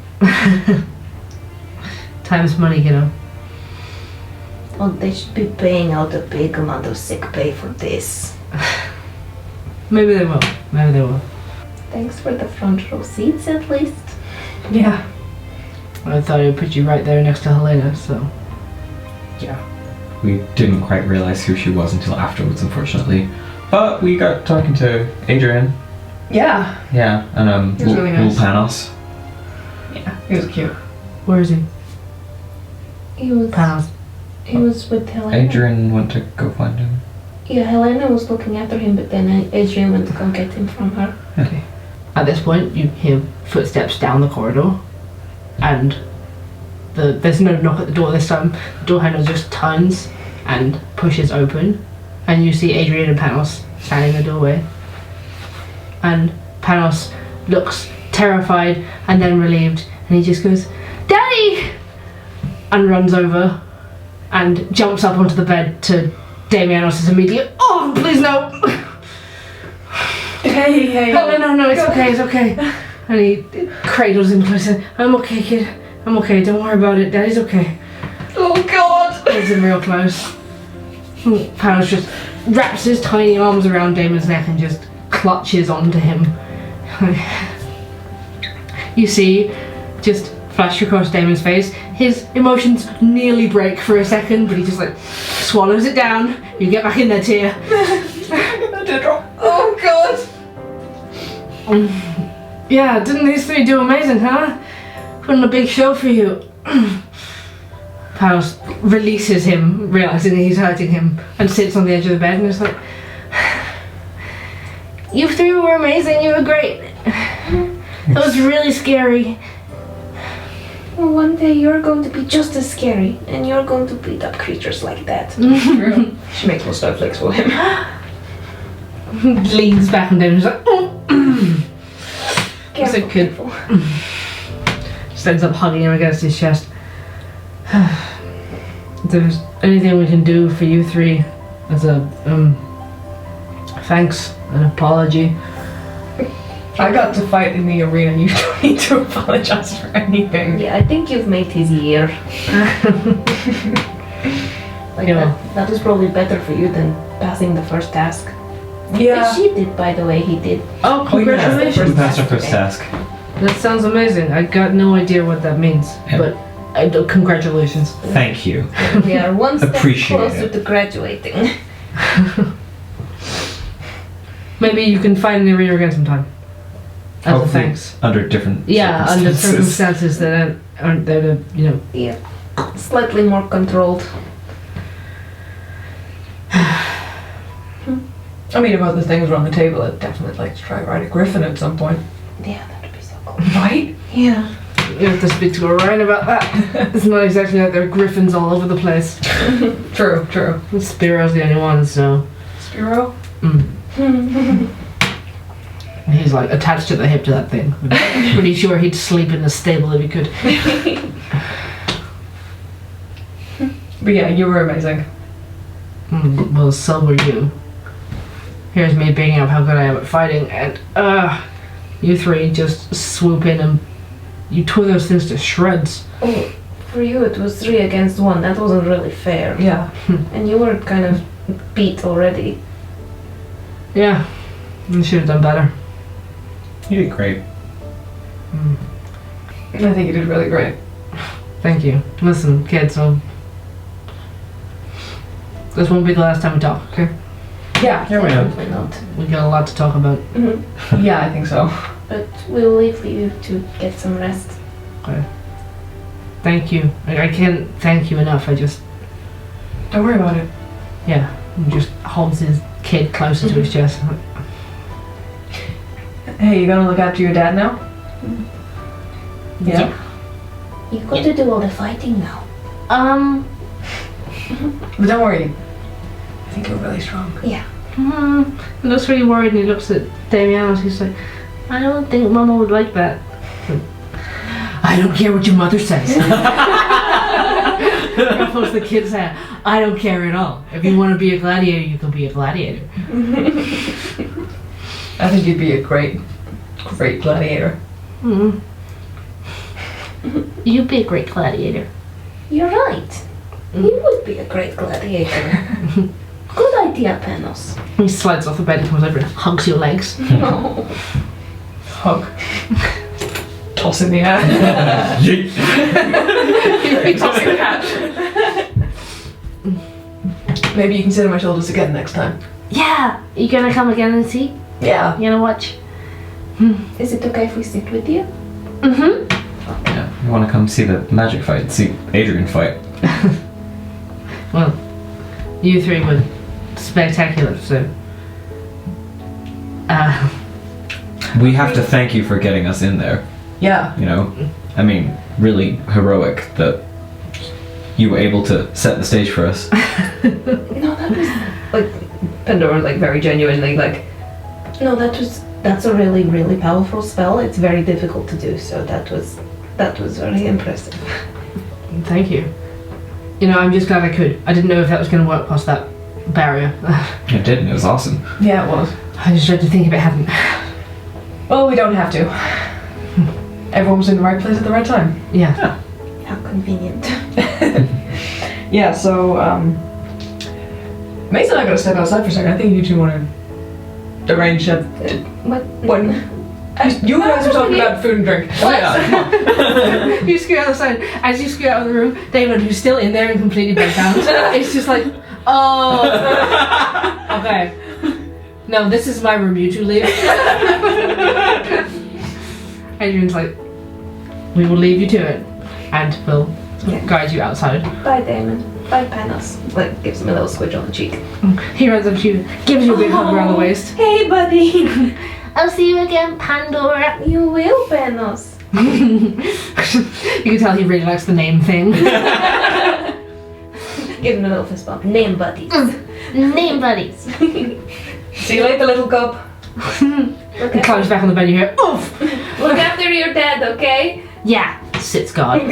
time's money, you know. Well, they should be paying out a big amount of sick pay for this. Maybe they will. Thanks for the front row seats at least. Yeah. I thought I'd put you right there next to Helena, so... Yeah. We didn't quite realize who she was until afterwards, unfortunately. But we got talking to Adrian. Yeah. Yeah, and He was really nice. Panos. Yeah. He was cute. Where is he? He was Panos. he was with Helena. Adrian went to go find him. Yeah, Helena was looking after him, but then Adrian went to come get him from her. Okay. At this point, you hear footsteps down the corridor, and there's no knock at the door this time. The door handle just turns and pushes open, and you see Adrian and Panos standing in the doorway. And Panos looks terrified and then relieved, and he just goes, "Daddy!" and runs over and jumps up onto the bed to Damianos' immediate, "Oh, please no!" Hey. Oh, no, it's okay. And he cradles him closer. "I'm okay, kid. I'm okay. Don't worry about it. Daddy's okay." Oh God! Holds him real close. Panos just wraps his tiny arms around Damon's neck and just clutches onto him. You see, just flash across Damon's face. His emotions nearly break for a second, but he just like swallows it down. You get back in there, Tia. I did drop. Oh God! Yeah, didn't these three do amazing, huh? Put on a big show for you. Panos releases him, realizing he's hurting him, and sits on the edge of the bed and is like, "You three were amazing. You were great. It was really scary." Well, one day you're going to be just as scary, and you're going to beat up creatures like that. True. She makes more snowflakes for him. Leans back and down and is like, That's a good. Careful. Just ends up hugging him against his chest. If there's anything we can do for you three as a thanks, an apology. I got to fight in the arena. You don't need to apologize for anything. Yeah, I think you've made his year. Yeah. That was probably better for you than passing the first task. Yeah. She did, by the way, he did. Oh, We congratulations! passed our first task. That sounds amazing. I got no idea what that means, Yeah. but congratulations. Thank you. We are one step Appreciate closer it. to graduating. Maybe you can fight in the arena again sometime. As a Hopefully thanks. Under different Yeah, under circumstances. circumstances that aren't there to, Yeah, slightly more controlled. I mean, of other things around the table, I'd definitely like to try ride a griffin at some point. Yeah, that would be so cool. Right? Yeah. You have to speak to Orion about that. It's not exactly like there are griffins all over the place. True. Spiro's the only one, so. Spiro? He's like attached to the hip to that thing. I'm pretty sure he'd sleep in the stable if he could. But yeah, you were amazing. Well, so were you. Here's me bringing up how good I am at fighting, and you three just swoop in and you tore those things to shreds. Oh, for you it was 3 against 1. That wasn't really fair. Yeah. And you were kind of beat already. Yeah, you should have done better. You did great. I think you did really great. Thank you. Listen, kids, this won't be the last time we talk, okay? Yeah. Here we go. Definitely not. We got a lot to talk about. Yeah, I think so. But we'll leave you to get some rest. Okay. Thank you. I can't thank you enough. I just, Don't worry about it. yeah, he just holds his kid closer to his chest. Hey, you gonna look after your dad now? Yeah. You got to do all the fighting now. But don't worry. I think you're really strong. Yeah. He looks really worried and he looks at Damianos. He's like, I don't think Mama would like that. I don't care what your mother says. Ruffles the kid's hair. I don't care at all. If you want to be a gladiator, you can be a gladiator. I think you'd be a great gladiator. You'd be a great gladiator. You're right. You would be a great gladiator. Good idea, Panos. He slides off the bed and comes over and hugs your legs. No. Hug. Toss in the air. Toss in the air. Maybe you can sit on my shoulders again next time. Yeah! You gonna come again and see? Yeah. You gonna watch? Is it okay if we sit with you? Yeah, you want to come see the magic fight, see Adrian fight. Well, you three would spectacular. So, We have to thank you for getting us in there. Yeah. You know, I mean, really heroic that you were able to set the stage for us. No, that was Like, Pandora, like, very genuinely, like, no, that's a really, really powerful spell. It's very difficult to do, so that was very impressive. thank you. You know, I'm just glad I could. I didn't know if that was going to work past that barrier. It didn't, it was awesome. Yeah, it was. I just dread to think if it hadn't. Well, we don't have to. Everyone was in the right place at the right time. Yeah. How convenient. Yeah, so, May's and I gotta step outside for a second. I think you two want to arrange that. What? You guys were talking about food and drink. Oh yeah. You scoot outside. As you scoot out of the room, David, who's still in there and completely bedbound, it's just like, oh. Okay. No, this is my room. You two leave. Adrian's like, we will leave you to it, and we'll guide you outside. Bye, Damon. Bye, Panos. Like, gives him a little squidge on the cheek. He runs up to you, gives you a big hug around the waist. Hey, buddy. I'll see you again, Pandora. You will, Panos. You can tell he really likes the name thing. Give him a little fist bump. Name buddies. Name buddies. see you later, little cub. He climbs back on the bed and you hear, oof! Look after your dad, okay? Yeah, sits guard.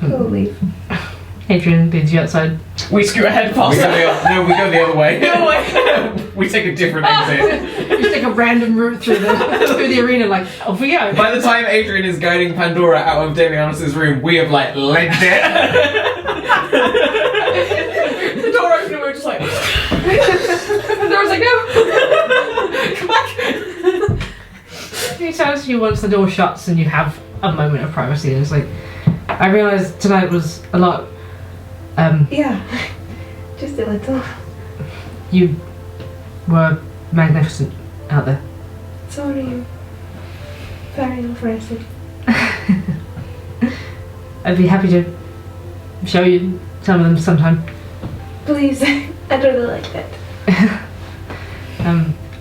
We'll leave. Adrian leads you outside. We scoot ahead We past go that. we go the other way. No way. We take a different exit. You just take a random route through the arena, like, off we go. By the time Adrian is guiding Pandora out of Damianus' room, we have like legged it. The door opened and we were just like. Pandora's like, no. Come back. He tells you once the door shuts and you have a moment of privacy, and it's like, I realised tonight was a lot. Yeah. Just a little. You were magnificent out there. Sorry. Very impressive. I'd be happy to show you some of them sometime. Please. I'd really like that.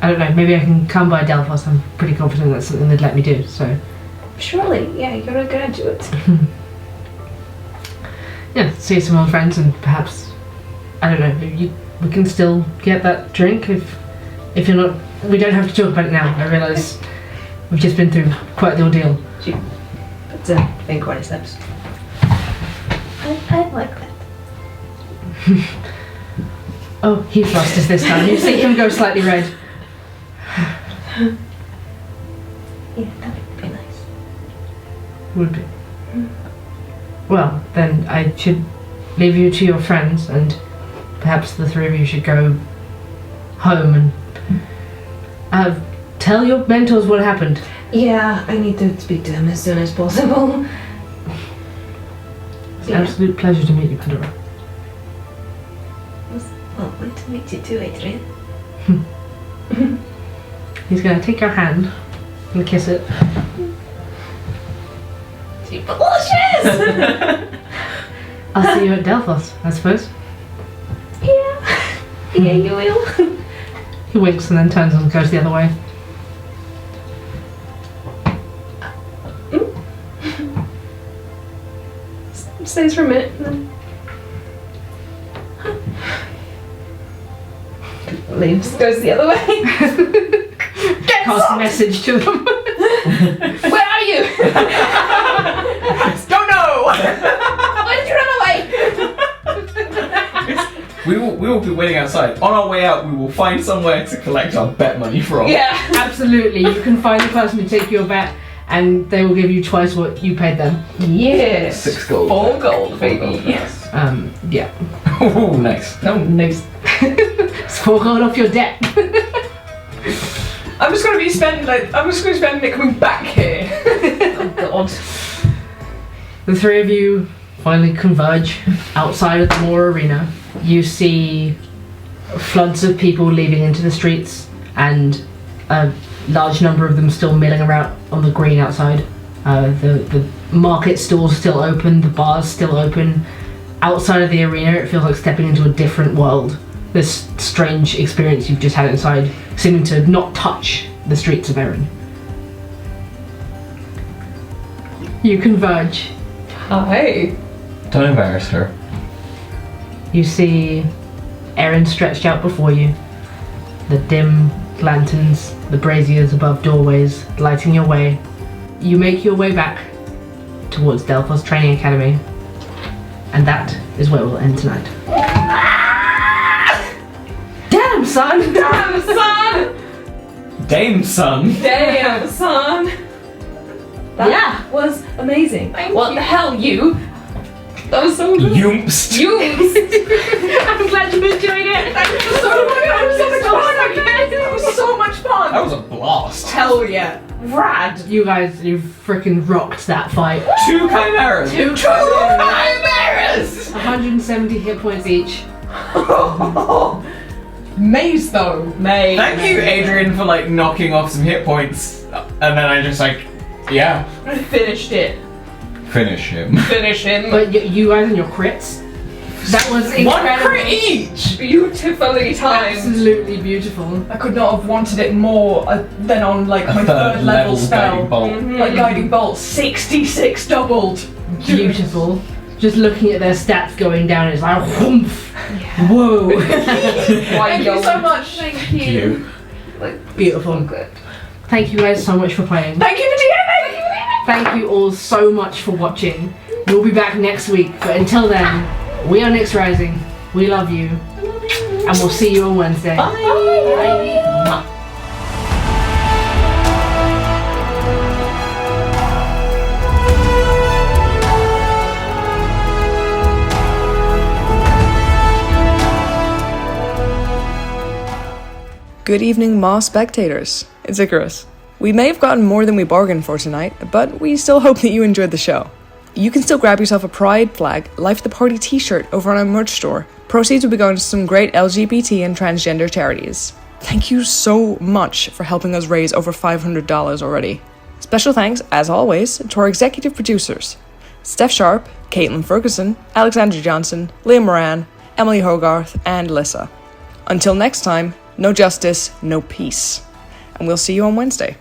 I don't know, maybe I can come by Delphos. I'm pretty confident that's something they'd let me do, so. Surely. Yeah, you're a graduate. Yeah, see some old friends and perhaps, I don't know, we can still get that drink if you're not, we don't have to talk about it now. I realise we've just been through quite the ordeal. Puts a finger on his lips. I'd like that. Oh, he flushed us this time. You see him go slightly red. Yeah, that would be nice. Would be. Well, then I should leave you to your friends, and perhaps the three of you should go home and tell your mentors what happened. Yeah, I need to speak to him as soon as possible. It's an absolute pleasure to meet you, Pandora. Well, good to meet you too, Adrian. He's going to take your hand and kiss it. Delicious! I'll see you at Delphos, I suppose. Yeah. Yeah, you will. He winks and then turns and goes the other way. Stays for a minute and then leaves, goes the other way. Pass a message to them. Where are you? Don't know. Why did you run away? We will be waiting outside. On our way out, we will find somewhere to collect our bet money from. Yeah, absolutely. You can find the person to take your bet, and they will give you twice what you paid them. Yes. 6 gold. 4 gold, baby. Yes. Yeah. Oh, nice. Oh, nice. It's 4 gold off your debt. I'm just gonna be spending it coming back here. Oh, God. The three of you finally converge outside of the Maw arena. You see floods of people leaving into the streets, and a large number of them still milling around on the green outside. The market stalls still open, the bars still open, outside of the arena, it feels like stepping into a different world. This strange experience you've just had inside, seeming to not touch the streets of Erran. You converge. Hi. Don't embarrass her. You see Erran stretched out before you. The dim lanterns, the braziers above doorways, lighting your way. You make your way back towards Delphos Training Academy. And that is where we'll end tonight. Damn, son! Damn, son! Dame son. Damn, son! That was amazing. What the hell, you? That was so good. Yoomst. I'm glad you enjoyed it. Thank you so much. That was so much fun. That was so much fun. That was a blast. Hell yeah. Rad. You guys, you freaking rocked that fight. 2 chimeras. Two chimeras. 170 hit points each. Mayes though. Mayes. Thank you, Adrian, for like knocking off some hit points, and then I just yeah, Finished it. finish him. Finish him. But you guys and your crits, that was incredible. 1 crit each. Beautifully timed. Absolutely beautiful. I could not have wanted it more than on like my third level spell. guiding bolt. Like guiding bolt, 66 doubled. Beautiful. Just looking at their stats going down, it's like whoomph. Whoa. Thank you so much. Thank You. you. Beautiful. Good. Thank you guys so much for playing. Thank you for DMing. Thank you all so much for watching. We'll be back next week, but until then, we are NyxRising. We love you. And we'll see you on Wednesday. Bye. Good evening, Maw spectators. It's Icarus. We may have gotten more than we bargained for tonight, but we still hope that you enjoyed the show. You can still grab yourself a Pride Flag Life of the Party t-shirt over on our merch store. Proceeds will be going to some great LGBT and transgender charities. Thank you so much for helping us raise over $500 already. Special thanks, as always, to our executive producers, Stef Sharp, Katelyn Ferguson, Alexandra Johnson, Liam Moran, Emily Hogarth, and Alissa. Until next time, no justice, no peace. And we'll see you on Wednesday.